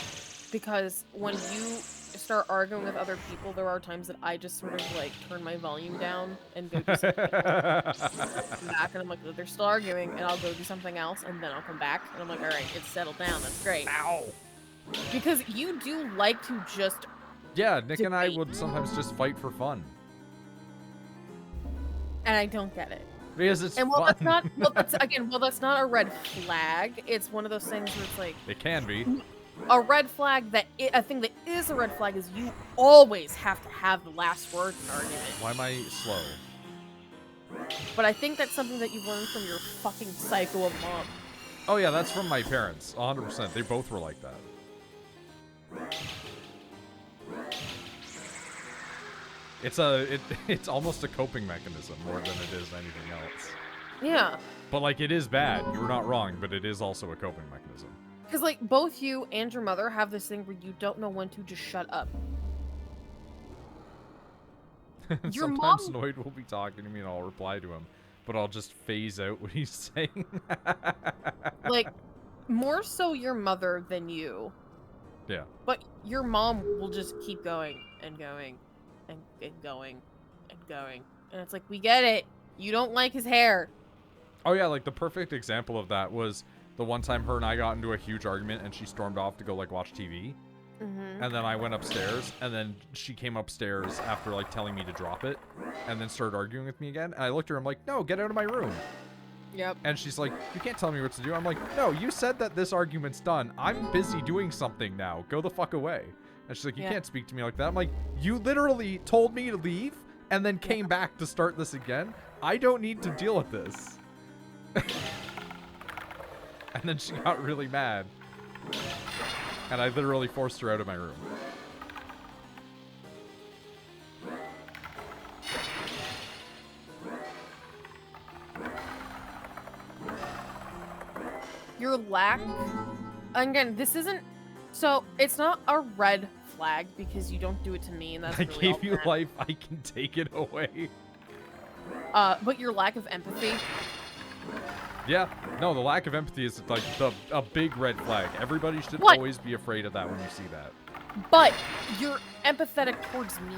Because when you start arguing with other people, there are times that I just sort of, like, turn my volume down and go do something else. Come back, and I'm like, they're still arguing, and I'll go do something else, and then I'll come back, and I'm like, alright, it's settled down, that's great. Ow! Because you do like to just Yeah, Nick debate. and I would sometimes just fight for fun. And I don't get it. Because it's And fun. that's not a red flag. It's one of those things where it's like It can be. a red flag a thing that is a red flag is you always have to have the last word in an argument. Why am I slow? But I think that's something that you learned from your fucking psycho of mom. Oh yeah, that's from my parents. 100%. They both were like that. It's almost a coping mechanism more than it is anything else. Yeah. But like it is bad. You're not wrong, but it is also a coping mechanism. Because like both you and your mother have this thing where you don't know when to just shut up. Your Sometimes mom... Noid will be talking to me and I'll reply to him, but I'll just phase out what he's saying. Like, more so your mother than you. Yeah. But your mom will just keep going and going and going and going. And it's like, we get it. You don't like his hair. Oh yeah, like the perfect example of that was the one time her and I got into a huge argument and she stormed off to go like watch TV. Mm-hmm. And then I went upstairs, and then she came upstairs after like telling me to drop it, and then started arguing with me again. And I looked at her, I'm like, no, get out of my room. Yep. And she's like, you can't tell me what to do. I'm like, no, you said that this argument's done. I'm busy doing something now. Go the fuck away. And she's like, you can't speak to me like that. I'm like, you literally told me to leave and then came back to start this again. I don't need to deal with this. And then she got really mad. And I literally forced her out of my room. Your lack... Again, this isn't... So, it's not a red flag because you don't do it to me, and that's I really gave all you that. life, I can take it away. But your lack of empathy... Yeah, no, the lack of empathy is like a big red flag. Everybody should What? always be afraid of that when you see that. But you're empathetic towards me.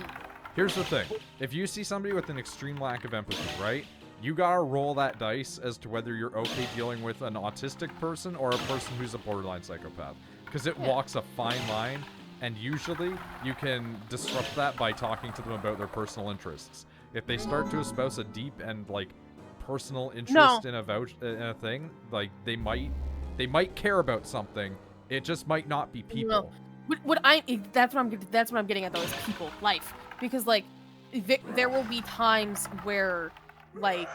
Here's the thing. If you see somebody with an extreme lack of empathy, right? You gotta roll that dice as to whether you're okay dealing with an autistic person or a person who's a borderline psychopath. Because it walks a fine line, and usually you can disrupt that by talking to them about their personal interests. If they start to espouse a deep and, like, personal interest in a thing, like, they might care about something. It just might not be people. No. That's what I'm getting at though, is people, life. Because like, there will be times where, like,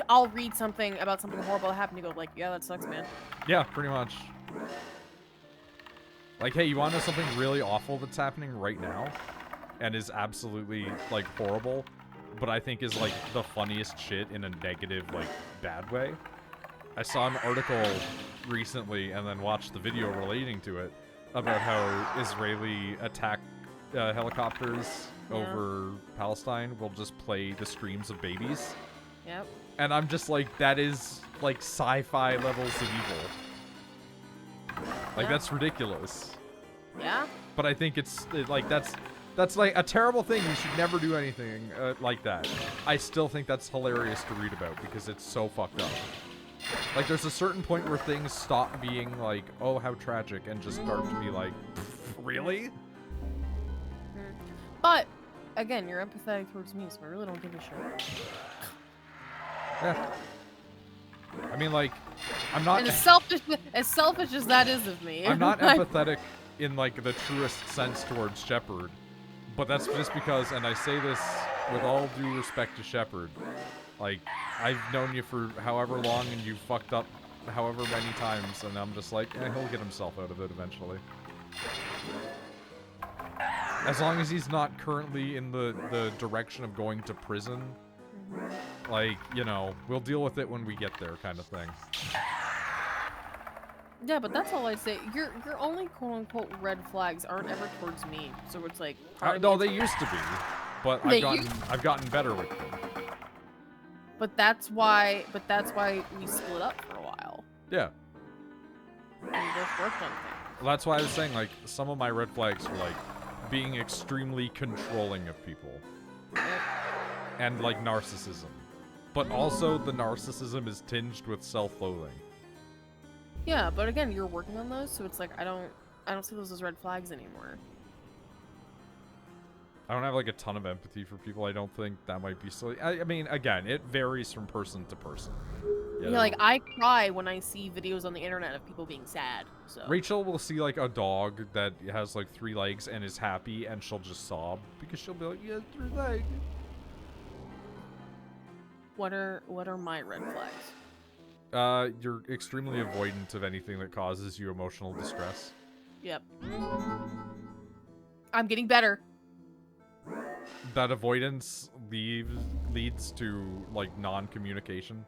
I'll read something about something horrible that happened to go like, yeah, that sucks, man. Yeah, pretty much. Like, hey, you want to know something really awful that's happening right now? And is absolutely, like, horrible, but I think is, like, the funniest shit in a negative, like, bad way? I saw an article recently and then watched the video relating to it about how Israeli attack helicopters over Palestine will just play the screams of babies. Yep. And I'm just like, that is, like, sci-fi levels of evil. Like, that's ridiculous. Yeah. But I think it's, like, that's like a terrible thing. You should never do anything like that. I still think that's hilarious to read about because it's so fucked up. Like, there's a certain point where things stop being like, oh, how tragic, and just start to be like, really? But, again, you're empathetic towards me, so I really don't give a shit. Yeah. I mean, like, I'm not... And as selfish as that is of me. I'm not empathetic in, like, the truest sense towards Shepard. But that's just because, and I say this with all due respect to Shepard, like, I've known you for however long and you fucked up however many times, and I'm just like, he'll get himself out of it eventually. As long as he's not currently in the direction of going to prison, like, you know, we'll deal with it when we get there kind of thing. Yeah, but that's all I say. Your only quote-unquote red flags aren't ever towards me, so it's like... No, they used to be, but I've gotten better with them. But that's why we split up for a while. Yeah. We both worked on things. Well, that's why I was saying, like, some of my red flags were, like, being extremely controlling of people. And, like, narcissism. But also, the narcissism is tinged with self-loathing. Yeah, but again, you're working on those, so it's like, I don't see those as red flags anymore. I don't have, like, a ton of empathy for people. I don't think that might be silly. I mean, again, it varies from person to person. Yeah, like, I cry when I see videos on the internet of people being sad, so... Rachel will see, like, a dog that has, like, 3 legs and is happy, and she'll just sob. Because she'll be like, yeah, 3 legs. What are my red flags? You're extremely avoidant of anything that causes you emotional distress. Yep. I'm getting better. That avoidance leads to, like, non-communication.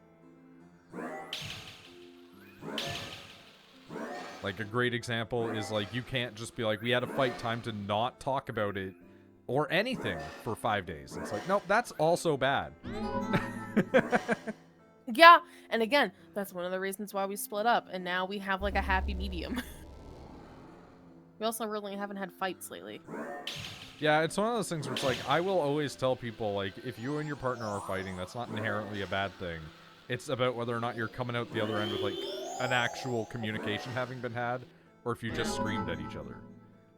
Like, a great example is, like, you can't just be like, we had a fight, time to not talk about it or anything for 5 days. It's like, nope, that's also bad. Yeah, and again, that's one of the reasons why we split up, and now we have, like, a happy medium. We also really haven't had fights lately. Yeah, it's one of those things where it's like, I will always tell people, like, if you and your partner are fighting, that's not inherently a bad thing. It's about whether or not you're coming out the other end with, like, an actual communication having been had, or if you just screamed at each other.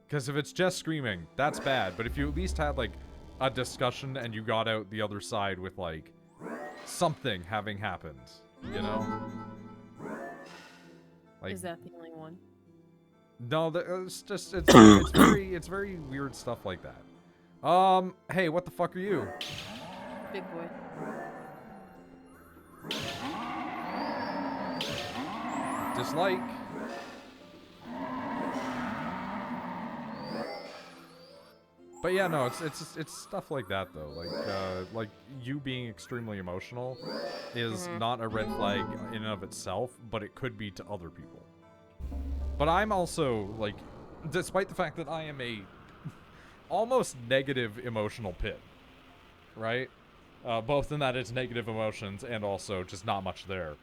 Because if it's just screaming, that's bad. But if you at least had, like, a discussion and you got out the other side with, like, something having happened, you know? Like, Is that the only one? no, it's just, it's very weird stuff like that. Hey, what the fuck are you? Big boy. Dislike. But yeah, no, it's stuff like that though. Like you being extremely emotional is not a red flag in and of itself, but it could be to other people. But I'm also like, despite the fact that I am a almost negative emotional pit, right? Both in that it's negative emotions and also just not much there.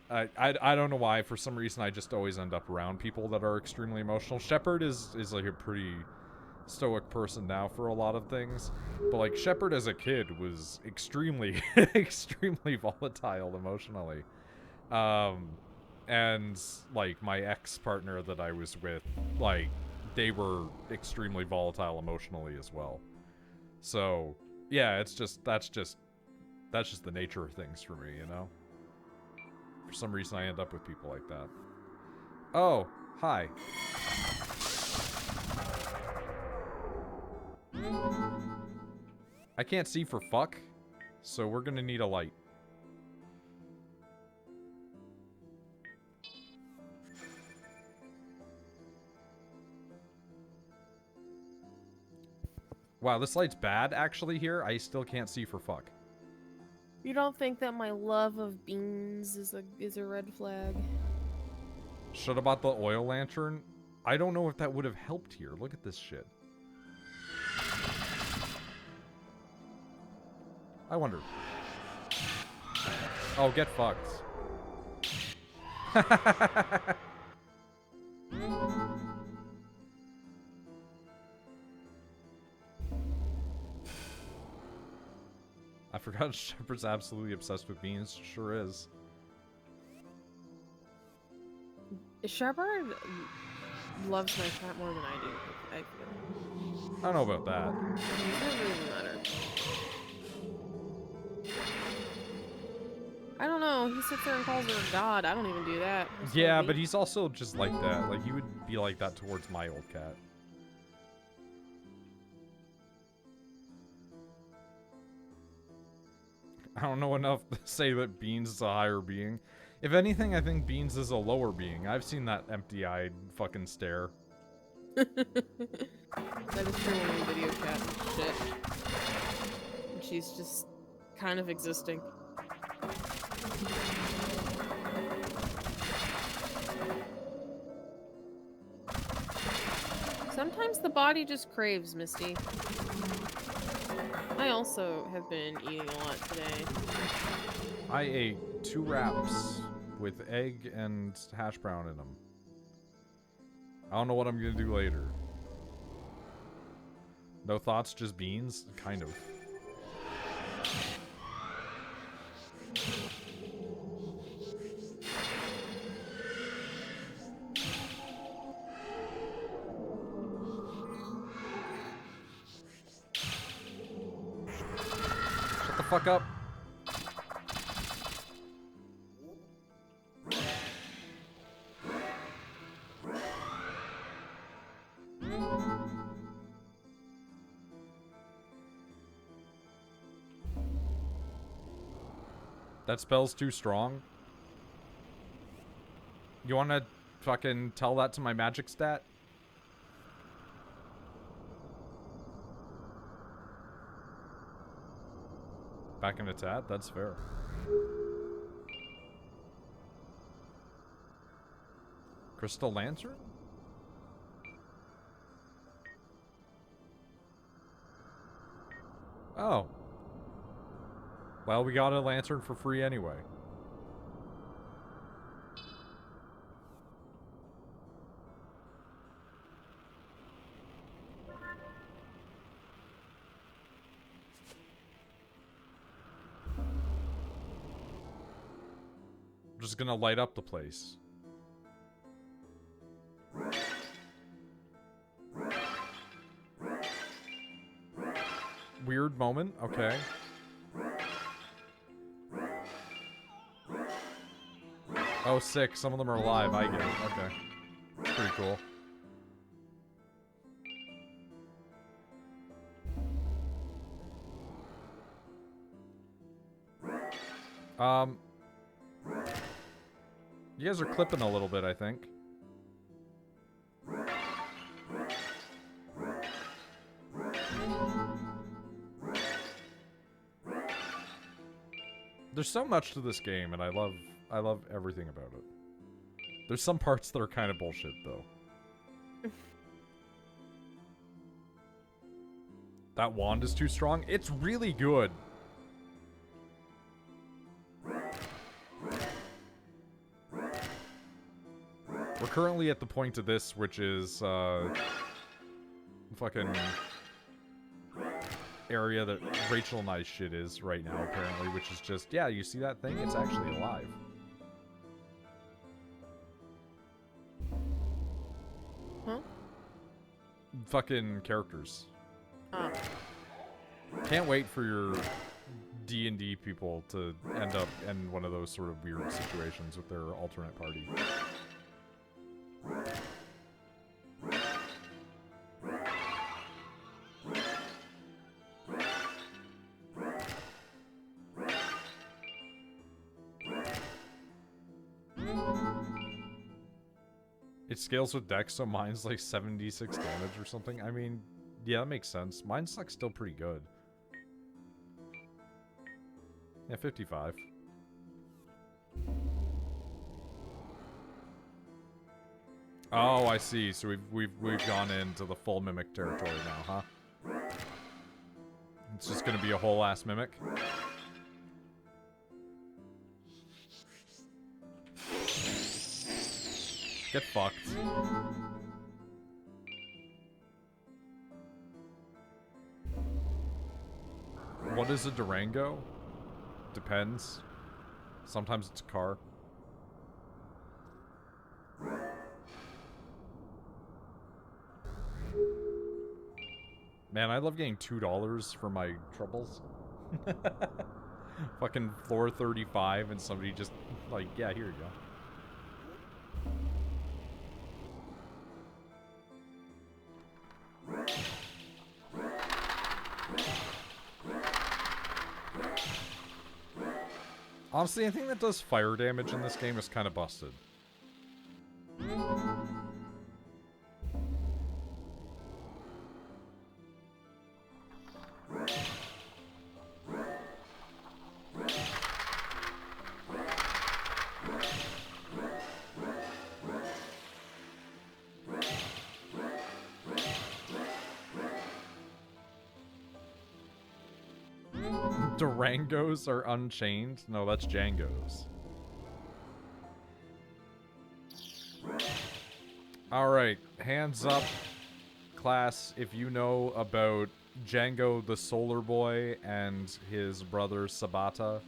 I don't know why. For some reason, I just always end up around people that are extremely emotional. Shepard is like a pretty stoic person now for a lot of things, but like Shepard as a kid was extremely extremely volatile emotionally, and like my ex-partner that I was with, like they were extremely volatile emotionally as well. So yeah, it's just that's just the nature of things for me, you know. For some reason I end up with people like that. Oh, hi. I can't see for fuck, so we're gonna need a light. Wow, this light's bad actually here. I still can't see for fuck. You don't think that my love of beans is a red flag? Should have bought the oil lantern. I don't know if that would have helped here. Look at this shit. I wonder. Oh, get fucked. I forgot Shepard's absolutely obsessed with beans. Sure is. Shepard loves my cat more than I do, I feel. I don't know about that. It doesn't really matter. I don't know. He sits there and calls her a god. I don't even do that. I just Yeah, love but beans. he's also just like that. Like, he would be like that towards my old cat. I don't know enough to say that Beans is a higher being. If anything, I think Beans is a lower being. I've seen that empty-eyed fucking stare. That is true in video chat and shit. And she's just kind of existing. Sometimes the body just craves, Misty. I also have been eating a lot today. I ate 2 wraps with egg and hash brown in them. I don't know what I'm gonna do later. No thoughts, just beans? Kind of. Shut the fuck up. That spell's too strong. You wanna fucking tell that to my magic stat? Back in a tat? That's fair. Crystal Lantern? Oh. Well, we got a lantern for free anyway. I'm just gonna light up the place. Weird moment, okay. Oh, sick. Some of them are alive. I get it. Okay. Pretty cool. You guys are clipping a little bit, I think. There's so much to this game, and I love everything about it. There's some parts that are kind of bullshit, though. That wand is too strong? It's really good. We're currently at the point of this, which is, fucking area that Rachel and I's shit is right now, apparently, which is just, yeah, you see that thing? It's actually alive. Huh? Fucking characters. Oh. Can't wait for your D&D people to end up in one of those sort of weird situations with their alternate party. It scales with dex, so mine's like 76 damage or something. I mean, yeah, that makes sense. Mine's like still pretty good. Yeah, 55. Oh, I see. So we've gone into the full mimic territory now, huh? It's just gonna be a whole ass mimic. Get fucked. What is a Durango? Depends. Sometimes it's a car. Man, I love getting $2 for my troubles. Fucking floor 35 and somebody just like, yeah, here you go. Honestly, anything that does fire damage in this game is kind of busted. Durangos are unchained? No, that's Django's. Alright, hands up, class, if you know about Django the Solar Boy and his brother Sabata.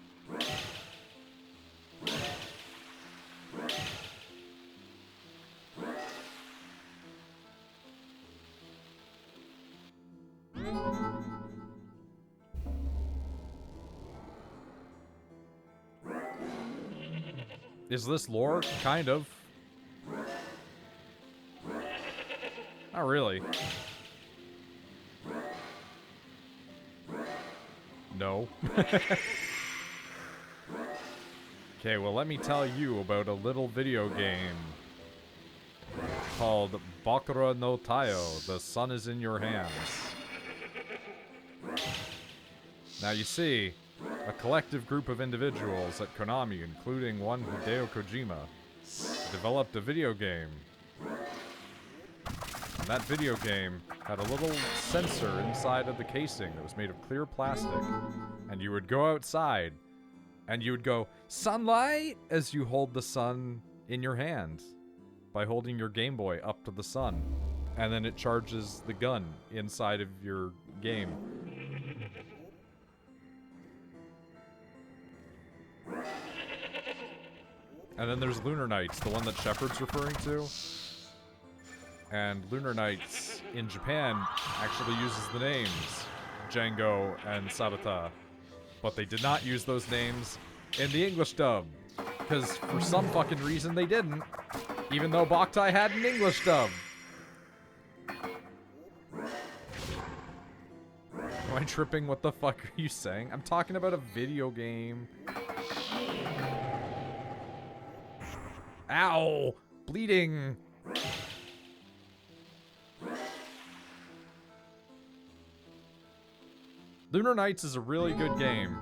Is this lore? Kind of. Not really. No. Okay, well let me tell you about a little video game called Bakura no Tayo, The Sun is in Your Hands. Now you see, a collective group of individuals at Konami, including one Hideo Kojima, developed a video game. And that video game had a little sensor inside of the casing that was made of clear plastic. And you would go outside, and you would go, "Sunlight!" as you hold the sun in your hand by holding your Game Boy up to the sun. And then it charges the gun inside of your game. And then there's Lunar Knights, the one that Shepard's referring to. And Lunar Knights in Japan actually uses the names Django and Sabata. But they did not use those names in the English dub. Because for some fucking reason they didn't. Even though Boktai had an English dub. Am I tripping? What the fuck are you saying? I'm talking about a video game. Ow! Bleeding! Lunar Knights is a really good game.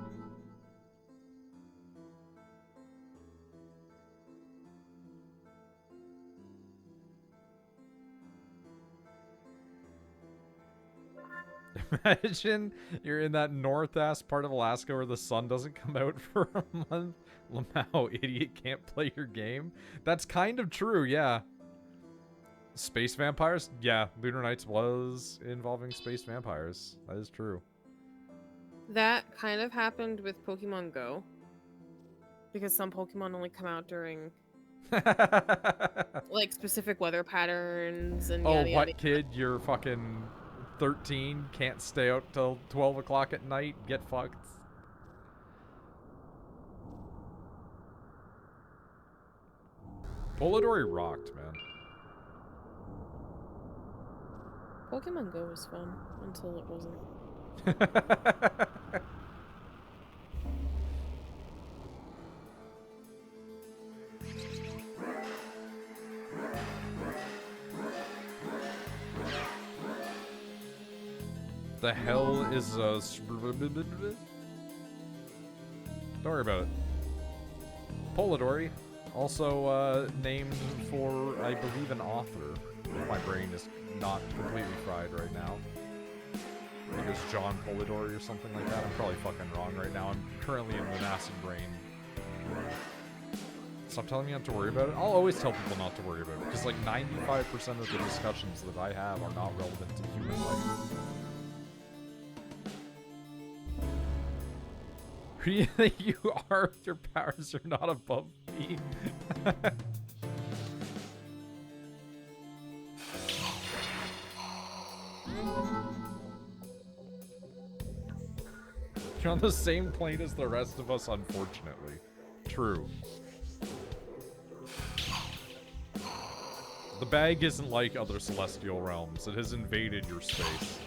Imagine you're in that north-ass part of Alaska where the sun doesn't come out for a month. Lamau, idiot, can't play your game. That's kind of true, yeah. Space vampires? Yeah, Lunar Knights was involving space vampires. That is true. That kind of happened with Pokemon Go. Because some Pokemon only come out during like specific weather patterns and Oh, yada, what yada. kid? You're fucking 13, can't stay out till 12 o'clock at night? Get fucked. Polidori rocked, man. Pokemon Go was fun until it wasn't. The hell is a... Don't worry about it. Polidori, also named for, I believe, an author. My brain is not completely fried right now. I think it's John Polidori or something like that. I'm probably fucking wrong right now. I'm currently in Lunacid brain. Stop telling me not to worry about it. I'll always tell people not to worry about it, because like 95% of the discussions that I have are not relevant to human life. Who do you think you are if your powers are not above me? You're on the same plane as the rest of us, unfortunately. True. The bag isn't like other celestial realms. It has invaded your space.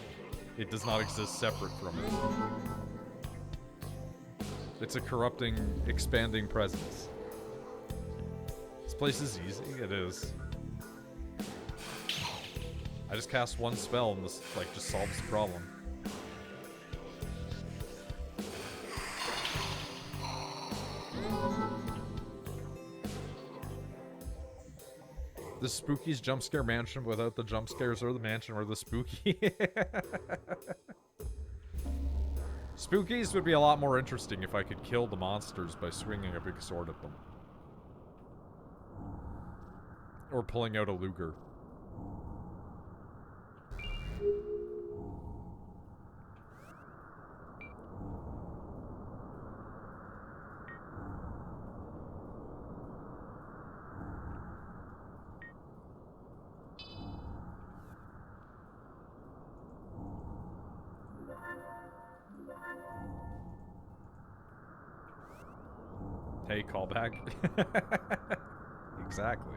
It does not exist separate from it. It's a corrupting, expanding presence. This place is easy. It is. I just cast one spell and this, like, just solves the problem. The Spooky's jump scare mansion without the jump scares or the mansion or the spooky. Spookies would be a lot more interesting if I could kill the monsters by swinging a big sword at them. Or pulling out a Luger. Hey, callback. Exactly.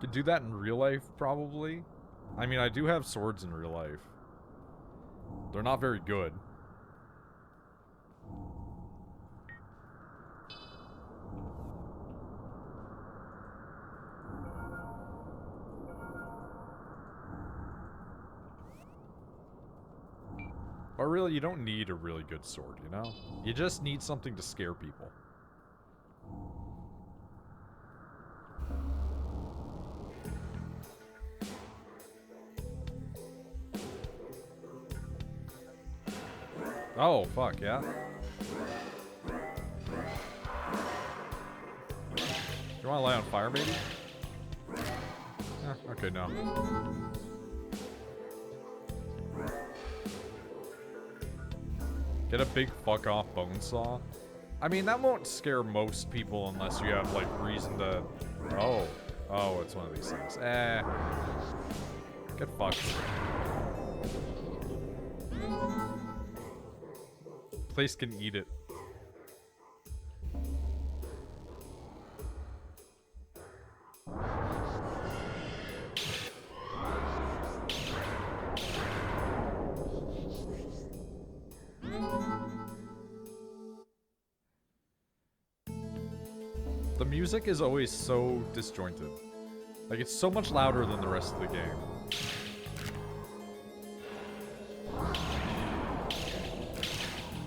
Could do that in real life, probably. I mean, I do have swords in real life. They're not very good. But really, you don't need a really good sword, you know? You just need something to scare people. Oh, fuck, yeah. You wanna light on fire, maybe? Okay, no. Get a big fuck off bone saw. I mean, that won't scare most people unless you have, like, reason to... Oh. Oh, it's one of these things. Get fucked. Place can eat it. The music is always so disjointed. Like, it's so much louder than the rest of the game.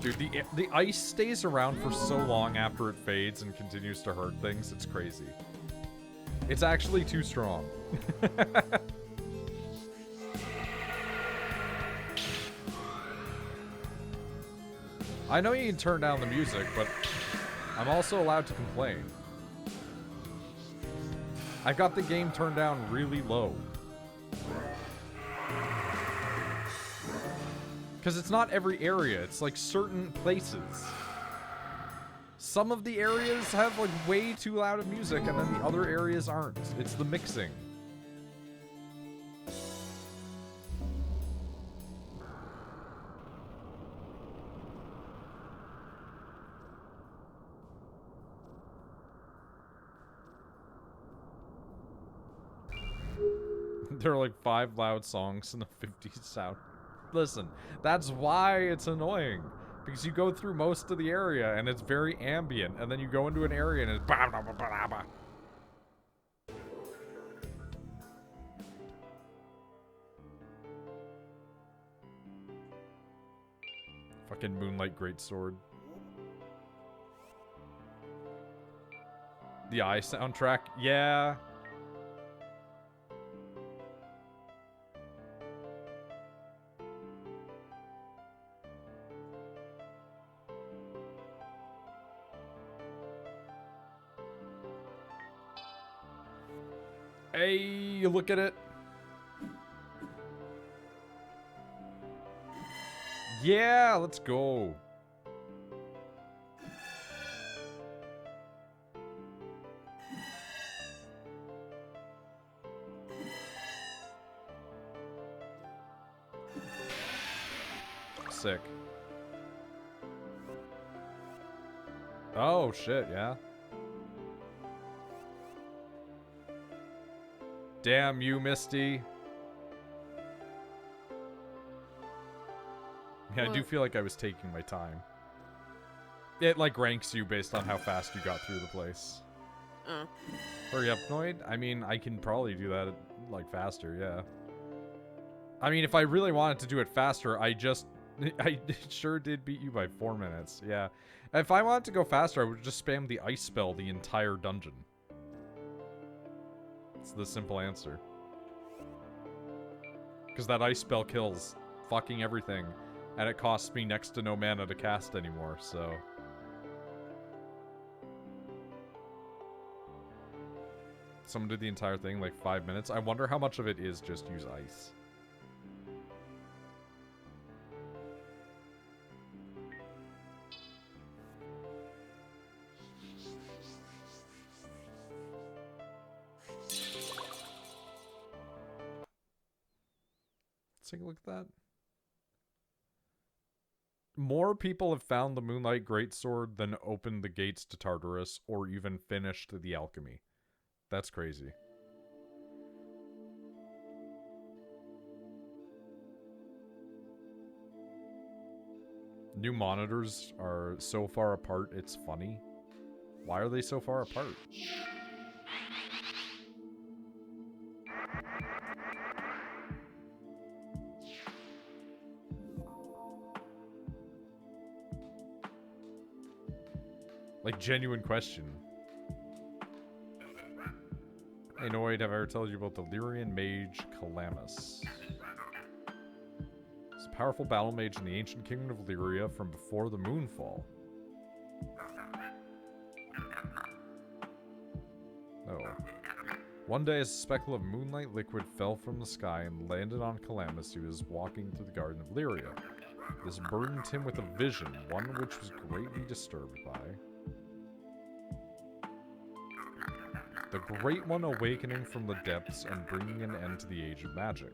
Dude, the ice stays around for so long after it fades and continues to hurt things, it's crazy. It's actually too strong. I know you can turn down the music, but I'm also allowed to complain. I've got the game turned down really low. Because it's not every area, it's like certain places. Some of the areas have like way too loud of music and then the other areas aren't. It's the mixing. There are like 5 loud songs in the 50s sound. Listen, that's why it's annoying. Because you go through most of the area and it's very ambient, and then you go into an area and it's bah, bah, bah, bah, bah. Fucking Moonlight Greatsword. The Eye soundtrack, yeah. Hey, you look at it. Yeah, let's go. Sick. Oh, shit, yeah. Damn you, Misty. Yeah, I do feel like I was taking my time. It, like, ranks you based on how fast you got through the place. Hurry up, Noid. I mean, I can probably do that, like, faster, yeah. I mean, if I really wanted to do it faster, I sure did beat you by 4 minutes, yeah. If I wanted to go faster, I would just spam the ice spell the entire dungeon. It's the simple answer. Because that ice spell kills fucking everything. And it costs me next to no mana to cast anymore, so... Someone did the entire thing, like 5 minutes. I wonder how much of it is just use ice. Let's take a look at that. More people have found the Moonlight Greatsword than opened the gates to Tartarus or even finished the alchemy. That's crazy. New monitors are so far apart, it's funny. Why are they so far apart? Like, genuine question. Hey, Noid, have I ever told you about the Lyrian mage Calamus? It's a powerful battle mage in the ancient kingdom of Lyria from before the moonfall. Oh. One day, as a speckle of moonlight liquid fell from the sky and landed on Calamus, who was walking through the garden of Lyria. This burdened him with a vision, one which was greatly disturbed by. The Great One awakening from the depths and bringing an end to the Age of Magic.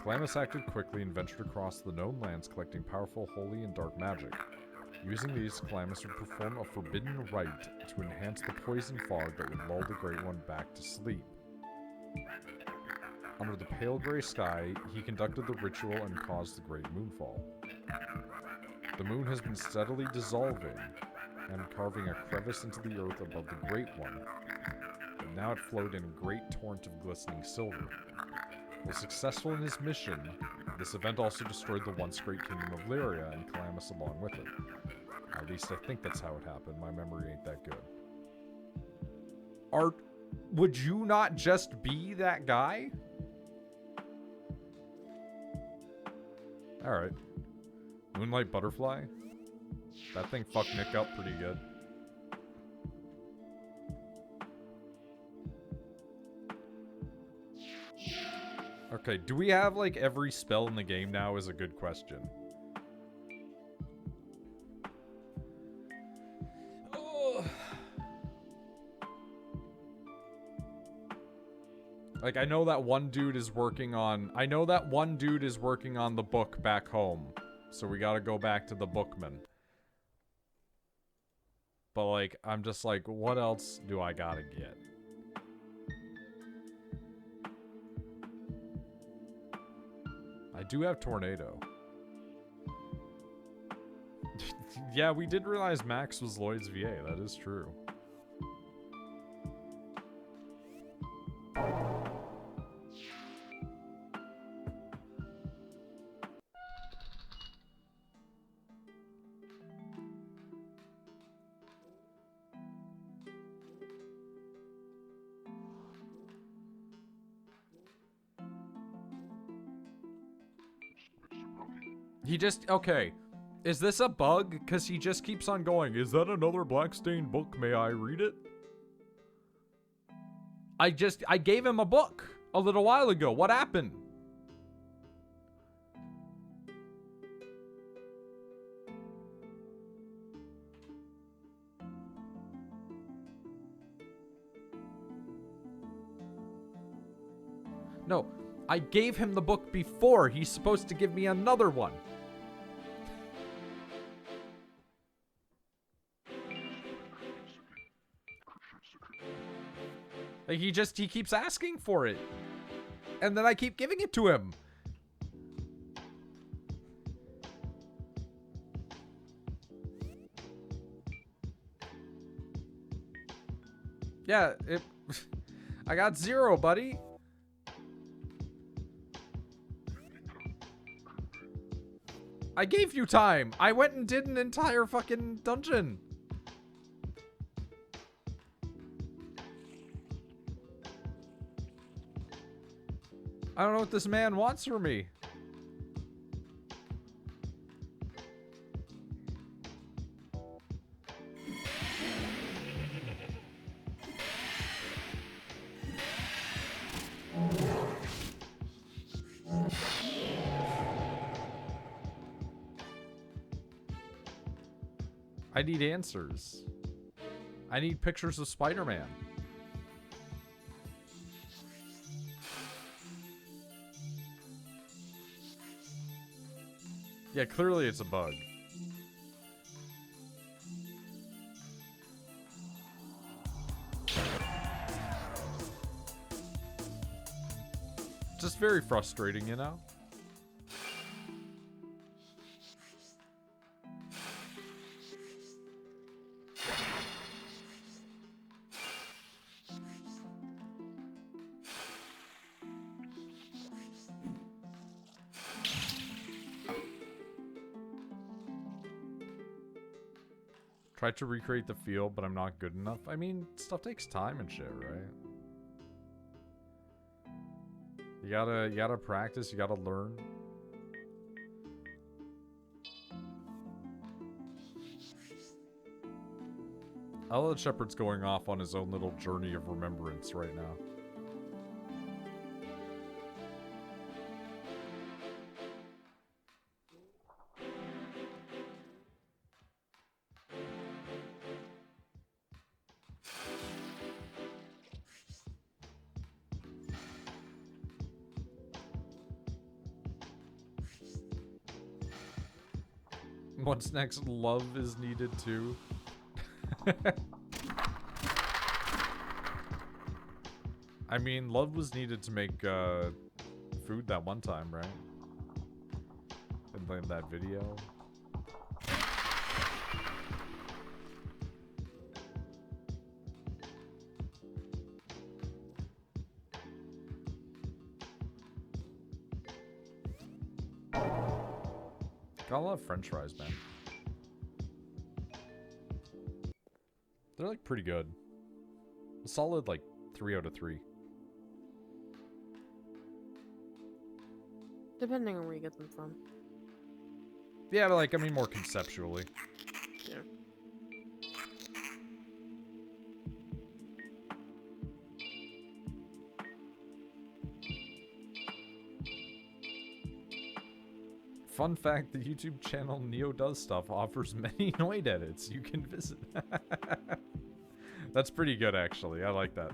Calamus acted quickly and ventured across the known lands collecting powerful holy and dark magic. Using these, Calamus would perform a forbidden rite to enhance the poison fog that would lull the Great One back to sleep. Under the pale gray sky, he conducted the ritual and caused the great moonfall. The moon has been steadily dissolving and carving a crevice into the earth above the Great One, but now it flowed in a great torrent of glistening silver. While successful in his mission, this event also destroyed the once great kingdom of Lyria and Calamus along with it. At least I think that's how it happened. My memory ain't that good. Art, would you not just be that guy? Alright. Moonlight Butterfly? That thing fucked Nick up pretty good. Okay, do we have, like, every spell in the game now is a good question. Oh. Like, I know that one dude is working on... the book back home. So we gotta go back to the bookman. But, like, I'm just like, what else do I gotta get? I do have Tornado. Yeah, we did realize Max was Lloyd's VA. That is true. He just... Okay. Is this a bug? Because he just keeps on going. Is that another black-stained book? May I read it? I gave him a book a little while ago. What happened? No, I gave him the book before. He's supposed to give me another one. Like, he keeps asking for it. And then I keep giving it to him. Yeah, I got 0, buddy. I gave you time. I went and did an entire fucking dungeon. I don't know what this man wants from me. I need answers. I need pictures of Spider-Man. Yeah, clearly it's a bug. Just very frustrating, you know? Tried to recreate the feel, but I'm not good enough. I mean, stuff takes time and shit, right? You gotta practice, you gotta learn. I love that Shepard's going off on his own little journey of remembrance right now. What's next? Love is needed too. I mean, love was needed to make food that one time, right? In that video. Got a lot of French fries, man. They're like pretty good. A solid like 3 out of 3. Depending on where you get them from. Yeah, but like, I mean more conceptually. Yeah. Fun fact, the YouTube channel Neo Does Stuff offers many Noid edits you can visit. That's pretty good, actually. I like that.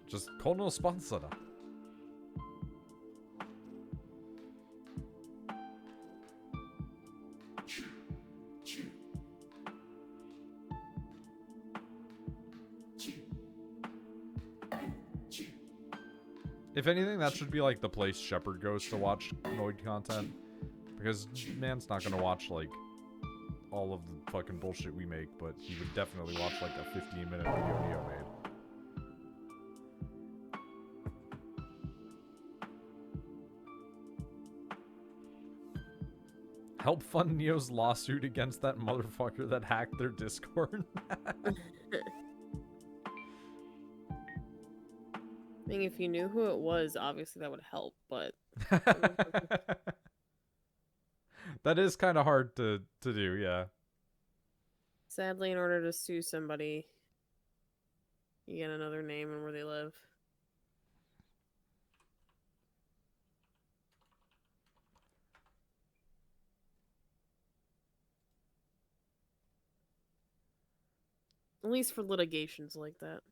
Just kono sponsor. If anything, that should be like the place Shepard goes to watch Noid content. Because man's not gonna watch like all of the fucking bullshit we make, but he would definitely watch like a 15-minute video Neo made. Help fund Neo's lawsuit against that motherfucker that hacked their Discord. I mean, if you knew who it was, obviously that would help, but... That is kind of hard to do, yeah. Sadly, in order to sue somebody, you get another name and where they live. At least for litigations like that.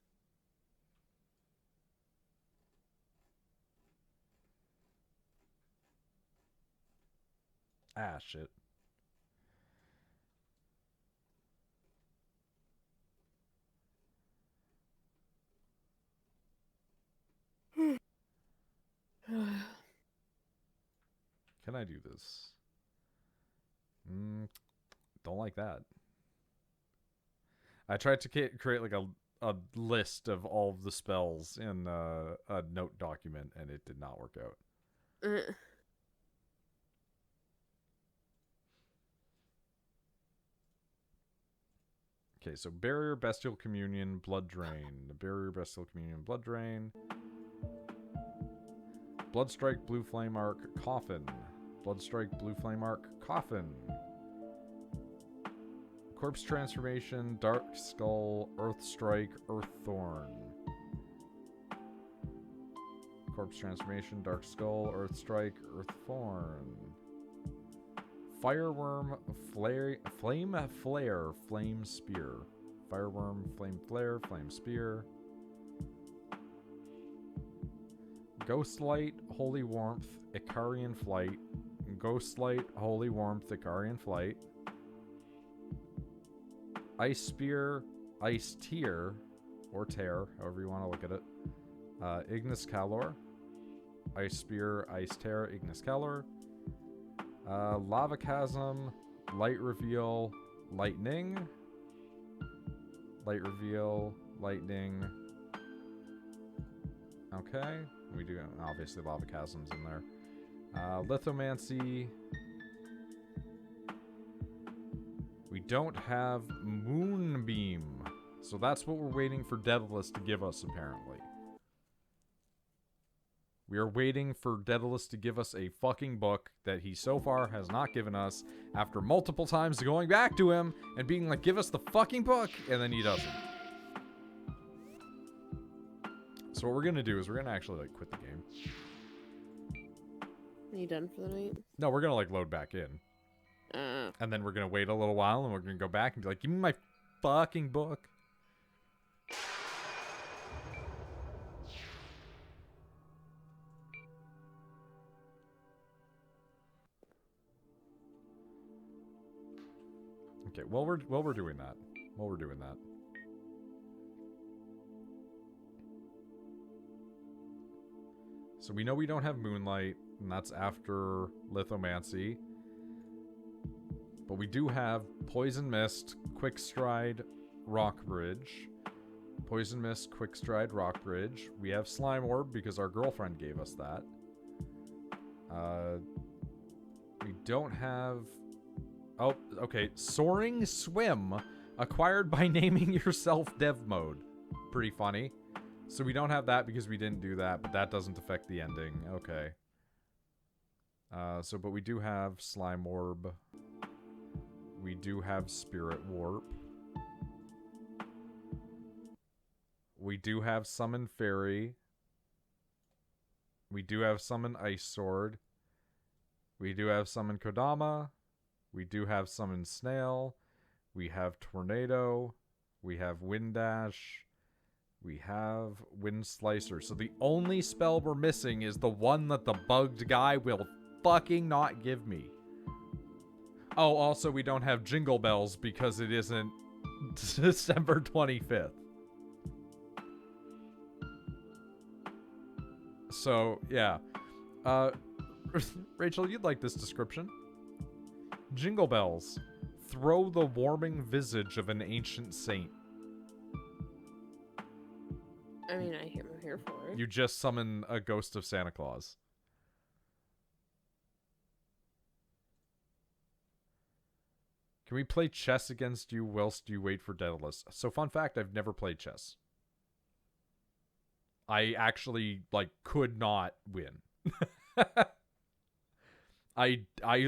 Ah, shit. Can I do this? Don't like that. I tried to create like a list of all of the spells in a note document, and it did not work out. Okay, so Barrier, Bestial Communion, Blood Drain. The Barrier, Bestial Communion, Blood Drain. Bloodstrike, Blue Flame Arc, Coffin. Bloodstrike, Blue Flame Arc, Coffin. Corpse Transformation, Dark Skull, Earthstrike, Earththorn. Corpse Transformation, Dark Skull, Earthstrike, Earththorn. Fireworm, Flame Flare, Flame Spear. Fireworm, Flame Flare, Flame Spear. Ghostlight, Holy Warmth, Icarian Flight. Ghostlight, Holy Warmth, Icarian Flight. Ice Spear, Ice Tear, or Tear, however you want to look at it. Ignis Calor. Ice Spear, Ice Tear, Ignis Calor. Lava Chasm, Light Reveal, Lightning. Light Reveal, Lightning. Okay. We do, obviously, Lava Chasm's in there. Lithomancy. We don't have Moonbeam. So that's what we're waiting for Daedalus to give us, apparently. We are waiting for Daedalus to give us a fucking book that he so far has not given us after multiple times going back to him and being like, give us the fucking book, and then he doesn't. So what we're gonna do is we're gonna actually like quit the game. Are you done for the night? No, we're gonna like load back in. And then we're gonna wait a little while and we're gonna go back and be like, give me my fucking book. Okay, while we're doing that. So we know we don't have Moonlight, and that's after Lithomancy. But we do have Poison Mist, Quick Stride, Rock Bridge. Poison Mist, Quick Stride, Rock Bridge. We have Slime Orb because our girlfriend gave us that. We don't have... Oh, okay. Soaring Swim, acquired by naming yourself dev mode. Pretty funny. So we don't have that because we didn't do that, but that doesn't affect the ending. Okay. But we do have Slime Orb. We do have Spirit Warp. We do have Summon Fairy. We do have Summon Ice Sword. We do have Summon Kodama. We do have Summon Snail. We have Tornado. We have Wind Dash. We have Wind Slicer. So the only spell we're missing is the one that the bugged guy will fucking not give me. Oh, also we don't have Jingle Bells because it isn't December 25th. So, yeah. Rachel, you'd like this description. Jingle Bells. Throw the warming visage of an ancient saint. I mean, I'm here for it. You just summon a ghost of Santa Claus. Can we play chess against you whilst you wait for Daedalus? So, fun fact, I've never played chess. I actually, like, could not win. I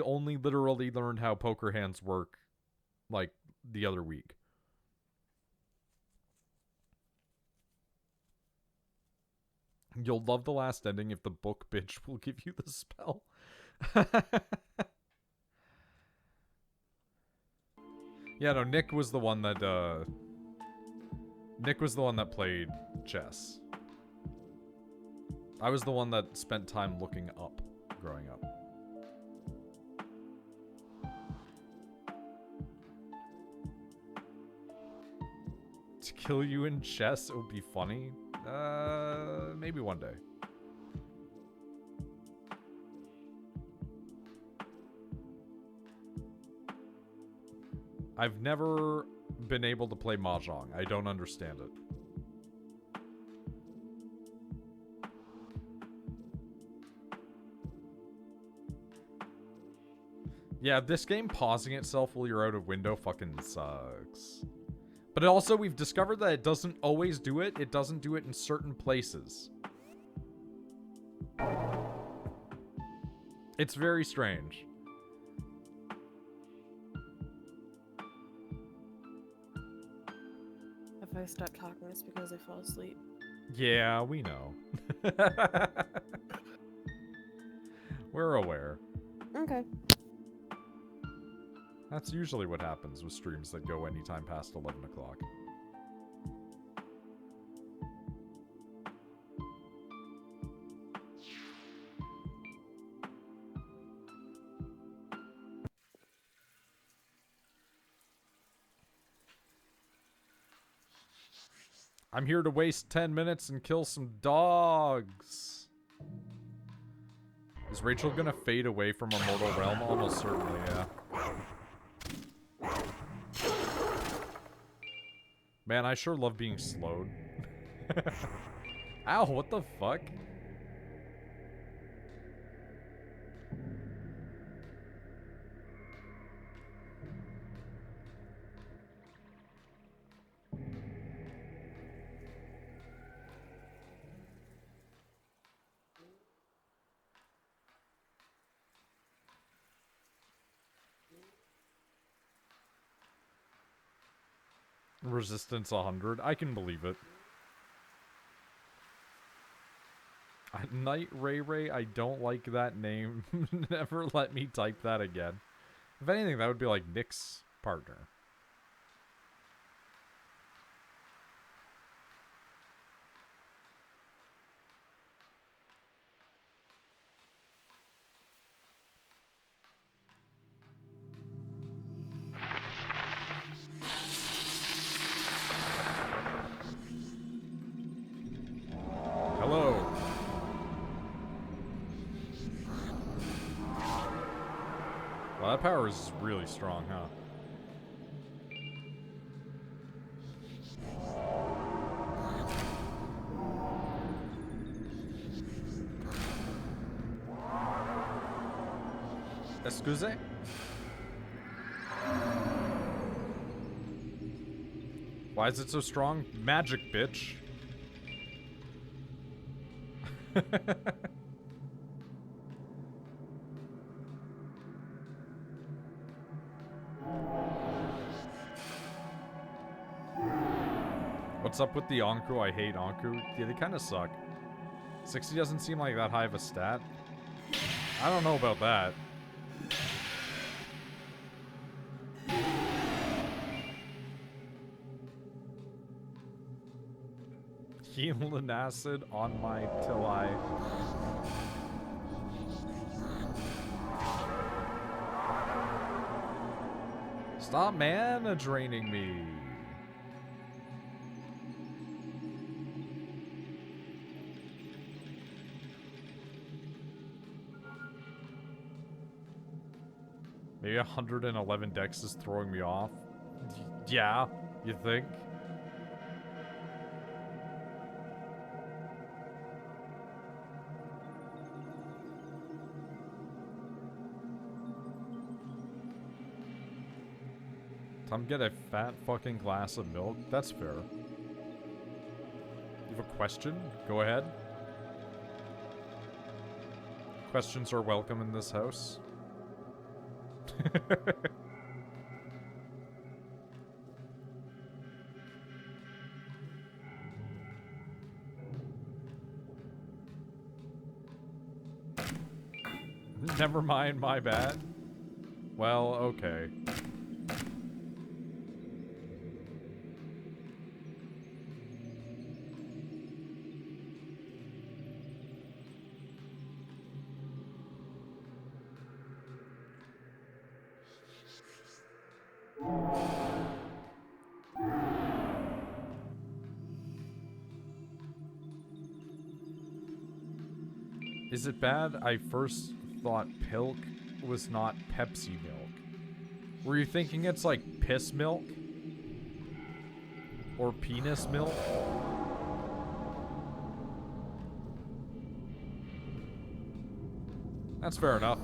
only literally learned how poker hands work, like, the other week. You'll love the last ending if the book bitch will give you the spell. Yeah, no, Nick was the one that played chess. I was the one that spent time looking up growing up. To kill you in chess, it would be funny. Maybe one day. I've never been able to play Mahjong. I don't understand it. Yeah, this game pausing itself while you're out of window fucking sucks. But also, we've discovered that it doesn't always do it. It doesn't do it in certain places. It's very strange. If I stop talking, it's because I fall asleep. Yeah, we know. We're aware. Okay. That's usually what happens with streams that go anytime past 11 o'clock. I'm here to waste 10 minutes and kill some dogs. Is Rachel gonna fade away from a mortal realm? Almost certainly, yeah. Man, I sure love being slowed. Ow, what the fuck? Resistance 100. I can believe it. Night Ray Ray, I don't like that name. Never let me type that again. If anything, that would be like Nick's partner. Well, that power is really strong, huh? Excuse? Why is it so strong? Magic, bitch. What's up with the Anku? I hate Anku. Yeah, they kind of suck. 60 doesn't seem like that high of a stat. I don't know about that. Heal Lunacid on my till I... Stop mana draining me. Maybe 111 dex is throwing me off. Yeah, you think? Time to get a fat fucking glass of milk? That's fair. You have a question? Go ahead. Questions are welcome in this house. Never mind, my bad. Well, okay. Is it bad? I first thought Pilk was not Pepsi milk. Were you thinking it's like piss milk? Or penis milk? That's fair enough.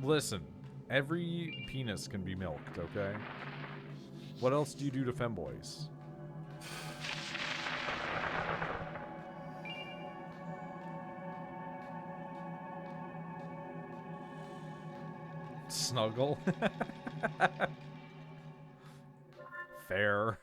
Listen, every penis can be milked, okay? What else do you do to femboys? Snuggle? Fair.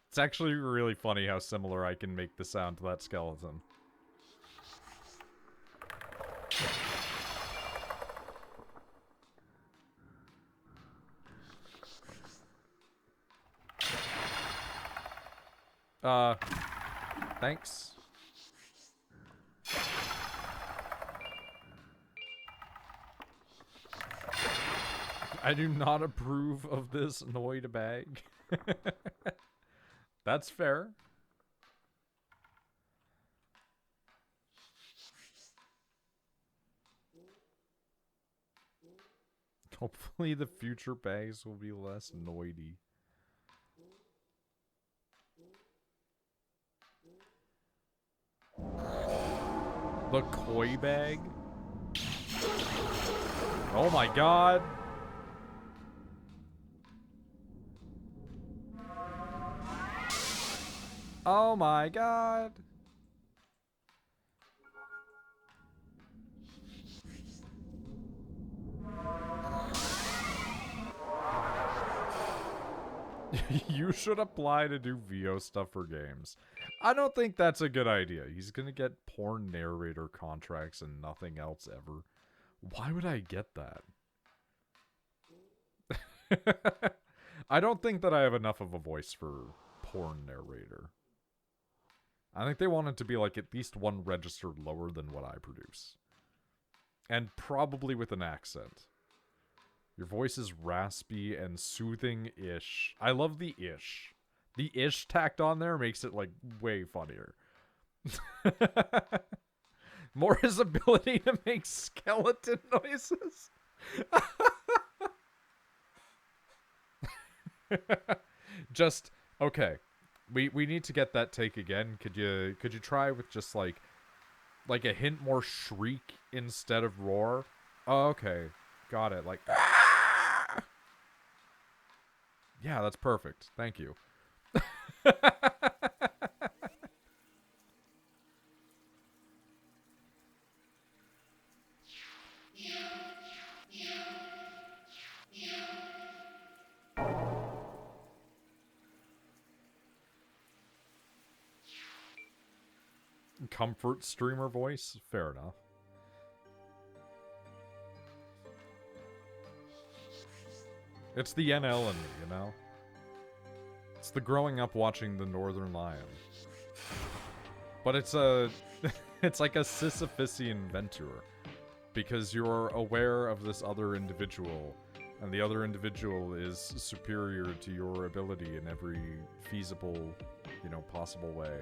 It's actually really funny how similar I can make the sound to that skeleton. Thanks. I do not approve of this TheNoidBag. That's fair. Hopefully the future bags will be less noidy. The koi bag? Oh my god. Oh my god. You should apply to do VO stuff for games. I don't think that's a good idea. He's gonna get porn narrator contracts and nothing else ever. Why would I get that? I don't think that I have enough of a voice for porn narrator. I think they want it to be like at least one register lower than what I produce. And probably with an accent. Your voice is raspy and soothing-ish. I love the ish. The ish tacked on there makes it like way funnier. More his ability to make skeleton noises. Just okay. We need to get that take again. Could you try with just like a hint more shriek instead of roar? Oh, okay. Got it. Like ah! Yeah, that's perfect. Thank you. Comfort streamer voice? Fair enough. It's the NL in me, you know? It's the growing up watching the Northern Lion. But it's a... it's like a Sisyphusian venture. Because you're aware of this other individual, and the other individual is superior to your ability in every feasible, you know, possible way.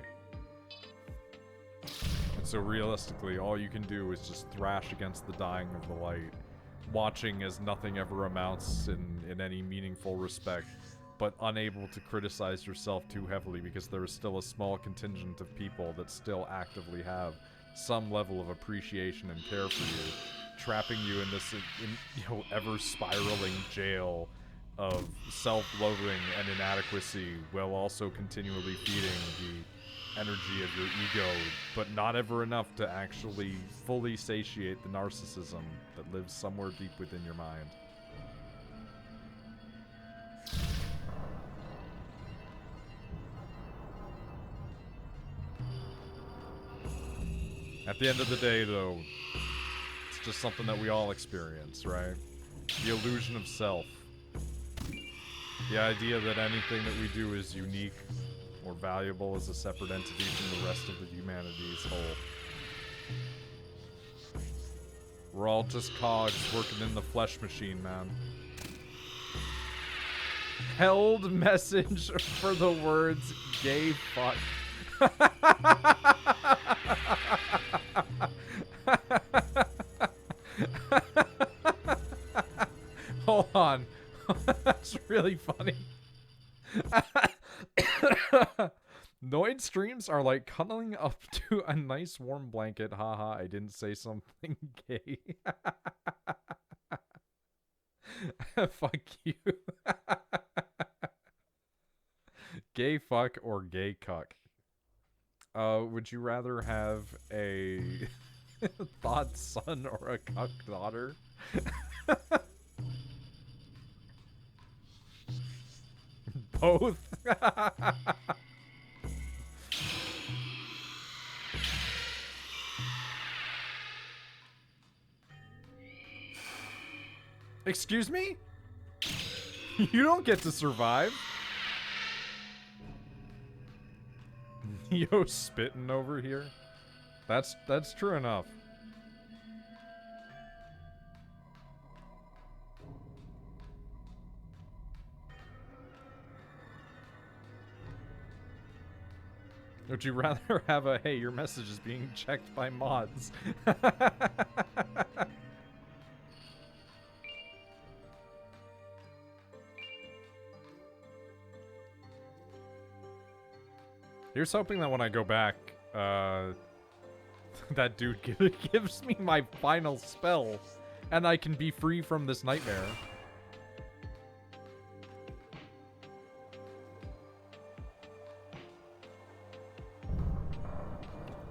And so realistically, all you can do is just thrash against the dying of the light, watching as nothing ever amounts in any meaningful respect, but unable to criticize yourself too heavily because there is still a small contingent of people that still actively have some level of appreciation and care for you, trapping you in this ever spiraling jail of self-loathing and inadequacy, while also continually feeding the energy of your ego, but not ever enough to actually fully satiate the narcissism that lives somewhere deep within your mind. At the end of the day, though, it's just something that we all experience, right? The illusion of self. The idea that anything that we do is unique or valuable as a separate entity from the rest of the humanity's whole. We're all just cogs working in the flesh machine, man. Held message for the words gay fuck. Hold on. That's really funny. Noid streams are like cuddling up to a nice warm blanket. Haha, I didn't say something gay. Fuck you. Gay fuck or gay cuck? Would you rather have a thought son or a cuck daughter? Both. Excuse me? You don't get to survive. Yo, spitting over here. That's true enough. Would you rather have a, hey, your message is being checked by mods? Here's hoping that when I go back, that dude gives me my final spell, and I can be free from this nightmare.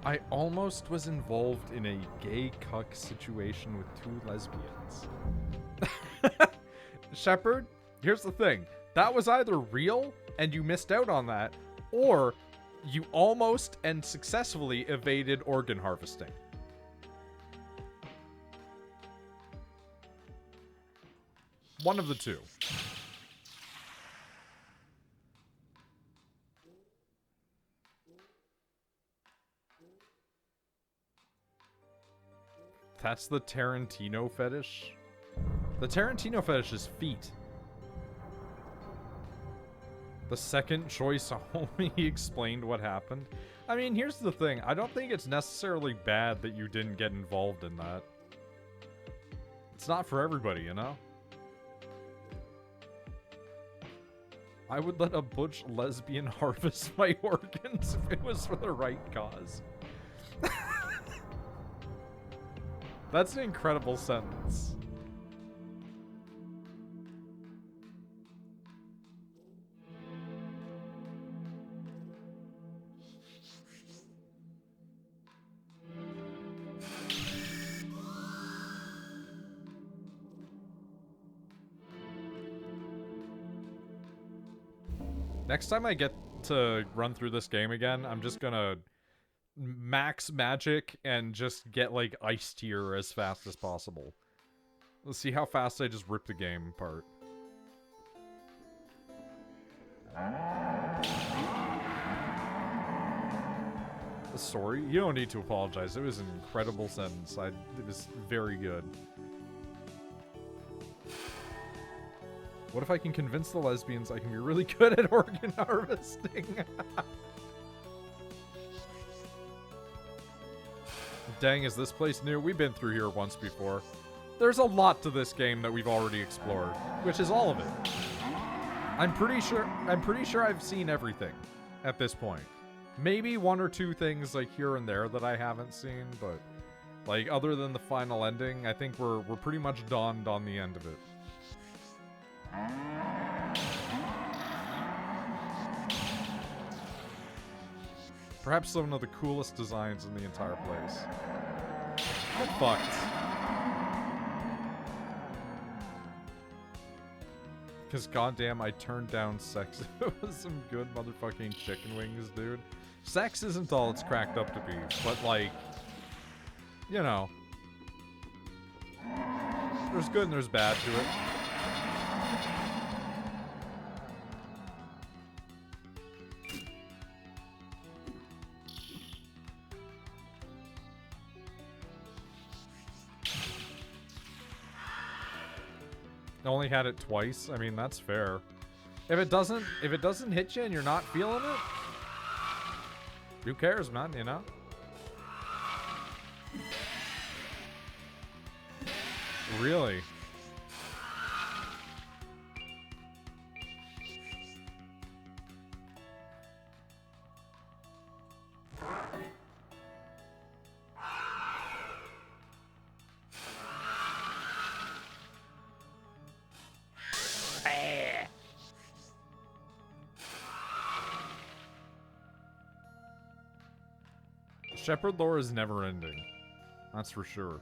I almost was involved in a gay cuck situation with 2 lesbians. Shepard, here's the thing. That was either real, and you missed out on that, or you almost and successfully evaded organ harvesting. One of the two. That's the Tarantino fetish? The Tarantino fetish is feet. The second choice only explained what happened. I mean, here's the thing. I don't think it's necessarily bad that you didn't get involved in that. It's not for everybody, you know? I would let a butch lesbian harvest my organs if it was for the right cause. That's an incredible sentence. Next time I get to run through this game again, I'm just gonna max magic and just get, like, ice tier as fast as possible. Let's see how fast I just rip the game apart. Sorry, you don't need to apologize. It was an incredible sentence. It was very good. What if I can convince the lesbians I can be really good at organ harvesting? Dang, is this place new? We've been through here once before. There's a lot to this game that we've already explored, which is all of it. I'm pretty sure I've seen everything at this point. Maybe one or two things like here and there that I haven't seen, but like other than the final ending, I think we're pretty much dawned on the end of it. Perhaps one of the coolest designs in the entire place. Get fucked. Because goddamn, I turned down sex. It was some good motherfucking chicken wings, dude. Sex isn't all it's cracked up to be, but like, you know. There's good and there's bad to it. I only had it twice. I mean, that's fair. If it doesn't hit you and you're not feeling it, who cares, man, you know? Really? Shepherd lore is never ending. That's for sure.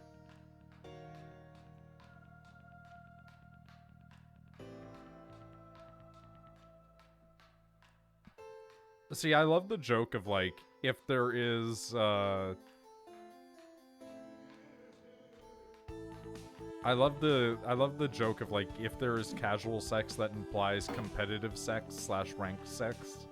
See, I love the joke of like, if there is, I love the joke of like, if there is casual sex that implies competitive sex / ranked sex.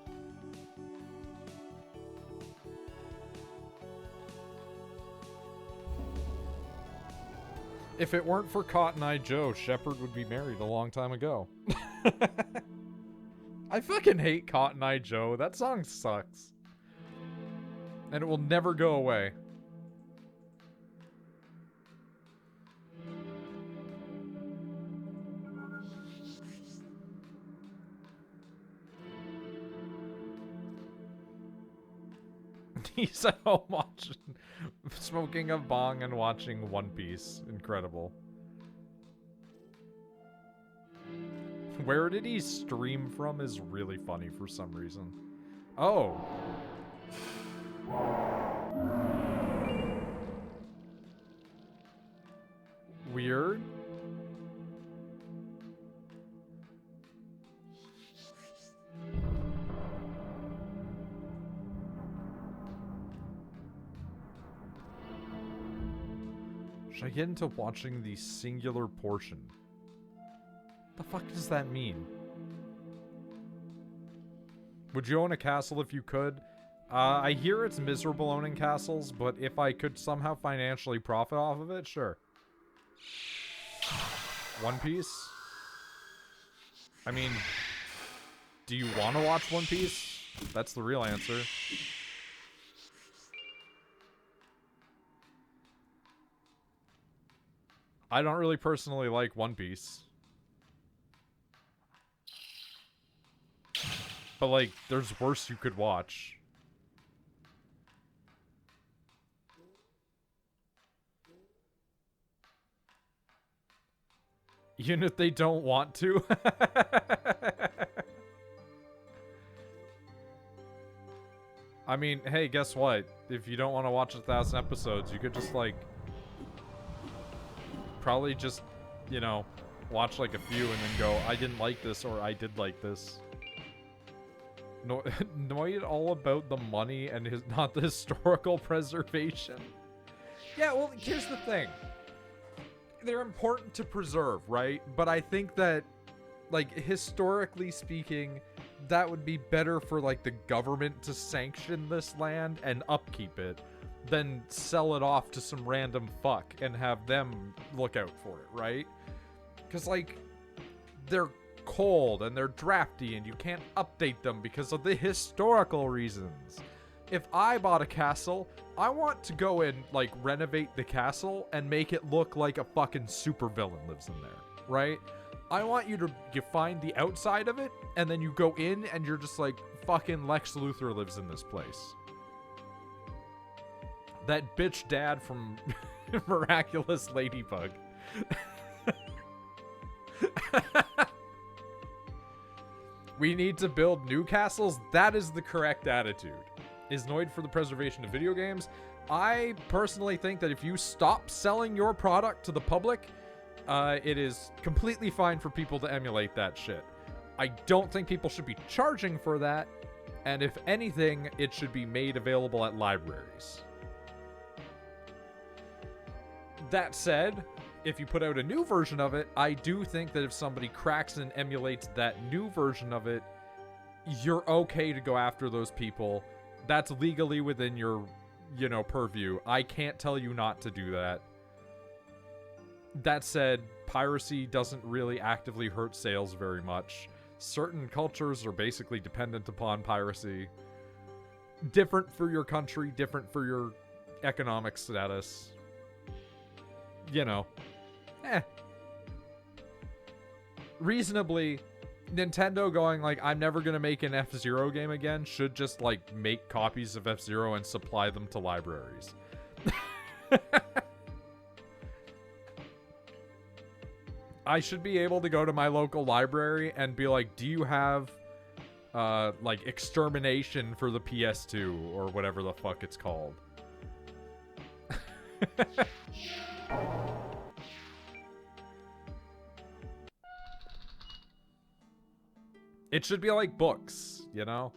If it weren't for Cotton Eye Joe, Shepard would be married a long time ago. I fucking hate Cotton Eye Joe. That song sucks. And it will never go away. He's at home watching, smoking a bong and watching One Piece. Incredible. Where did he stream from is really funny for some reason. Oh. Weird. Should I get into watching the singular portion? The fuck does that mean? Would you own a castle if you could? I hear it's miserable owning castles, but if I could somehow financially profit off of it, sure. One Piece? I mean, do you want to watch One Piece? That's the real answer. I don't really personally like One Piece. But, like, there's worse you could watch. Even if they don't want to. I mean, hey, guess what? If you don't want to watch 1,000 episodes, you could just, like... probably just, you know, watch, like, a few and then go, I didn't like this, or I did like this. Noid all about the money and not the historical preservation. Yeah, well, here's the thing. They're important to preserve, right? But I think that, like, historically speaking, that would be better for, like, the government to sanction this land and upkeep it than sell it off to some random fuck and have them look out for it, right? Because, like, they're cold and they're drafty and you can't update them because of the historical reasons. If I bought a castle, I want to go and, like, renovate the castle and make it look like a fucking supervillain lives in there, right? I want you to find the outside of it, and then you go in and you're just like, fucking Lex Luthor lives in this place. That bitch dad from Miraculous Ladybug. We need to build new castles? That is the correct attitude. Is Noid for the preservation of video games? I personally think that if you stop selling your product to the public, it is completely fine for people to emulate that shit. I don't think people should be charging for that, and if anything, it should be made available at libraries. That said, if you put out a new version of it, I do think that if somebody cracks and emulates that new version of it, you're okay to go after those people. That's legally within your, you know, purview. I can't tell you not to do that. That said, piracy doesn't really actively hurt sales very much. Certain cultures are basically dependent upon piracy. Different for your country, different for your economic status. You know. Reasonably, Nintendo going like, I'm never gonna make an F-Zero game again should just like make copies of F-Zero and supply them to libraries. I should be able to go to my local library and be like, do you have like Extermination for the PS2 or whatever the fuck it's called? It should be like books, you know?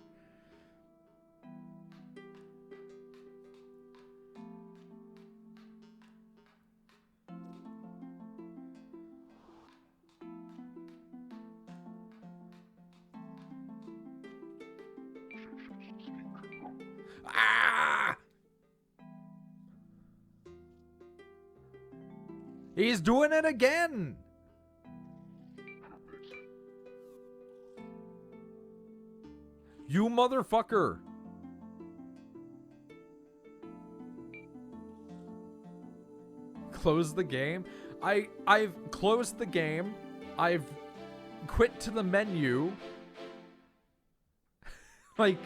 Ah! He's doing it again! You motherfucker! Close the game? I've closed the game. I've quit to the menu. like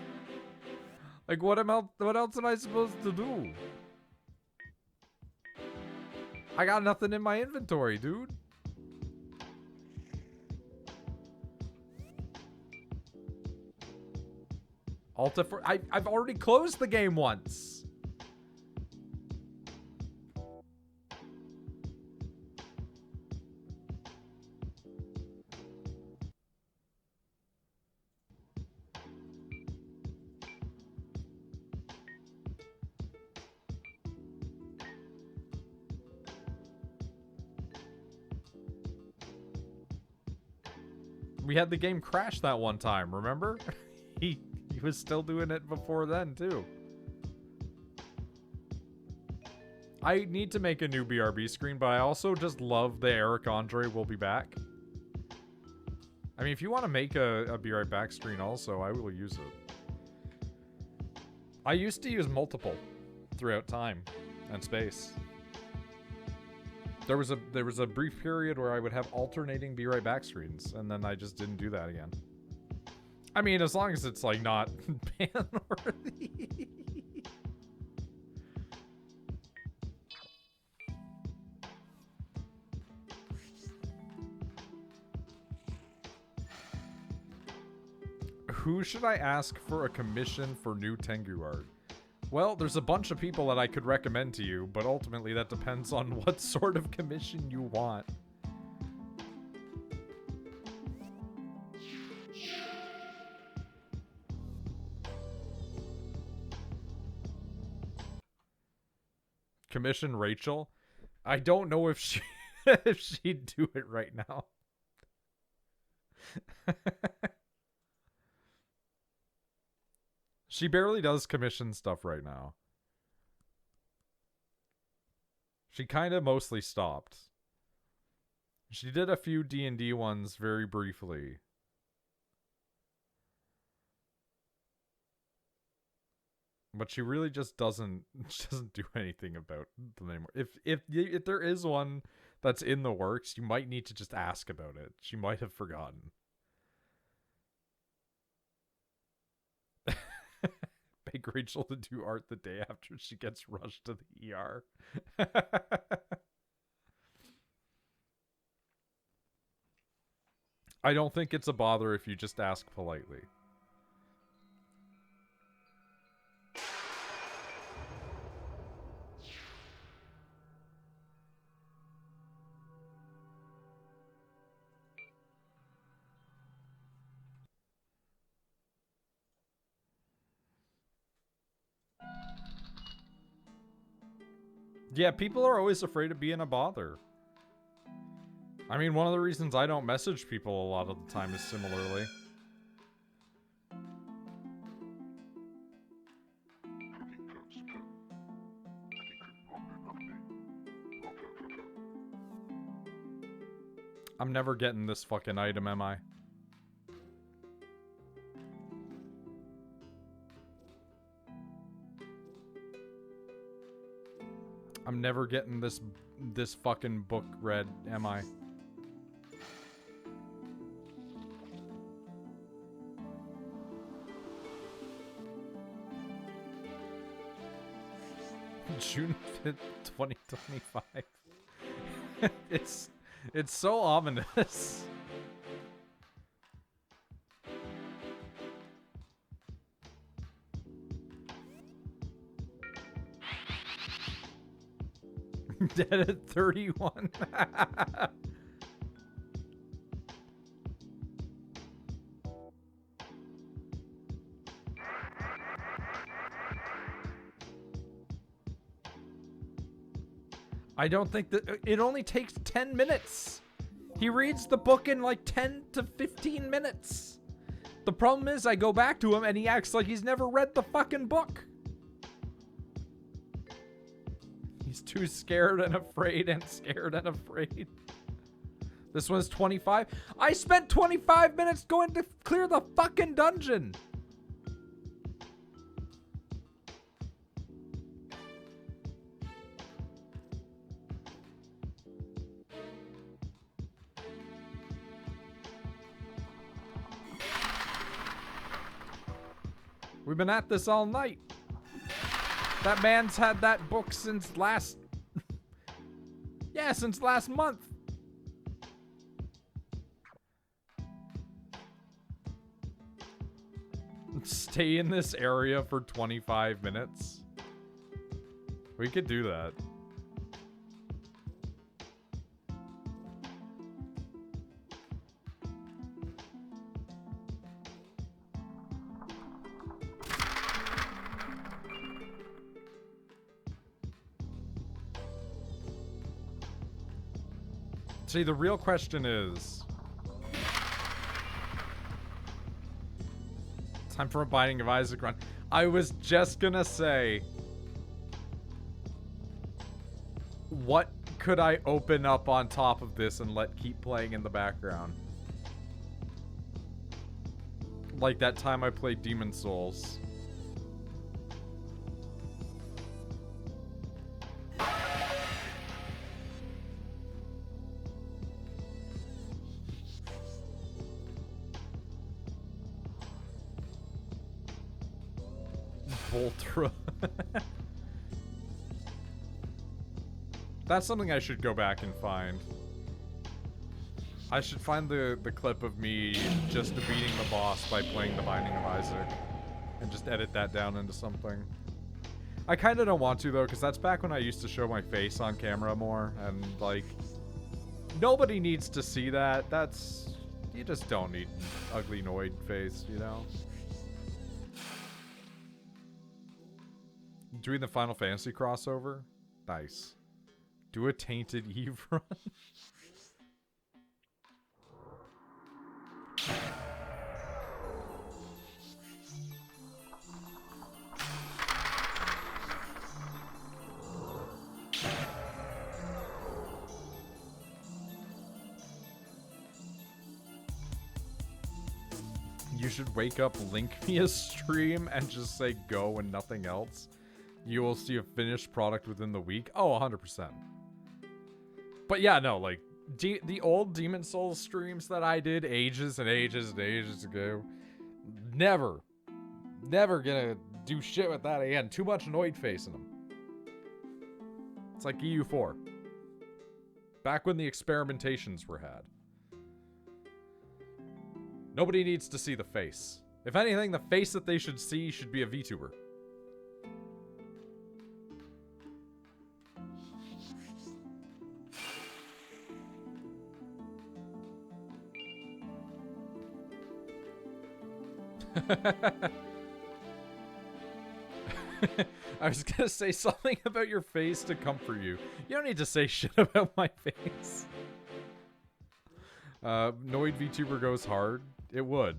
what else am I supposed to do? I got nothing in my inventory, dude. Alt F4. I've already closed the game once. We had the game crash that one time, remember? he was still doing it before then, too. I need to make a new BRB screen, but I also just love the Eric Andre will be back. I mean, if you want to make a Be Right Back screen also, I will use it. I used to use multiple throughout time and space. There was a brief period where I would have alternating Be Right Back screens, and then I just didn't do that again. I mean, as long as it's like not ban-worthy. Who should I ask for a commission for new Tengu art? Well, there's a bunch of people that I could recommend to you, but ultimately that depends on what sort of commission you want. Commission Rachel? I don't know if she if she'd do it right now. She barely does commission stuff right now. She kind of mostly stopped. She did a few D&D ones very briefly. But she really just doesn't do anything about them anymore. If there is one that's in the works, you might need to just ask about it. She might have forgotten. Beg Rachel to do art the day after she gets rushed to the ER. I don't think it's a bother if you just ask politely. Yeah, people are always afraid of being a bother. I mean, one of the reasons I don't message people a lot of the time is similarly. I'm never getting this fucking item, am I? I'm never getting this fucking book read, am I? June 5th, 2025. It's so ominous. Dead at 31. I don't think that it only takes 10 minutes. He reads the book in like 10 to 15 minutes. The problem is I go back to him and he acts like he's never read the fucking book. He's too scared and afraid and scared and afraid. This one's 25. I spent 25 minutes going to clear the fucking dungeon. We've been at this all night. That man's had that book since last... yeah, since last month. Stay in this area for 25 minutes. We could do that. See, the real question is... Time for a Binding of Isaac run. I was just gonna say, what could I open up on top of this and let keep playing in the background? Like that time I played Demon Souls. Voltra. That's something I should go back and find. I should find the clip of me just beating the boss by playing The Binding of Isaac. And just edit that down into something. I kind of don't want to, though, because that's back when I used to show my face on camera more. And, like, nobody needs to see that. That's... You just don't need an ugly Noid face, you know? Doing the Final Fantasy crossover? Nice. Do a Tainted Eve run? You should wake up, link me a stream, and just say go and nothing else. You will see a finished product within the week. Oh, 100%. But yeah, no, like, the old Demon Souls streams that I did ages and ages and ages ago, never gonna do shit with that again. Too much Noid face in them. It's like EU4. Back when the experimentations were had. Nobody needs to see the face. If anything, the face that they should see should be a VTuber. I was gonna say something about your face to comfort you. You don't need to say shit about my face. Noid VTuber goes hard. It would.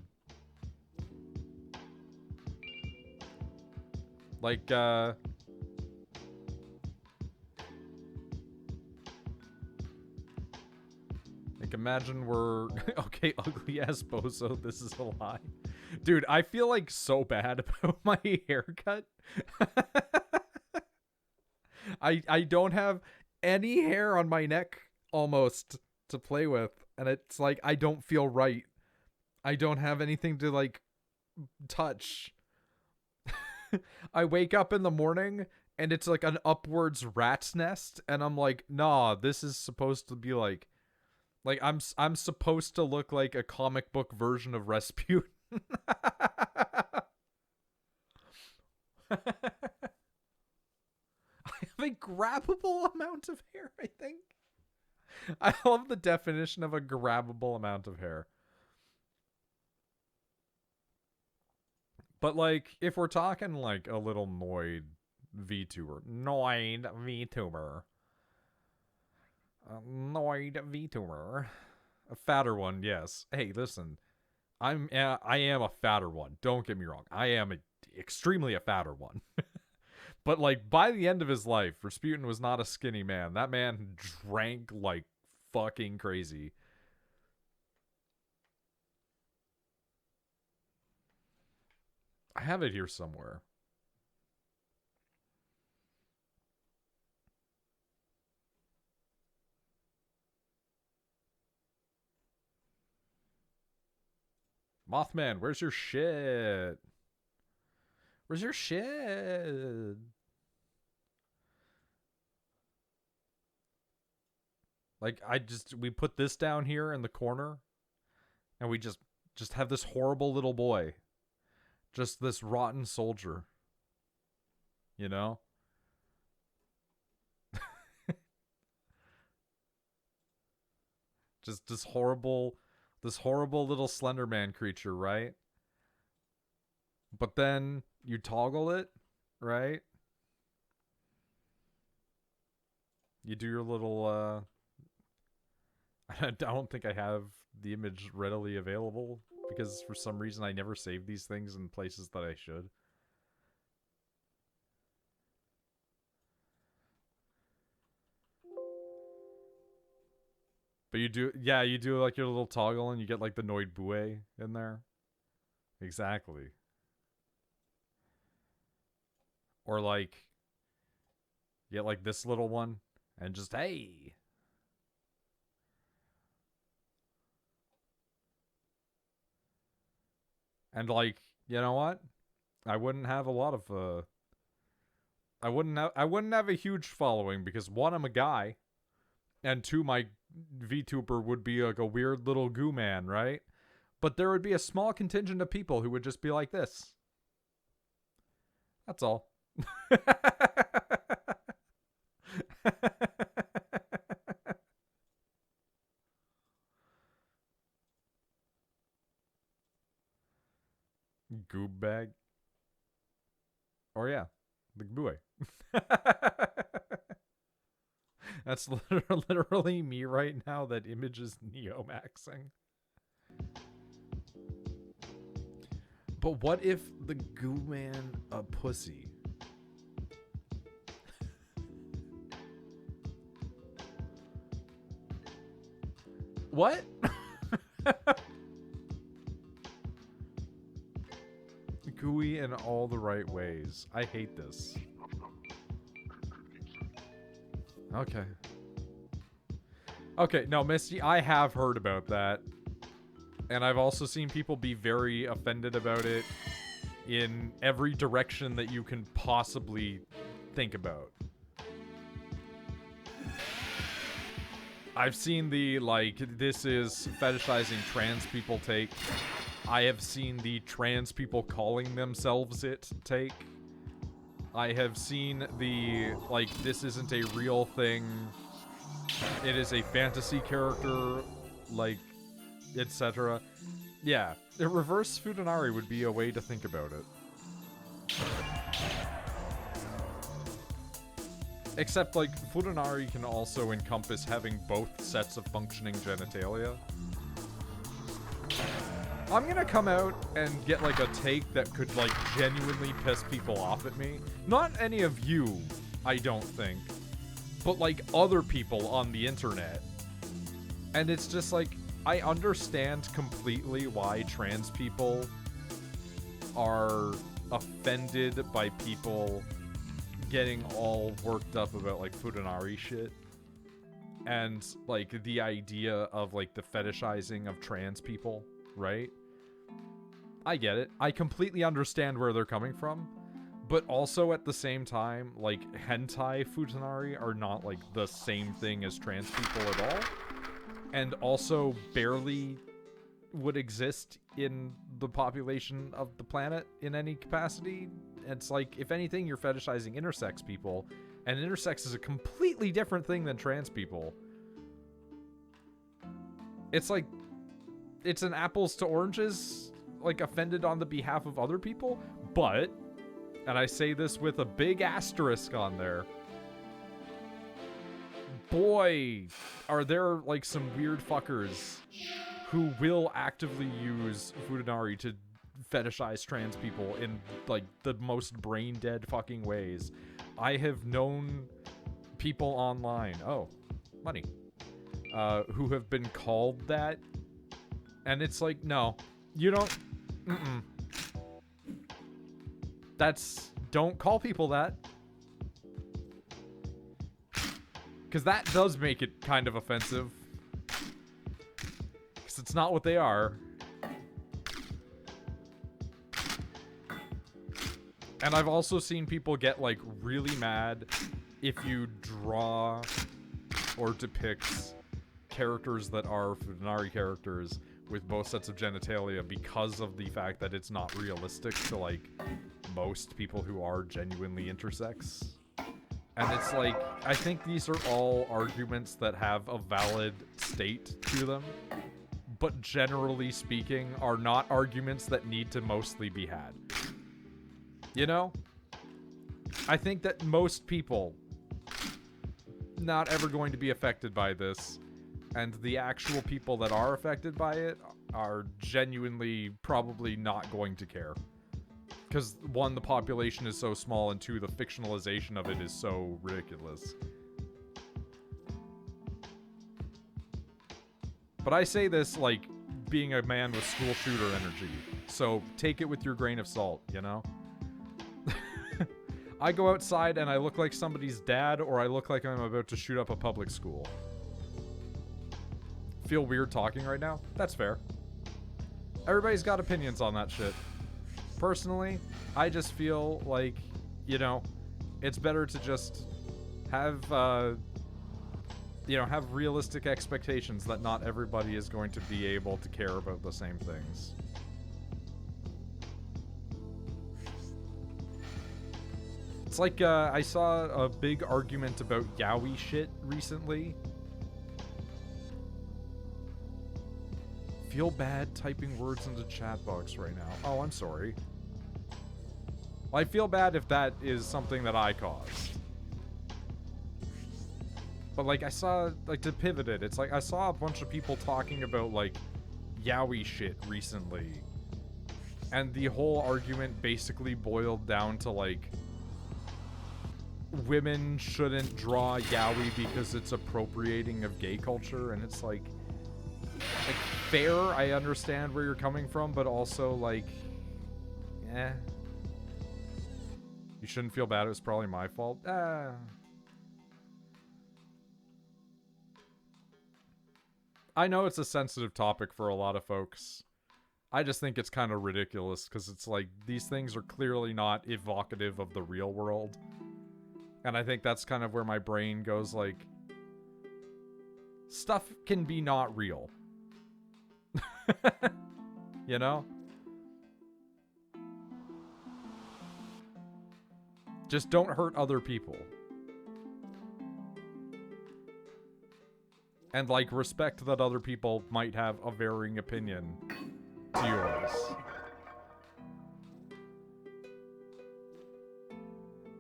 Like, imagine we're... Okay, ugly ass bozo, this is a lie. Dude, I feel like so bad about my haircut. I don't have any hair on my neck, almost, to play with. And it's like, I don't feel right. I don't have anything to, like, touch. I wake up in the morning, and it's like an upwards rat's nest. And I'm like, nah, this is supposed to be like... Like, I'm supposed to look like a comic book version of Rasputin. I have a grabbable amount of hair, I think. I love the definition of a grabbable amount of hair. But, like, if we're talking, like, a little Noid VTuber. Noid VTuber. Noid VTuber. A fatter one, yes. Hey, listen. I am a fatter one. Don't get me wrong. I am extremely a fatter one. But, like, by the end of his life, Rasputin was not a skinny man. That man drank like fucking crazy. I have it here somewhere. Mothman, where's your shit? Where's your shit? Like, we put this down here in the corner, and we just have this horrible little boy. Just this rotten soldier. You know? Just this horrible little Slenderman creature, right? But then you toggle it, right? You do your little, I don't think I have the image readily available. because for some reason I never save these things in places that I should. But you do, yeah, you do like your little toggle and you get like the TheNoidBag in there. Exactly. Or like, you get like this little one and just, hey. And like, you know what? I wouldn't have a lot of, I wouldn't have a huge following because one, I'm a guy. And two, my VTuber would be like a weird little goo man, right? But there would be a small contingent of people who would just be like this. That's all. Goob bag. Or yeah, the boy. That's literally me right now. That image is neo-maxing. But what if the goo man a pussy? What? Gooey in all the right ways. I hate this. Okay. Okay, no, Misty, I have heard about that. And I've also seen people be very offended about it in every direction that you can possibly think about. I've seen the, like, this is fetishizing trans people take. I have seen the trans people calling themselves it take. I have seen the, like, this isn't a real thing. It is a fantasy character, like, etc. Yeah, a reverse Futanari would be a way to think about it. Except, like, Futanari can also encompass having both sets of functioning genitalia. I'm gonna come out and get, like, a take that could, like, genuinely piss people off at me. Not any of you, I don't think. But, like, other people on the internet. And it's just, like, I understand completely why trans people are offended by people getting all worked up about, like, Futanari shit. And, like, the idea of, like, the fetishizing of trans people, right? I get it. I completely understand where they're coming from. But also, at the same time, like, hentai Futanari are not, like, the same thing as trans people at all. And also barely would exist in the population of the planet in any capacity. It's like, if anything, you're fetishizing intersex people, and intersex is a completely different thing than trans people. It's like, it's an apples to oranges, like, offended on the behalf of other people, but, and I say this with a big asterisk on there, boy, are there, like, some weird fuckers who will actively use Futanari to fetishize trans people in, like, the most brain-dead fucking ways. I have known people online, oh, money, who have been called that, and it's like, no, you don't, don't call people that. Because that does make it kind of offensive. Because it's not what they are. And I've also seen people get, like, really mad if you draw or depict characters that are Futanari characters with both sets of genitalia because of the fact that it's not realistic to, like, most people who are genuinely intersex. And it's like, I think these are all arguments that have a valid state to them, but generally speaking, are not arguments that need to mostly be had. You know? I think that most people not ever going to be affected by this, and the actual people that are affected by it are genuinely probably not going to care. Because, one, the population is so small, and two, the fictionalization of it is so ridiculous. But I say this, like, being a man with school shooter energy. So, take it with your grain of salt, you know? I go outside and I look like somebody's dad, or I look like I'm about to shoot up a public school. Feel weird talking right now? That's fair. Everybody's got opinions on that shit. Personally, I just feel like, you know, it's better to just have, you know, have realistic expectations that not everybody is going to be able to care about the same things. It's like, I saw a big argument about yaoi shit recently. Feel bad typing words into chat box right now. Oh, I'm sorry. Well, I feel bad if that is something that I caused. But, like, I saw, like, to pivot it, it's like, I saw a bunch of people talking about, like, yaoi shit recently. And the whole argument basically boiled down to, like, women shouldn't draw yaoi because it's appropriating of gay culture, and it's like fair, I understand where you're coming from, but also like, eh. You shouldn't feel bad, it was probably my fault. I know it's a sensitive topic for a lot of folks. I just think it's kind of ridiculous, because it's like, these things are clearly not evocative of the real world. And I think that's kind of where my brain goes, like, stuff can be not real. You know? Just don't hurt other people. And, like, respect that other people might have a varying opinion to yours.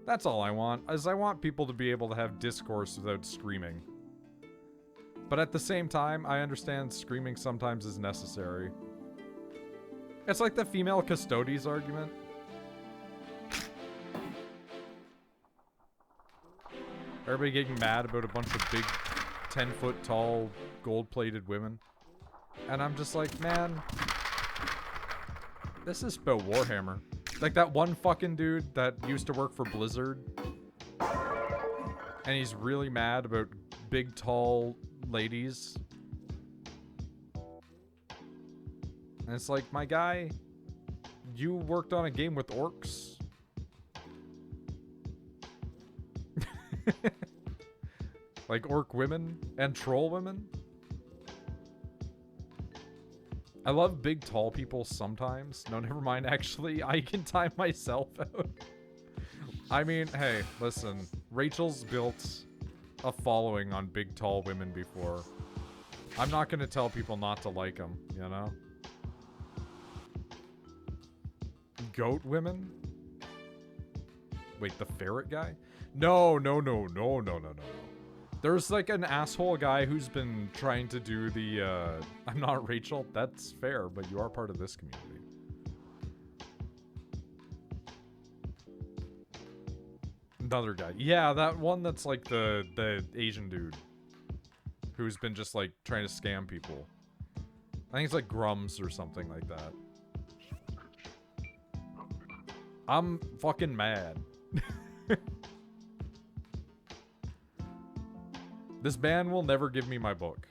That's all I want, is I want people to be able to have discourse without screaming. But at the same time, I understand screaming sometimes is necessary. It's like the female custodes argument. Everybody getting mad about a bunch of big 10-foot tall gold-plated women. And I'm just like, man, this is about Warhammer. Like that one fucking dude that used to work for Blizzard. And he's really mad about big, tall ladies. And it's like, my guy, you worked on a game with orcs. Like orc women and troll women. I love big, tall people sometimes. No, never mind. Actually, I can time myself out. I mean, hey, listen. Rachel's built a following on big, tall women before. I'm not going to tell people not to like them, you know? Goat women? Wait, the ferret guy? No. There's like an asshole guy who's been trying to do the, I'm not Rachel, that's fair, but you are part of this community. Another guy. Yeah, that one that's like the Asian dude. Who's been just like trying to scam people. I think it's like Grums or something like that. I'm fucking mad. This man will never give me my book.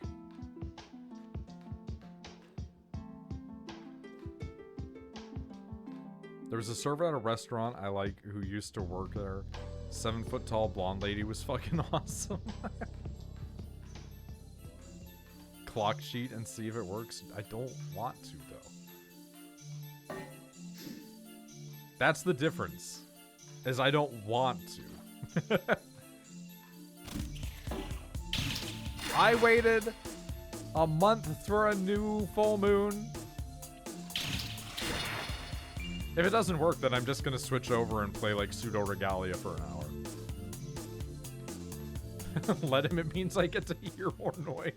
There was a server at a restaurant I like who used to work there. 7-foot tall blonde lady was fucking awesome. Clock sheet and see if it works. I don't want to though. That's the difference. Is I don't want to. I waited a month for a new full moon. If it doesn't work, then I'm just gonna switch over and play like Pseudo Regalia for an hour. Let him, it means I get to hear more noise.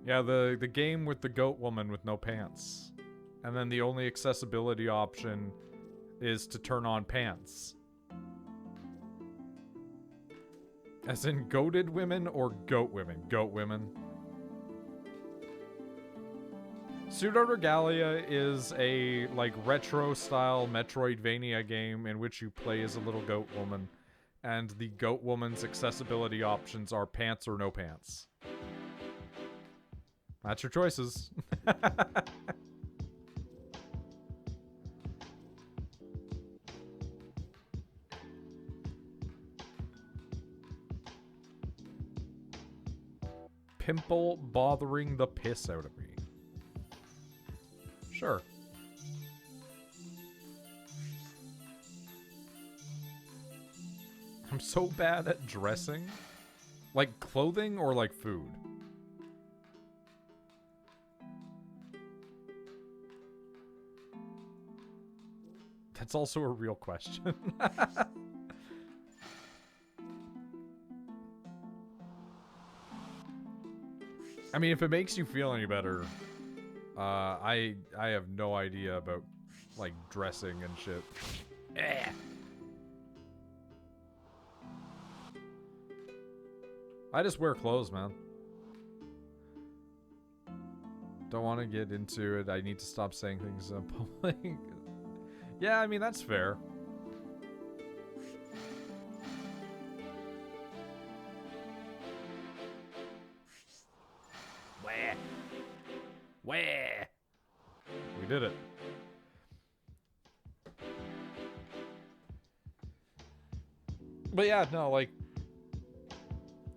Yeah, the game with the goat woman with no pants. And then the only accessibility option is to turn on pants. As in goated women or goat women? Goat women. Pseudo Regalia is a, like, retro-style Metroidvania game in which you play as a little goat woman. And the goat woman's accessibility options are pants or no pants. That's your choices. Pimple bothering the piss out of me. Sure. I'm so bad at dressing. Like clothing or like food? That's also a real question. I mean, if it makes you feel any better, I have no idea about, like, dressing and shit. Eh. I just wear clothes, man. Don't want to get into it. I need to stop saying things in public. Yeah, I mean, that's fair. Where? We did it. But yeah, no, like,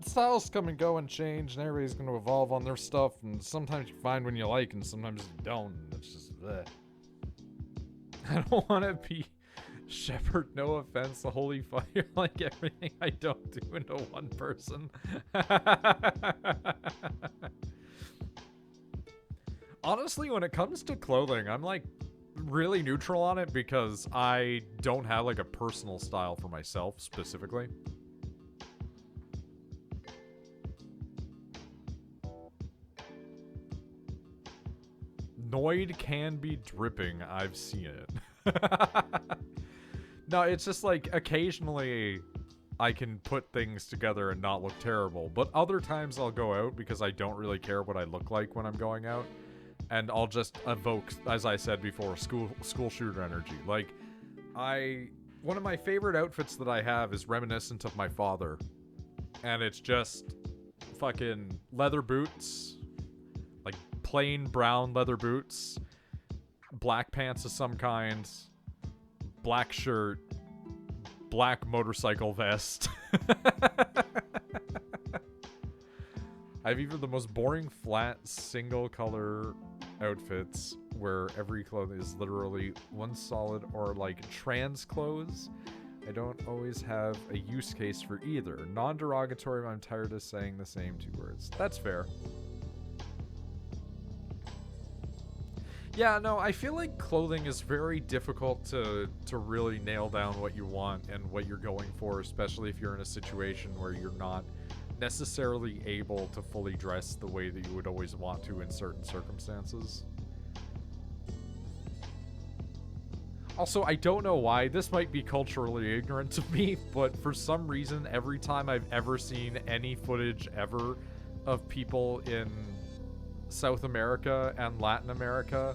styles come and go and change, and everybody's going to evolve on their stuff, and sometimes you find when you like, and sometimes you don't, and it's just, bleh. I don't want to be Shepard, no offense, the holy fire, like everything I don't do into one person. Honestly, when it comes to clothing, I'm like really neutral on it because I don't have like a personal style for myself specifically. Noid can be dripping, I've seen it. No, it's just like occasionally I can put things together and not look terrible, but other times I'll go out because I don't really care what I look like when I'm going out. And I'll just evoke, as I said before, school shooter energy. Like, one of my favorite outfits that I have is reminiscent of my father. And it's just fucking leather boots, like plain brown leather boots, black pants of some kind, black shirt, black motorcycle vest. I have even the most boring flat single color outfits where every clothing is literally one solid or like trans clothes. I don't always have a use case for either. Non-derogatory, I'm tired of saying the same two words. That's fair. Yeah, no, I feel like clothing is very difficult to really nail down what you want and what you're going for, especially if you're in a situation where you're not necessarily able to fully dress the way that you would always want to in certain circumstances. Also, I don't know why, this might be culturally ignorant of me, but for some reason, every time I've ever seen any footage ever of people in South America and Latin America,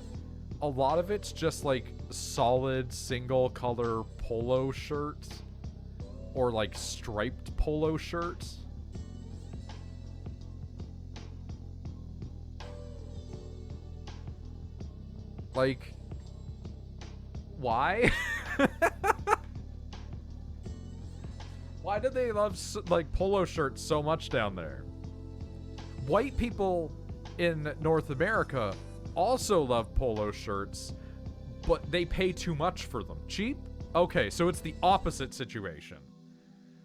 a lot of it's just like solid single color polo shirts or like striped polo shirts. Like, why? Why do they love like polo shirts so much down there? White people in North America also love polo shirts, but they pay too much for them. Cheap? Okay, so it's the opposite situation.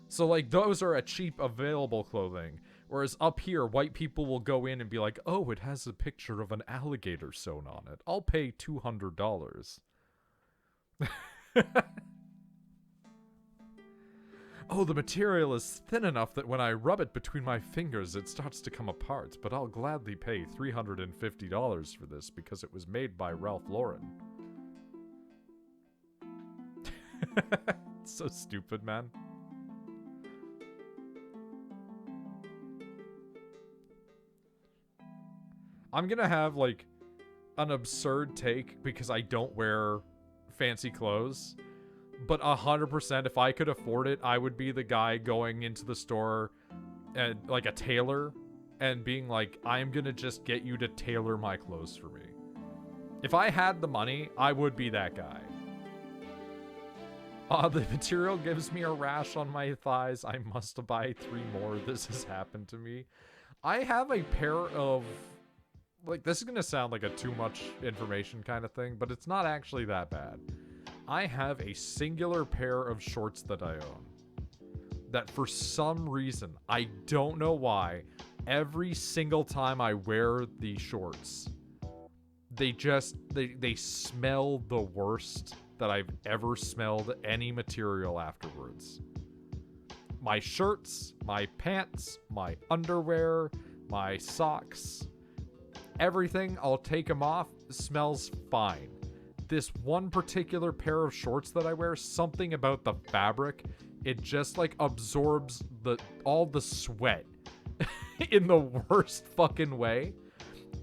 So like those are a cheap available clothing, whereas up here white people will go in and be like, oh, it has a picture of an alligator sewn on it. I'll pay $200. Oh, the material is thin enough that when I rub it between my fingers, it starts to come apart, but I'll gladly pay $350 for this because it was made by Ralph Lauren. It's so stupid, man. I'm gonna have, like, an absurd take because I don't wear fancy clothes. But 100%, if I could afford it, I would be the guy going into the store and like a tailor and being like, I'm gonna just get you to tailor my clothes for me. If I had the money, I would be that guy. The material gives me a rash on my thighs. I must buy 3 more. This has happened to me. I have a pair of... Like, this is gonna sound like a too much information kind of thing, but it's not actually that bad. I have a singular pair of shorts that I own that for some reason, I don't know why, every single time I wear these shorts, they smell the worst that I've ever smelled any material afterwards. My shirts, my pants, my underwear, my socks, everything, I'll take them off, smells fine. This one particular pair of shorts that I wear, something about the fabric, it just like absorbs all the sweat in the worst fucking way.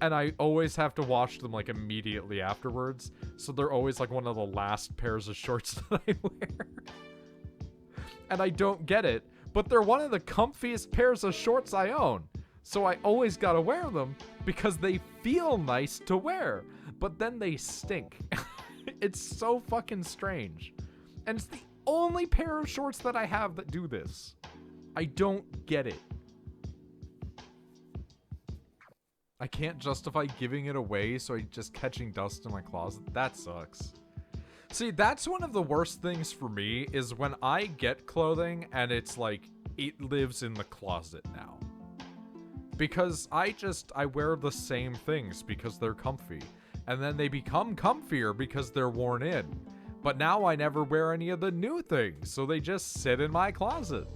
And I always have to wash them like immediately afterwards. So they're always like one of the last pairs of shorts that I wear. And I don't get it, but they're one of the comfiest pairs of shorts I own. So I always gotta wear them because they feel nice to wear, but then they stink. It's so fucking strange. And it's the only pair of shorts that I have that do this. I don't get it. I can't justify giving it away, so I'm just catching dust in my closet. That sucks. See, that's one of the worst things for me, is when I get clothing and it's like, it lives in the closet now. Because I wear the same things because they're comfy. And then they become comfier because they're worn in. But now I never wear any of the new things, so they just sit in my closet.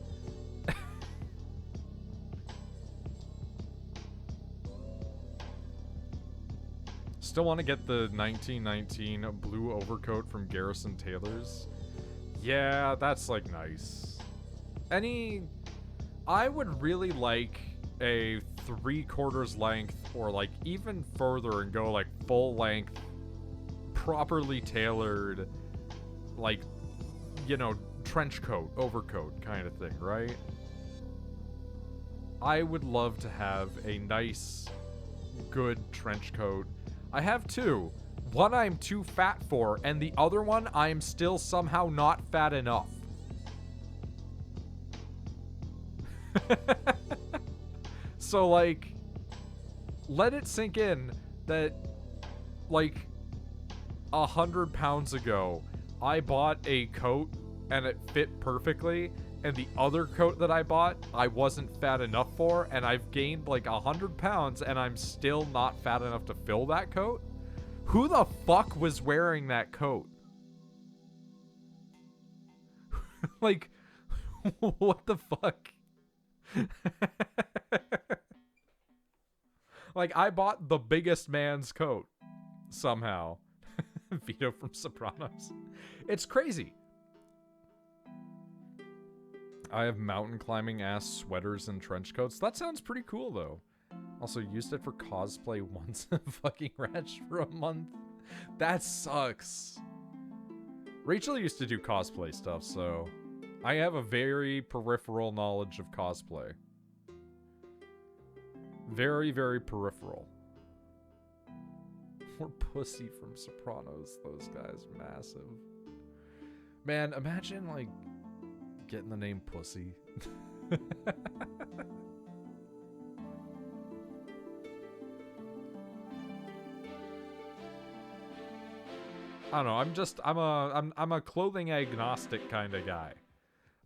Still want to get the 1919 blue overcoat from Garrison Taylor's. Yeah, that's like nice. I would really like a 3/4 length or like even further and go like full length, properly tailored, like, you know, trench coat, overcoat kind of thing, right? I would love to have a nice, good trench coat. I have 2. One I'm too fat for, and the other one I'm still somehow not fat enough. So, like, let it sink in that, like, 100 pounds ago, I bought a coat and it fit perfectly, and the other coat that I bought, I wasn't fat enough for, and I've gained like 100 pounds and I'm still not fat enough to fill that coat? Who the fuck was wearing that coat? Like, what the fuck? Like, I bought the biggest man's coat somehow. Vito from Sopranos. It's crazy. I have mountain climbing ass sweaters and trench coats. That sounds pretty cool though. Also used it for cosplay once and fucking ranch for a month. That sucks. Rachel used to do cosplay stuff, so I have a very peripheral knowledge of cosplay. Very, very peripheral. More pussy from Sopranos. Those guys, massive. Man, imagine, like, getting the name Pussy. I don't know, I'm a clothing agnostic kind of guy.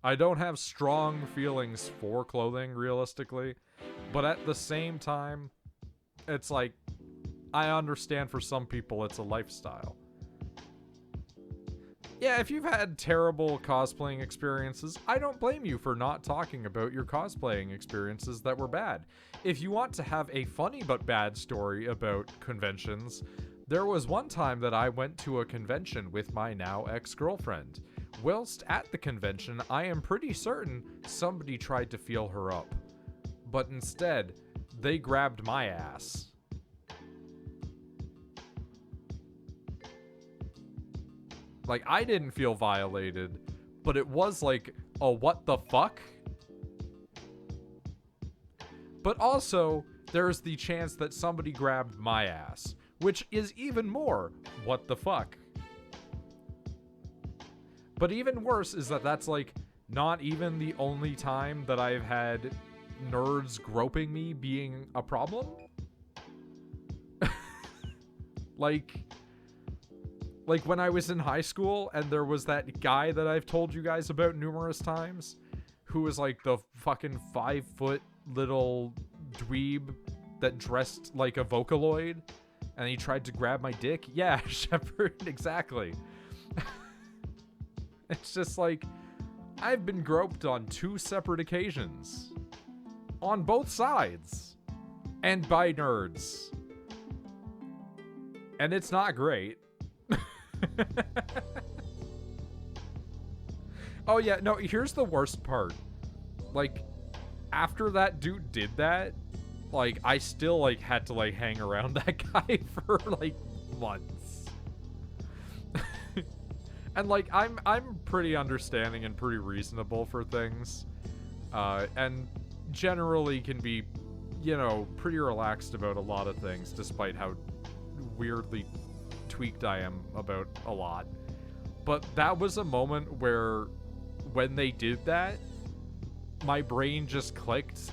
I don't have strong feelings for clothing, realistically. But at the same time, it's like, I understand for some people it's a lifestyle. Yeah, if you've had terrible cosplaying experiences, I don't blame you for not talking about your cosplaying experiences that were bad. If you want to have a funny but bad story about conventions, there was one time that I went to a convention with my now ex-girlfriend. Whilst at the convention, I am pretty certain somebody tried to feel her up. But instead, they grabbed my ass. Like, I didn't feel violated, but it was like, a what the fuck? But also, there's the chance that somebody grabbed my ass, which is even more what the fuck. But even worse is that that's like not even the only time that I've had nerds groping me being a problem. Like when I was in high school and there was that guy that I've told you guys about numerous times who was like the fucking 5-foot little dweeb that dressed like a Vocaloid and he tried to grab my dick. Yeah, Shepard, exactly. It's just like, I've been groped on 2 separate occasions. On both sides. And by nerds. And it's not great. Oh yeah, no, here's the worst part. Like, after that dude did that, like, I still, like, had to, like, hang around that guy for, like, months. And, like, I'm pretty understanding and pretty reasonable for things. And generally can be, you know, pretty relaxed about a lot of things, despite how weirdly tweaked I am about a lot. But that was a moment where when they did that, my brain just clicked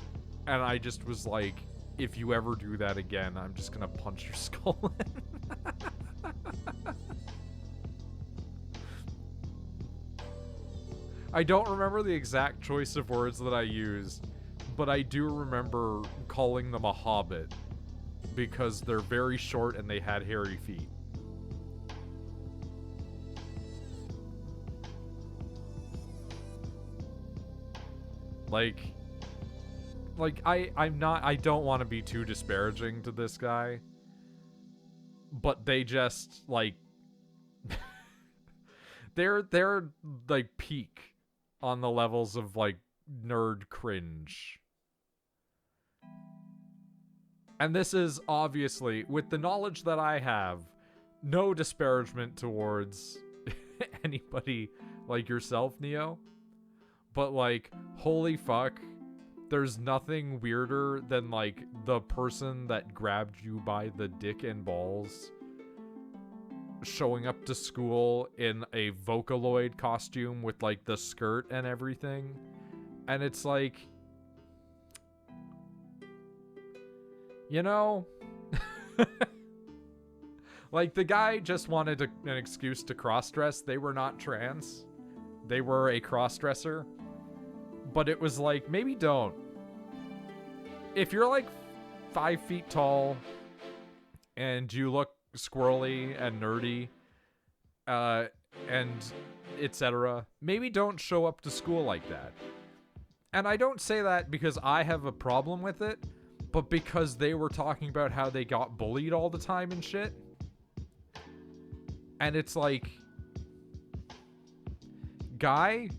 and I just was like, if you ever do that again, I'm just gonna punch your skull in. I don't remember the exact choice of words that I used, but I do remember calling them a hobbit because they're very short and they had hairy feet. I don't want to be too disparaging to this guy, but they just, like, they're like peak on the levels of, like, nerd cringe. And this is obviously, with the knowledge that I have, no disparagement towards anybody like yourself, Neo. But, like, holy fuck, there's nothing weirder than, like, the person that grabbed you by the dick and balls showing up to school in a Vocaloid costume with, like, the skirt and everything. And it's like, you know, like, the guy just wanted an excuse to cross-dress. They were not trans. They were a cross-dresser. But it was like, maybe don't. If you're like 5 feet tall and you look squirrely and nerdy, and etc., maybe don't show up to school like that. And I don't say that because I have a problem with it, but because they were talking about how they got bullied all the time and shit. And it's like, guy,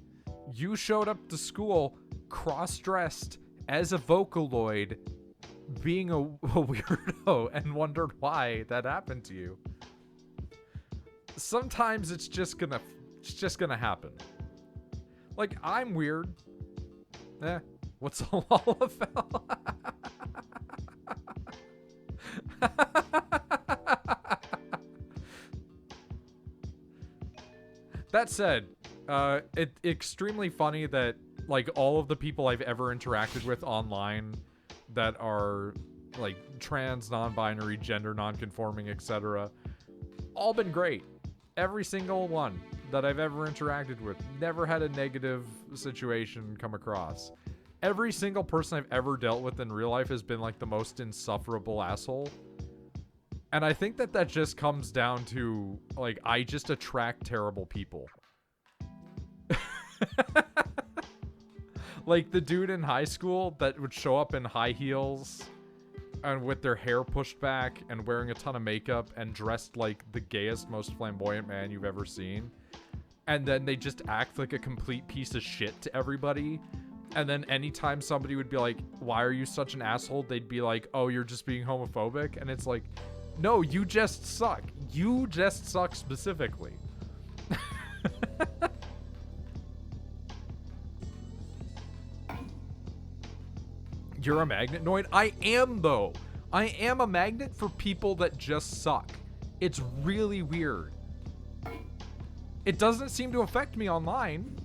you showed up to school cross-dressed as a Vocaloid, being a weirdo, and wondered why that happened to you. Sometimes it's just gonna happen. Like, I'm weird. What's a Lalafell? That said, it's extremely funny that, like, all of the people I've ever interacted with online that are, like, trans, non-binary, gender non-conforming, etc., all been great. Every single one that I've ever interacted with, never had a negative situation come across. Every single person I've ever dealt with in real life has been, like, the most insufferable asshole. And I think that that just comes down to, like, I just attract terrible people. Like the dude in high school that would show up in high heels and with their hair pushed back and wearing a ton of makeup and dressed like the gayest, most flamboyant man you've ever seen. And then they just act like a complete piece of shit to everybody. And then anytime somebody would be like, why are you such an asshole? They'd be like, oh, you're just being homophobic. And it's like, no, you just suck. You just suck specifically. You're a magnet, Noid? I am, though. I am a magnet for people that just suck. It's really weird. It doesn't seem to affect me online.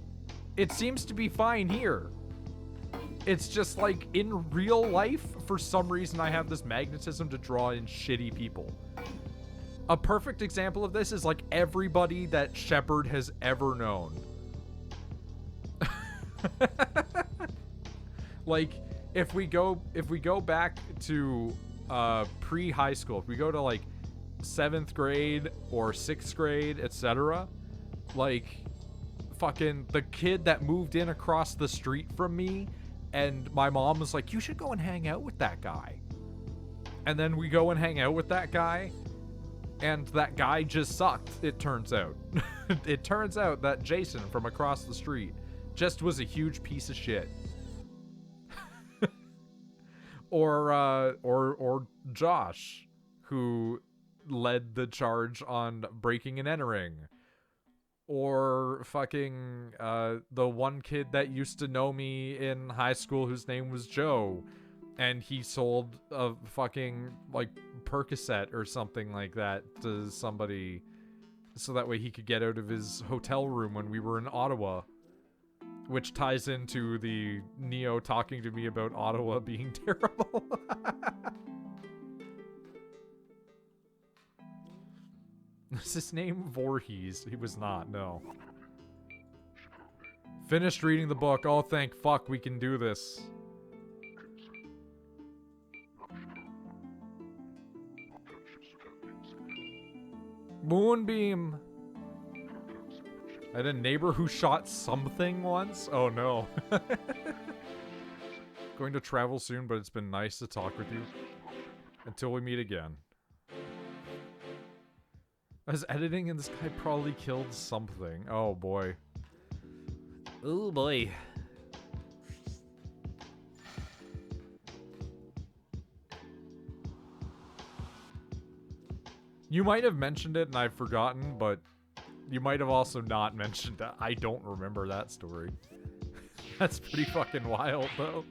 It seems to be fine here. It's just like in real life, for some reason, I have this magnetism to draw in shitty people. A perfect example of this is like everybody that Shepard has ever known. Like, if we go back to pre-high school, if we go to like 7th grade or 6th grade, etc., like fucking the kid that moved in across the street from me, and my mom was like, you should go and hang out with that guy. And then we go and hang out with that guy, and that guy just sucked, it turns out. It turns out that Jason from across the street just was a huge piece of shit. Or Josh, who led the charge on breaking and entering. Or fucking the one kid that used to know me in high school whose name was Joe, and he sold a fucking like Percocet or something like that to somebody so that way he could get out of his hotel room when we were in Ottawa. Which ties into the Neo talking to me about Ottawa being terrible. Is his name Voorhees? He was not, no. Finished reading the book. Oh, thank fuck we can do this. Moonbeam. I had a neighbor who shot something once? Oh no. Going to travel soon, but it's been nice to talk with you. Until we meet again. I was editing and this guy probably killed something. Oh boy. Oh boy. You might have mentioned it and I've forgotten, but you might have also not mentioned that. I don't remember that story. That's pretty fucking wild, though.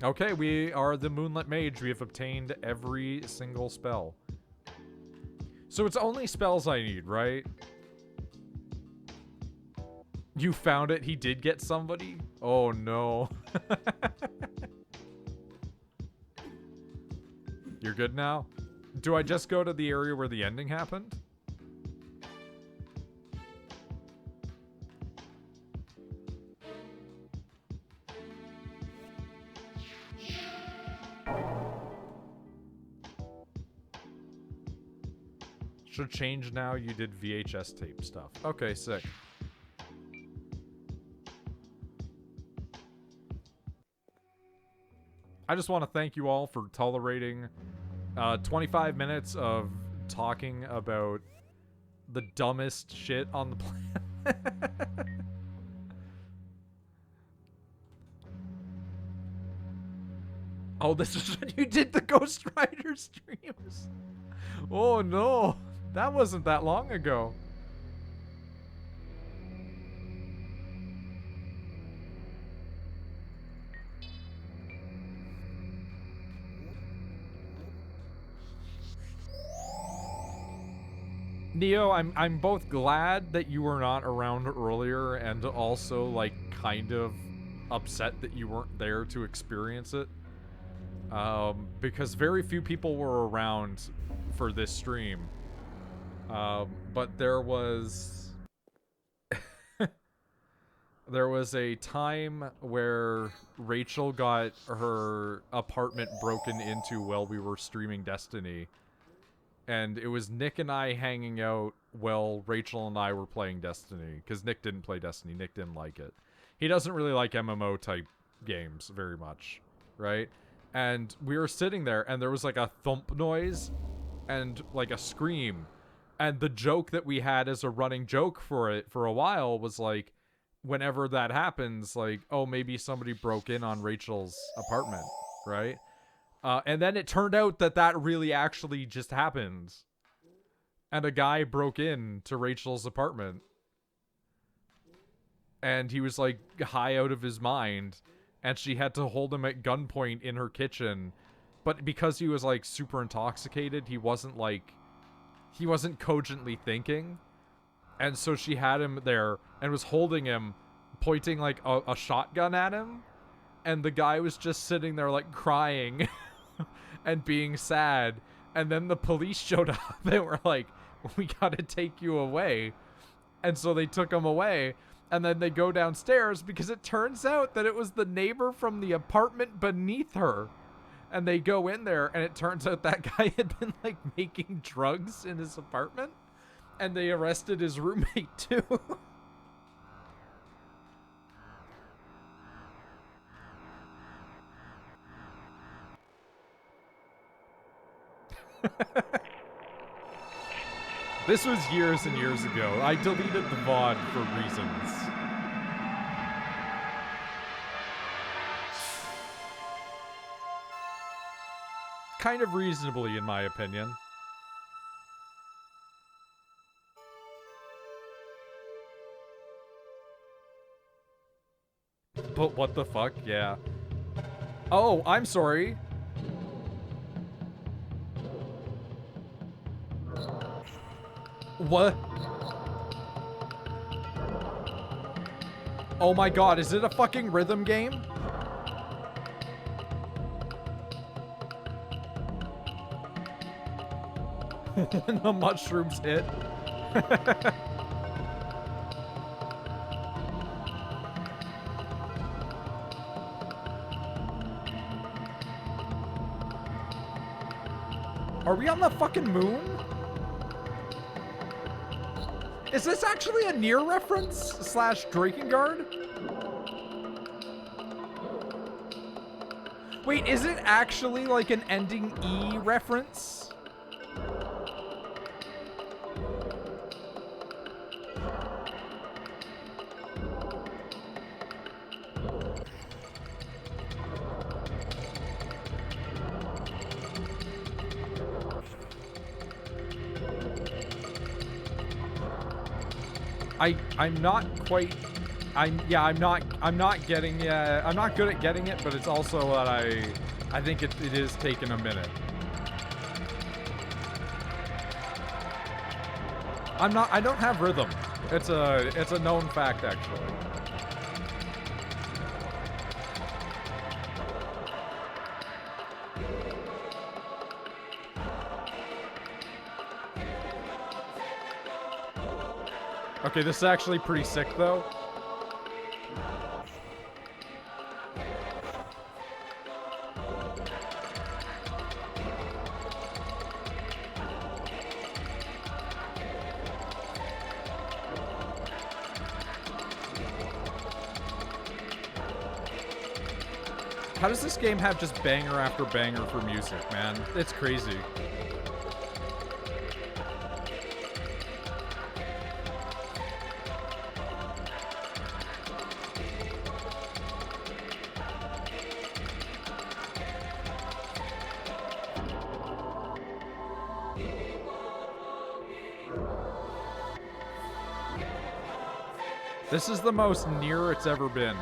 Okay, we are the Moonlit Mage. We have obtained every single spell. So it's only spells I need, right? You found it. He did get somebody? Oh, no. You're good now? Do I just go to the area where the ending happened? Should change now. You did VHS tape stuff. Okay, sick. I just want to thank you all for tolerating 25 minutes of talking about the dumbest shit on the planet. Oh, this is when you did the Ghost Rider streams. Oh no, that wasn't that long ago. Neo, I'm both glad that you were not around earlier and also like kind of upset that you weren't there to experience it. Because very few people were around for this stream. But there was There was a time where Rachel got her apartment broken into while we were streaming Destiny. And it was Nick and I hanging out while Rachel and I were playing Destiny. Because Nick didn't play Destiny. Nick didn't like it. He doesn't really like MMO type games very much, right? And we were sitting there and there was like a thump noise and like a scream. And the joke that we had as a running joke for it for a while was like, whenever that happens, like, oh, maybe somebody broke in on Rachel's apartment, right? And then it turned out that that really actually just happened. And a guy broke in to Rachel's apartment. And he was like high out of his mind. And she had to hold him at gunpoint in her kitchen. But because he was like super intoxicated, he wasn't cogently thinking. And so she had him there and was holding him, pointing like a shotgun at him. And the guy was just sitting there like crying and being sad. And then the police showed up and were like, we gotta take you away. And so they took him away. And then they go downstairs because it turns out that it was the neighbor from the apartment beneath her. And they go in there and it turns out that guy had been like making drugs in his apartment. And they arrested his roommate too. This was years and years ago. I deleted the VOD for reasons. Kind of reasonably, in my opinion. But what the fuck? Yeah. Oh, I'm sorry. What? Oh my god, is it a fucking rhythm game? When the mushrooms hit. Are we on the fucking moon? Is this actually a Nier reference slash Drakengard? Wait, is it actually like an ending E reference? I'm not quite, I'm not getting, I'm not good at getting it, but it's also that I think it is taking a minute. I don't have rhythm. It's a known fact, actually. Okay, this is actually pretty sick, though. How does this game have just banger after banger for music, man? It's crazy. This is the most near it's ever been.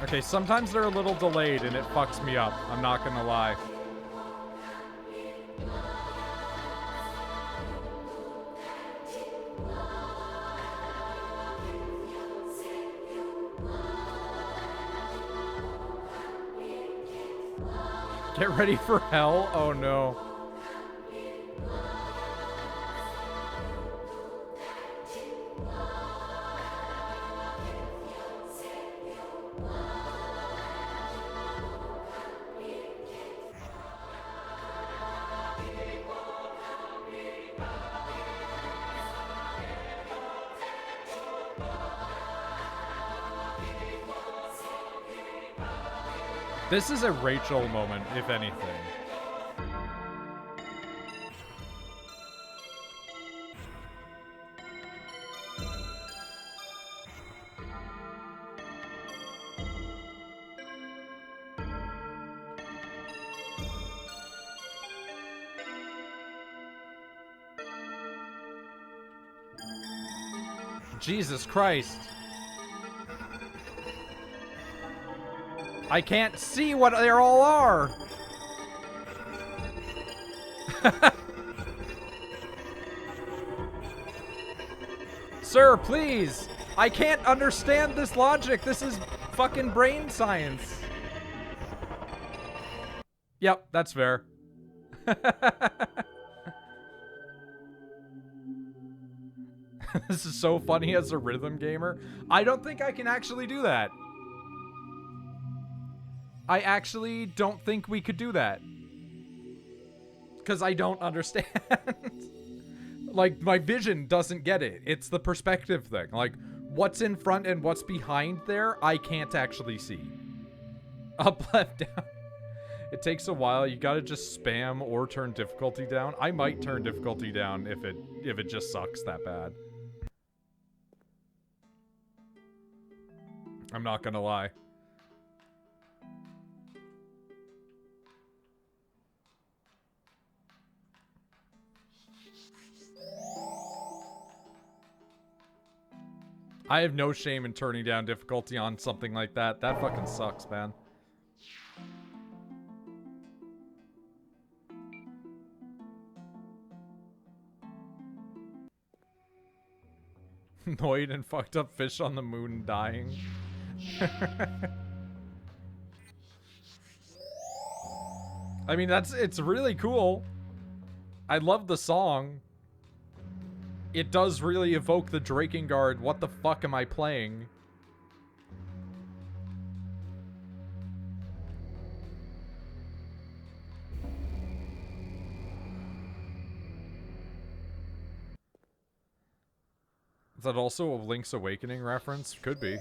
Okay, sometimes they're a little delayed and it fucks me up. I'm not gonna lie. Get ready for hell? Oh no. This is a Rachel moment, if anything. Jesus Christ. I can't see what they all are. Sir, please. I can't understand this logic. This is fucking brain science. Yep, that's fair. This is so funny as a rhythm gamer. I don't think I can actually do that. I actually don't think we could do that. Because I don't understand. Like, my vision doesn't get it. It's the perspective thing. Like, what's in front and what's behind there, I can't actually see. Up, left, down. It takes a while. You gotta just spam or turn difficulty down. I might turn difficulty down if it just sucks that bad. I'm not gonna lie. I have no shame in turning down difficulty on something like that. That fucking sucks, man. Noid and fucked up fish on the moon dying. I mean, it's really cool. I love the song. It does really evoke the Drakengard, what the fuck am I playing? Is that also a Link's Awakening reference? Could be.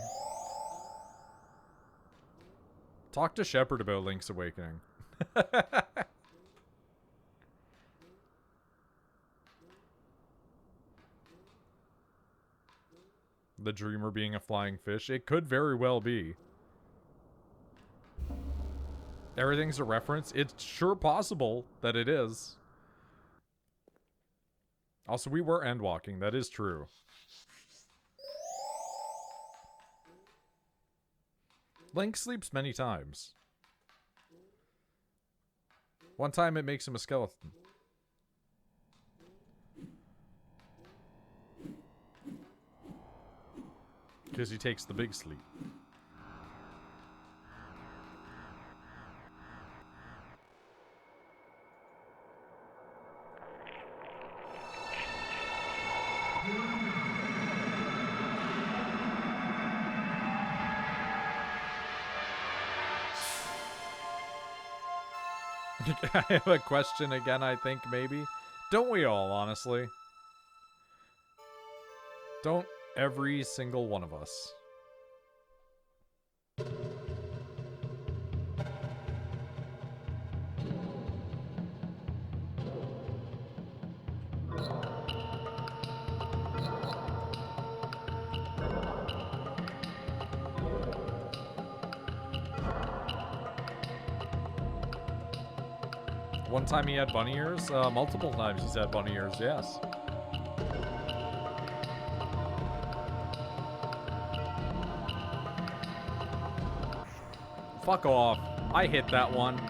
Talk to Shepard about Link's Awakening. The dreamer being a flying fish. It could very well be. Everything's a reference. It's sure possible that it is. Also, we were endwalking. That is true. Link sleeps many times. One time it makes him a skeleton. Because he takes the big sleep. I have a question again, I think, maybe. Don't we all, honestly? Don't every single one of us? One time he had bunny ears? Multiple times he's had bunny ears, yes. Fuck off. I hit that one.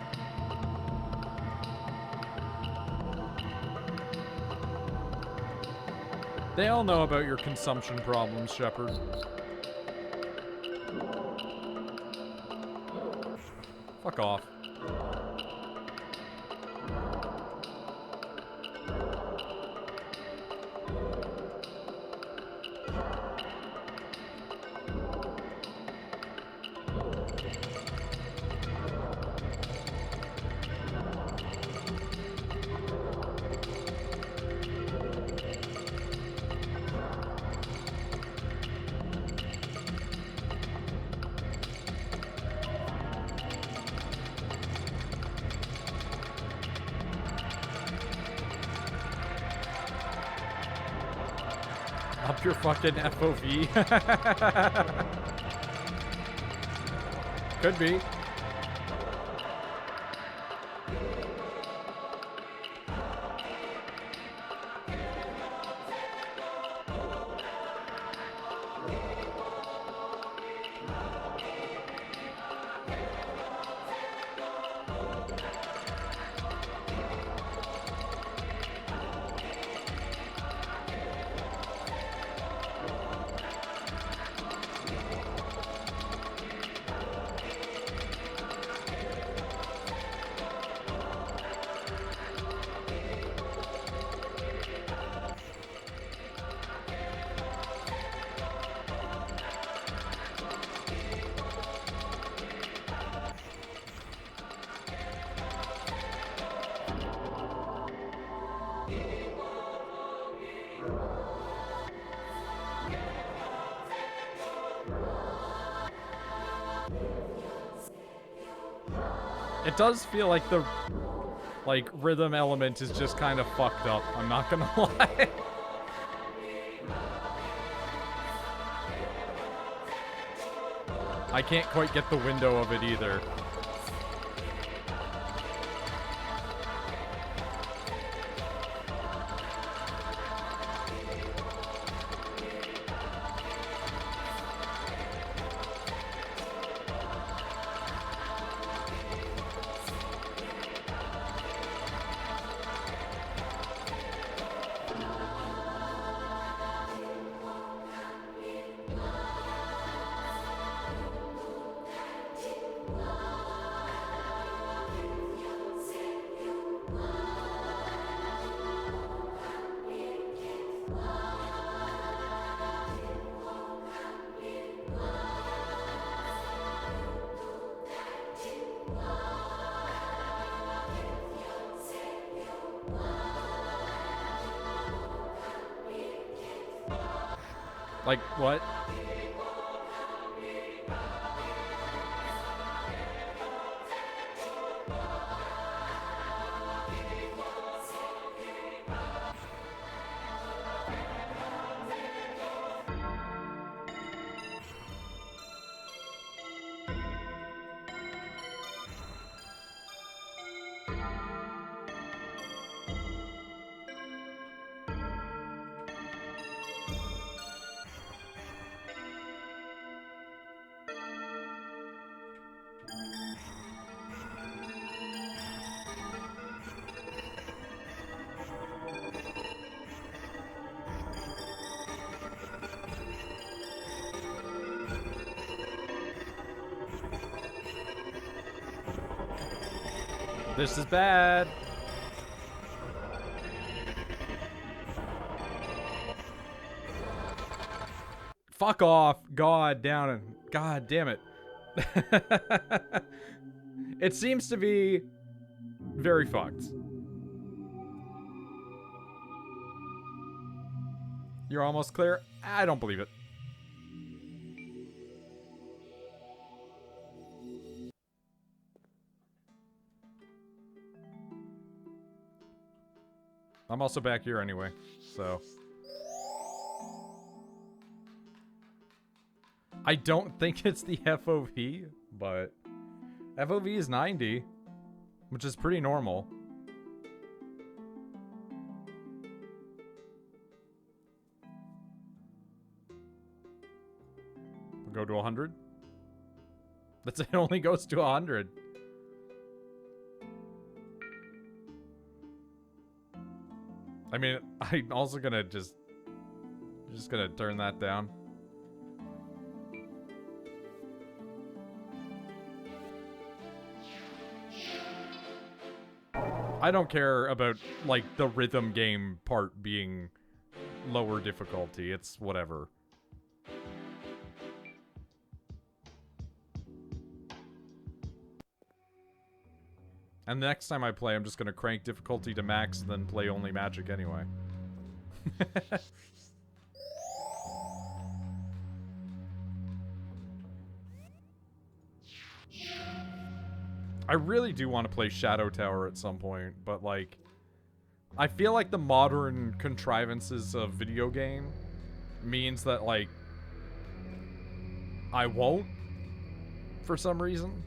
They all know about your consumption problems, Shepard. Fuck off. Up your fucking FOV. Could be. It does feel like the rhythm element is just kind of fucked up. I'm not gonna lie. I can't quite get the window of it either. Like, what? This is bad. Fuck off. God damn it. It seems to be very fucked. You're almost clear? I don't believe it. I'm also back here anyway, so. I don't think it's the FOV, but FOV is 90, which is pretty normal. We'll go to 100. That's it, only goes to 100. I mean, I'm also gonna just gonna turn that down. I don't care about, like, the rhythm game part being lower difficulty. It's whatever. And the next time I play, I'm just gonna crank difficulty to max, and then play only magic anyway. I really do want to play Shadow Tower at some point, but, like, I feel like the modern contrivances of video game means that, like, I won't for some reason.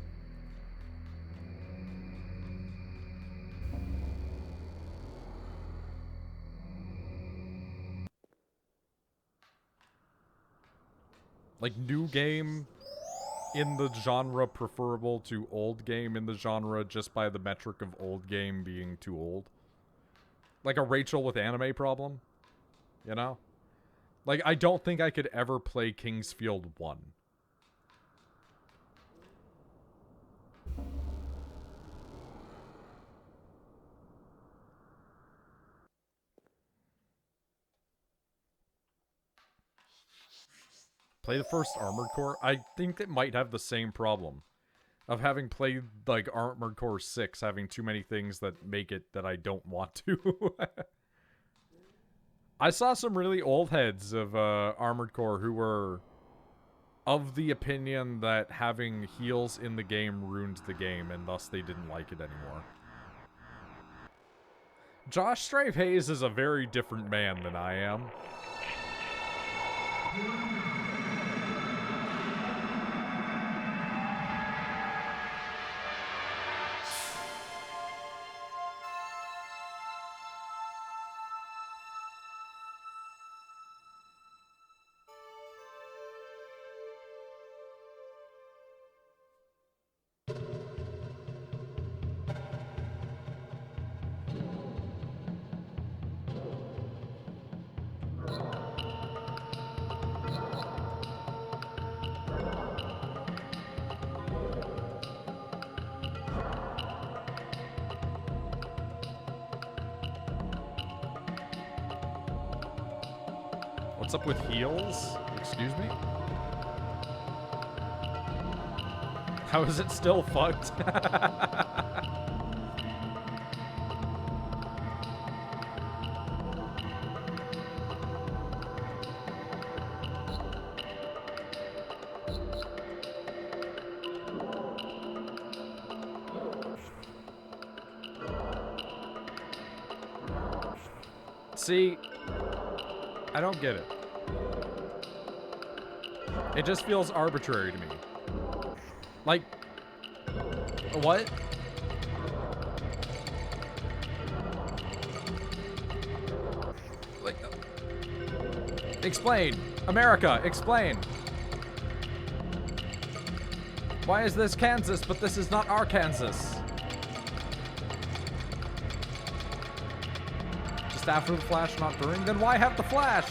Like, new game in the genre preferable to old game in the genre just by the metric of old game being too old. Like a Rachel with anime problem, you know? Like, I don't think I could ever play Kingsfield 1. Play the first Armored Core? I think it might have the same problem. Of having played, like, Armored Core 6, having too many things that make it that I don't want to. I saw some really old heads of Armored Core who were of the opinion that having heals in the game ruined the game, and thus they didn't like it anymore. Josh Strife Hayes is a very different man than I am. What's up with heals? Excuse me? How is it still fucked? See, I don't get it. It just feels arbitrary to me. Like, what? Like, explain. America, explain. Why is this Kansas, but this is not Arkansas? Just after the flash, not during? Then why have the flash?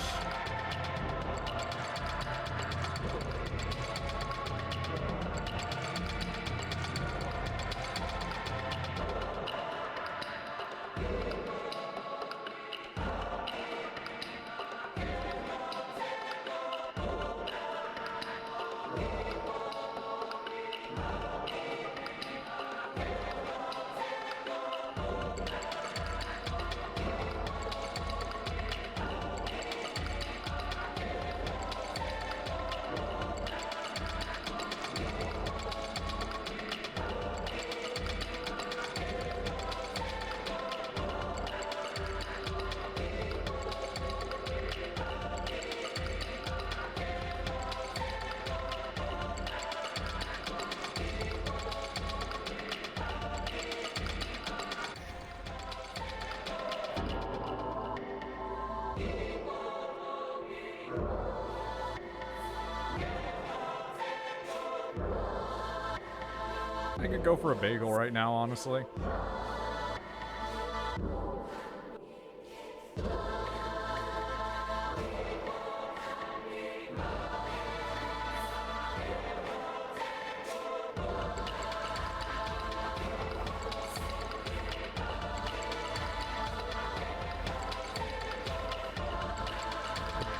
I could go for a bagel right now, honestly.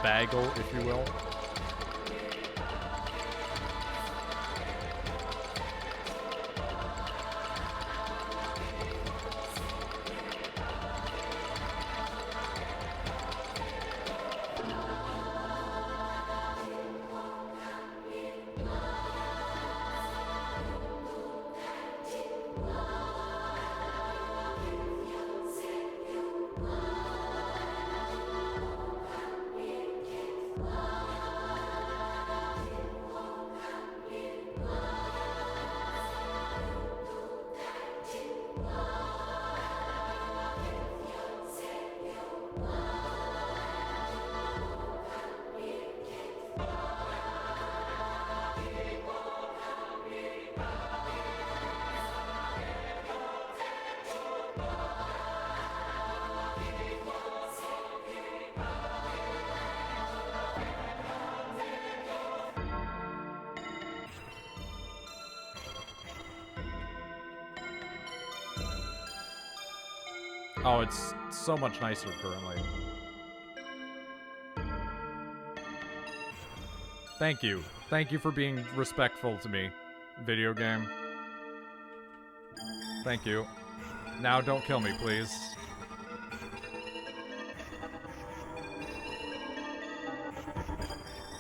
Bagel, if you will. Oh, it's so much nicer currently. Thank you. Thank you for being respectful to me, video game. Thank you. Now don't kill me, please.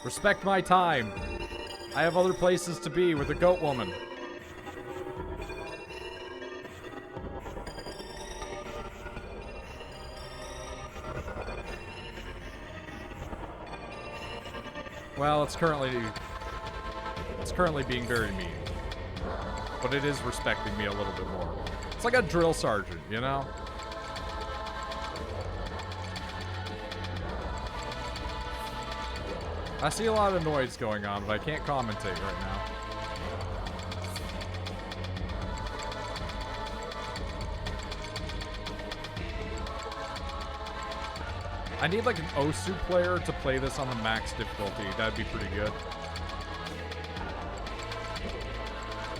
Respect my time. I have other places to be with a goat woman. Well, it's currently being very mean. But it is respecting me a little bit more. It's like a drill sergeant, you know? I see a lot of noise going on, but I can't commentate right now. I need like an Osu player to play this on the max difficulty. That'd be pretty good.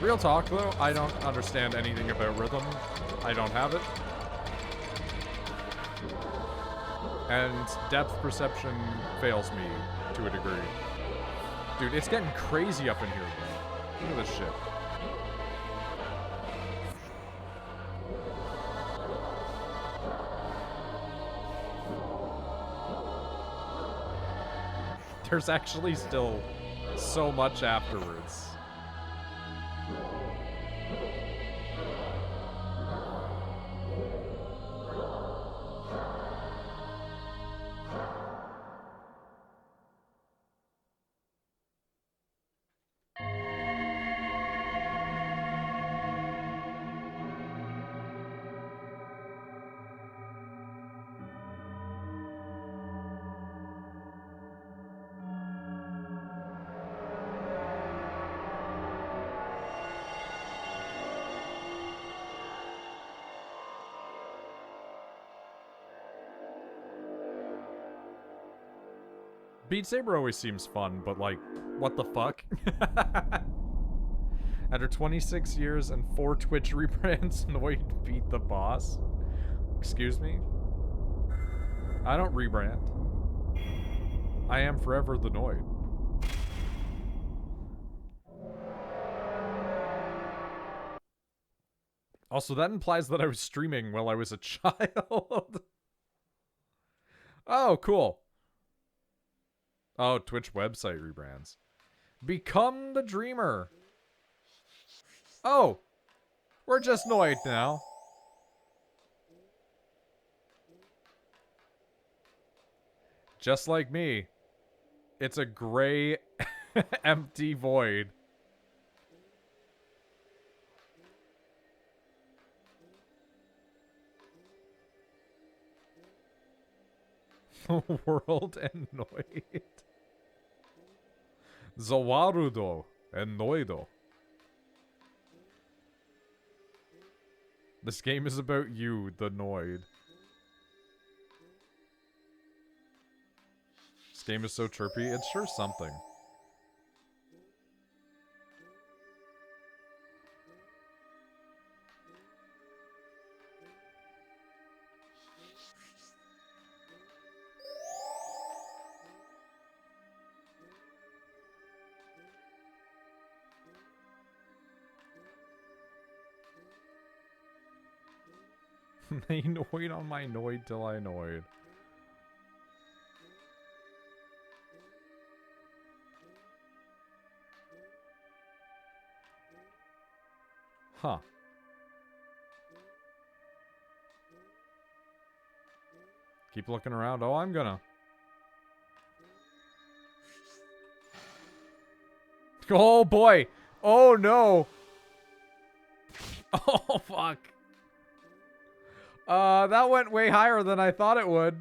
Real talk though, I don't understand anything about rhythm. I don't have it. And depth perception fails me to a degree. Dude, it's getting crazy up in here, bro. Look at this shit. There's actually still so much afterwards. Beat Saber always seems fun, but like, what the fuck? After 26 years and 4 Twitch rebrands, Noid beat the boss? Excuse me? I don't rebrand. I am forever the Noid. Also, that implies that I was streaming while I was a child. Oh, cool. Oh, Twitch website rebrands. Become the Dreamer. Oh, we're just Noid now. Just like me. It's a gray, empty void. World and Noid. Zawarudo and Noido. This game is about you, the Noid. This game is so chirpy. It's sure something. They Noid on my Noid till I Noid. Huh. Keep looking around. Oh, I'm gonna. Oh, boy. Oh, no. Oh, fuck. That went way higher than I thought it would.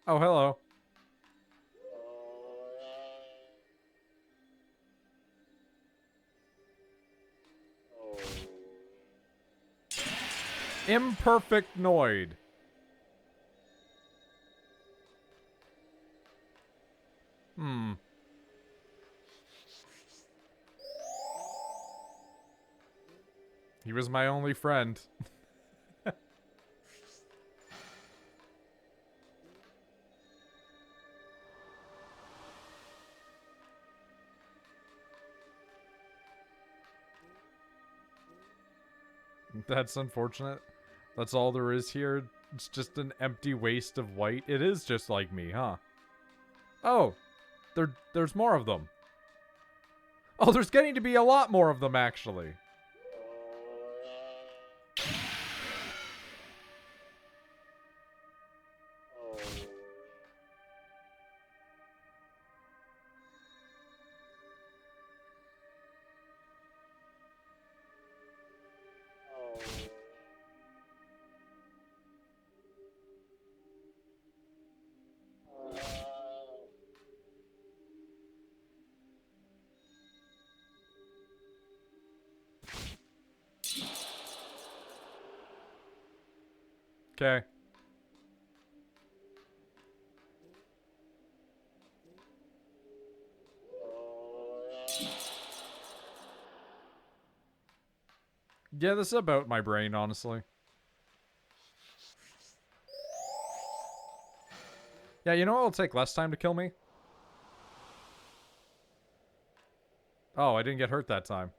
Oh, hello. Imperfect Noid. Hmm. He was my only friend. That's unfortunate. That's all there is here. It's just an empty waste of white. It is just like me, huh? Oh, there's more of them. Oh, there's getting to be a lot more of them, actually. Okay. Yeah, this is about my brain, honestly. Yeah, you know what will take less time to kill me? Oh, I didn't get hurt that time.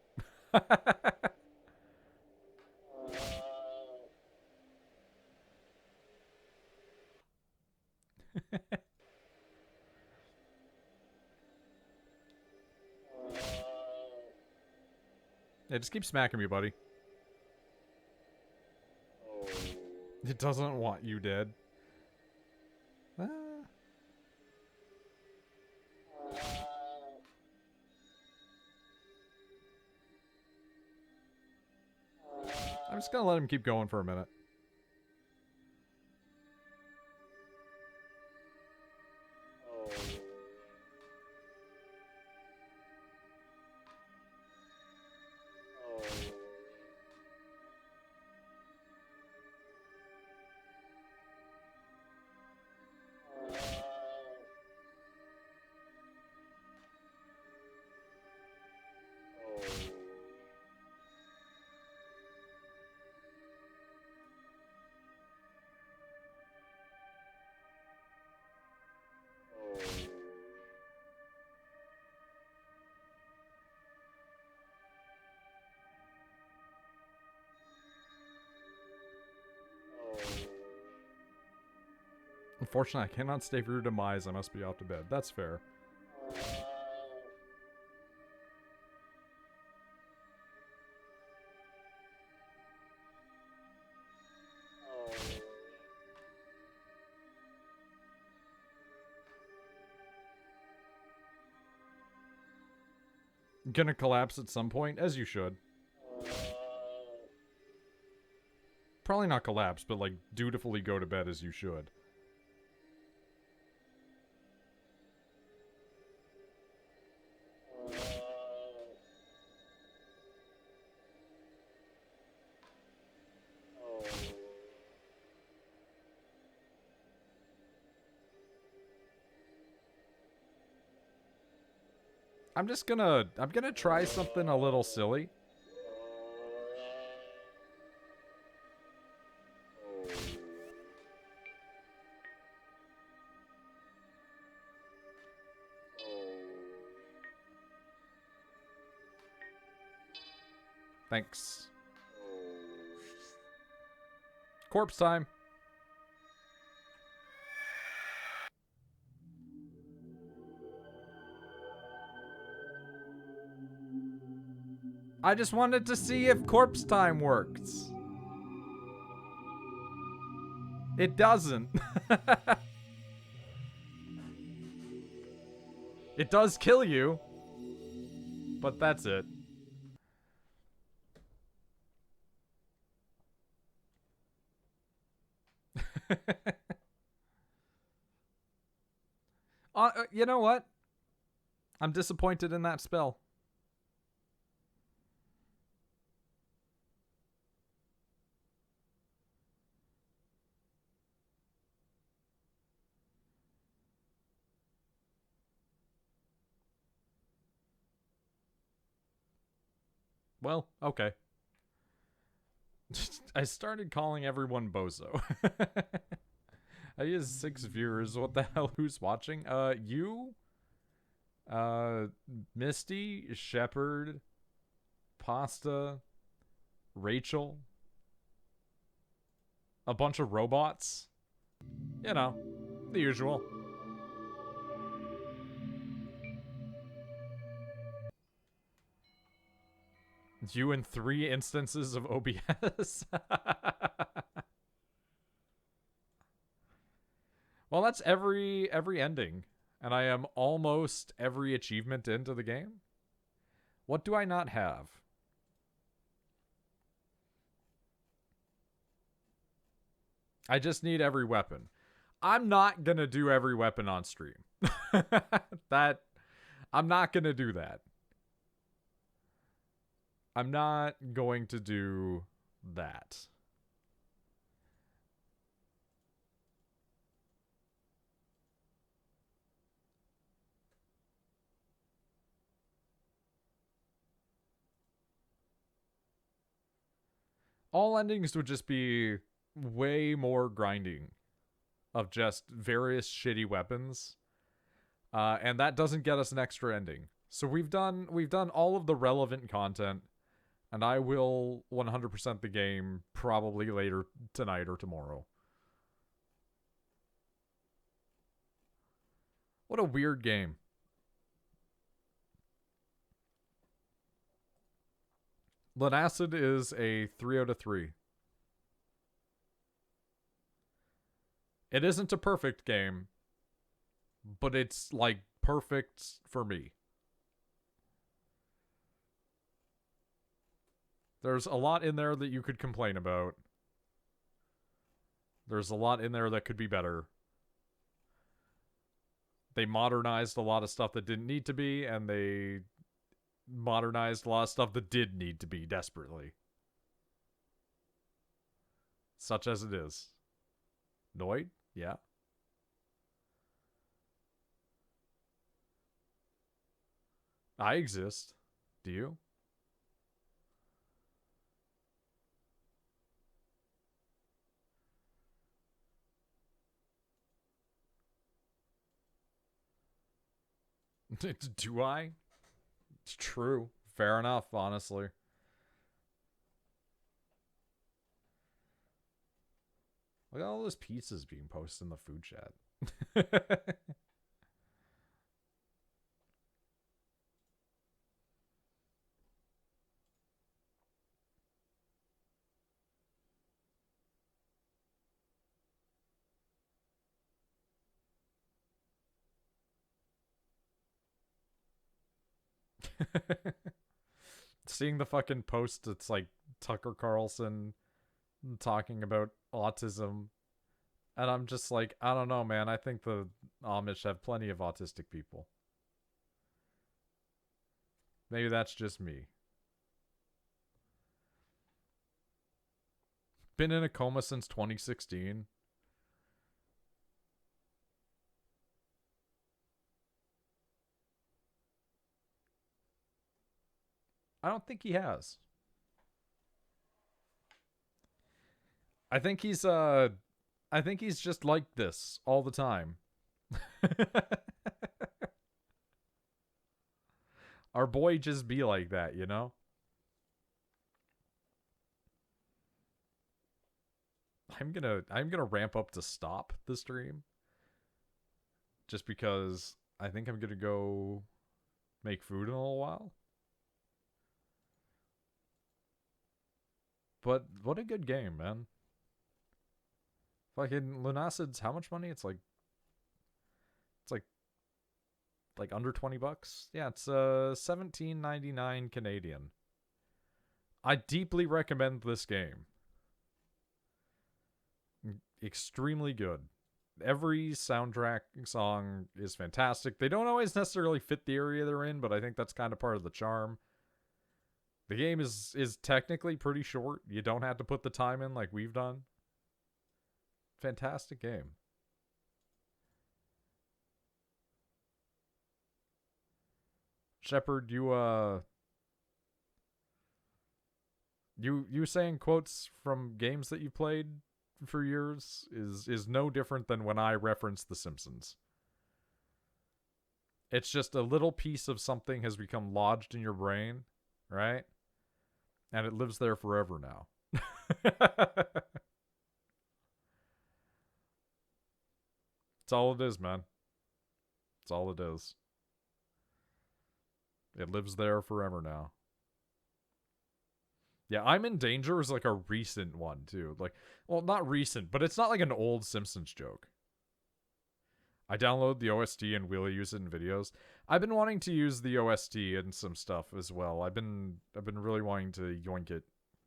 Yeah, just keep smacking me, buddy. It doesn't want you dead. Ah. I'm just gonna let him keep going for a minute. Unfortunately, I cannot stay for your demise. I must be off to bed. That's fair. Gonna collapse at some point, as you should. Probably not collapse, but like dutifully go to bed as you should. I'm gonna try something a little silly. Thanks. Corpse time. I just wanted to see if corpse time worked. It doesn't. It does kill you, but that's it. You know what? I'm disappointed in that spell. Well, okay. I started calling everyone Bozo. I use 6 viewers. What the hell? Who's watching? You? Misty, Shepherd, Pasta, Rachel, a bunch of robots. You know, the usual. You in 3 instances of OBS. Well, that's every ending. And I am almost every achievement into the game. What do I not have? I just need every weapon. I'm not gonna do every weapon on stream. I'm not gonna do that. I'm not going to do that. All endings would just be way more grinding of just various shitty weapons. And that doesn't get us an extra ending. So we've done all of the relevant content, and I will 100% the game probably later tonight or tomorrow. What a weird game. Lunacid is a 3 out of 3. It isn't a perfect game, but it's like perfect for me. There's a lot in there that you could complain about. There's a lot in there that could be better. They modernized a lot of stuff that didn't need to be, and they modernized a lot of stuff that did need to be desperately. Such as it is. Noid? Yeah. I exist. Do you? Do I? It's true. Fair enough, honestly. Look at all those pizzas being posted in the food chat. Seeing the fucking post, it's like Tucker Carlson talking about autism. And I'm just like, I don't know, man. I think the Amish have plenty of autistic people. Maybe that's just me. Been in a coma since 2016. I don't think he has. I think he's just like this all the time. Our boy just be like that, you know? I'm gonna ramp up to stop the stream. Just because I think I'm gonna go make food in a little while. But what a good game, man. Fucking Lunacid's how much money? It's like under $20. Yeah, it's $17.99 Canadian. I deeply recommend this game. Extremely good. Every soundtrack song is fantastic. They don't always necessarily fit the area they're in, but I think that's kind of part of the charm. The game is technically pretty short. You don't have to put the time in like we've done. Fantastic game. Shepard, you saying quotes from games that you played for years is no different than when I reference The Simpsons. It's just a little piece of something has become lodged in your brain, right? And it lives there forever now. It's all it is, man. It's all it is. It lives there forever now. Yeah, I'm in Danger is like a recent one, too. Like, well, not recent, but it's not like an old Simpsons joke. I download the OST and will use it in videos. I've been wanting to use the OST in some stuff as well. I've been really wanting to yoink it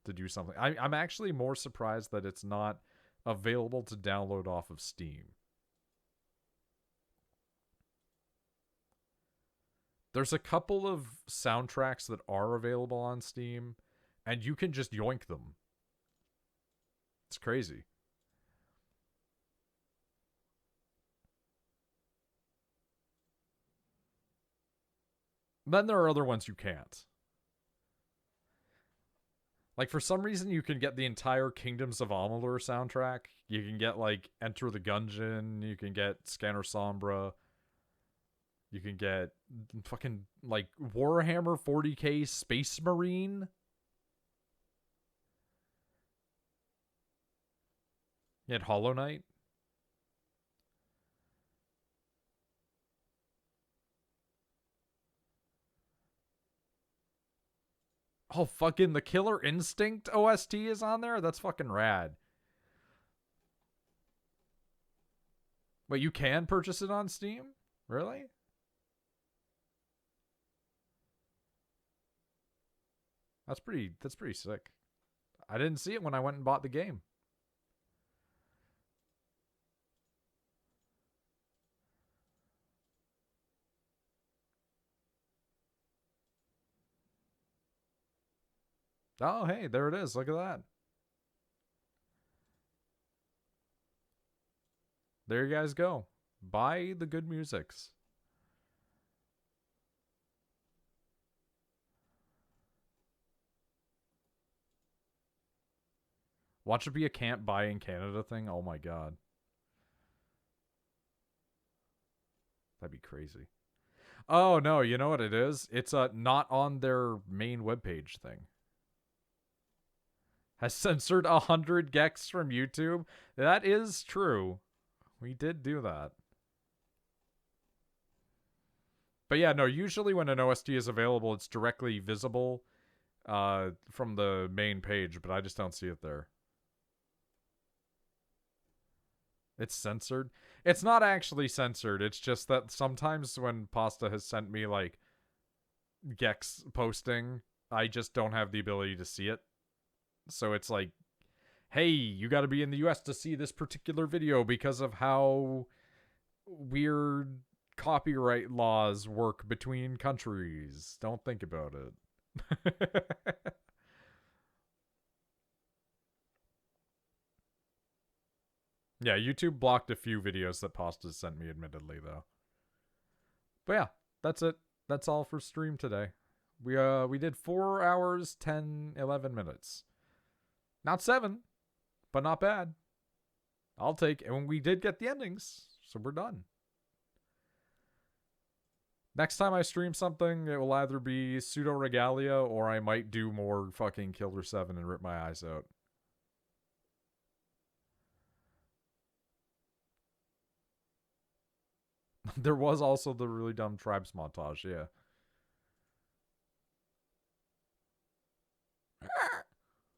to do something. I'm actually more surprised that it's not available to download off of Steam. There's a couple of soundtracks that are available on Steam, and you can just yoink them. It's crazy. Then there are other ones you can't. Like, for some reason, you can get the entire Kingdoms of Amalur soundtrack. You can get, like, Enter the Gungeon. You can get Scanner Sombra. You can get fucking, like, Warhammer 40k Space Marine. You had Hollow Knight. Oh, fucking the Killer Instinct OST is on there? That's fucking rad. Wait, you can purchase it on Steam? Really? That's pretty sick. I didn't see it when I went and bought the game. Oh, hey, there it is. Look at that. There you guys go. Buy the good musics. Watch it be a can't buy in Canada thing. Oh my god. That'd be crazy. Oh no, you know what it is? It's not on their main webpage thing. Has censored 100 gex from YouTube. That is true. We did do that. But yeah, no, usually when an OST is available, it's directly visible from the main page, but I just don't see it there. It's censored. It's not actually censored. It's just that sometimes when Pasta has sent me, like, gex posting, I just don't have the ability to see it. So it's like, hey, you got to be in the US to see this particular video because of how weird copyright laws work between countries. Don't think about it. Yeah, YouTube blocked a few videos that Pasta sent me, admittedly, though. But yeah, that's it. That's all for stream today. We did 4 hours, 10, 11 minutes. Not 7, but not bad. I'll take, and we did get the endings, so we're done. Next time I stream something, it will either be Pseudo Regalia, or I might do more fucking Killer 7 and rip my eyes out. There was also the really dumb Tribes montage, yeah.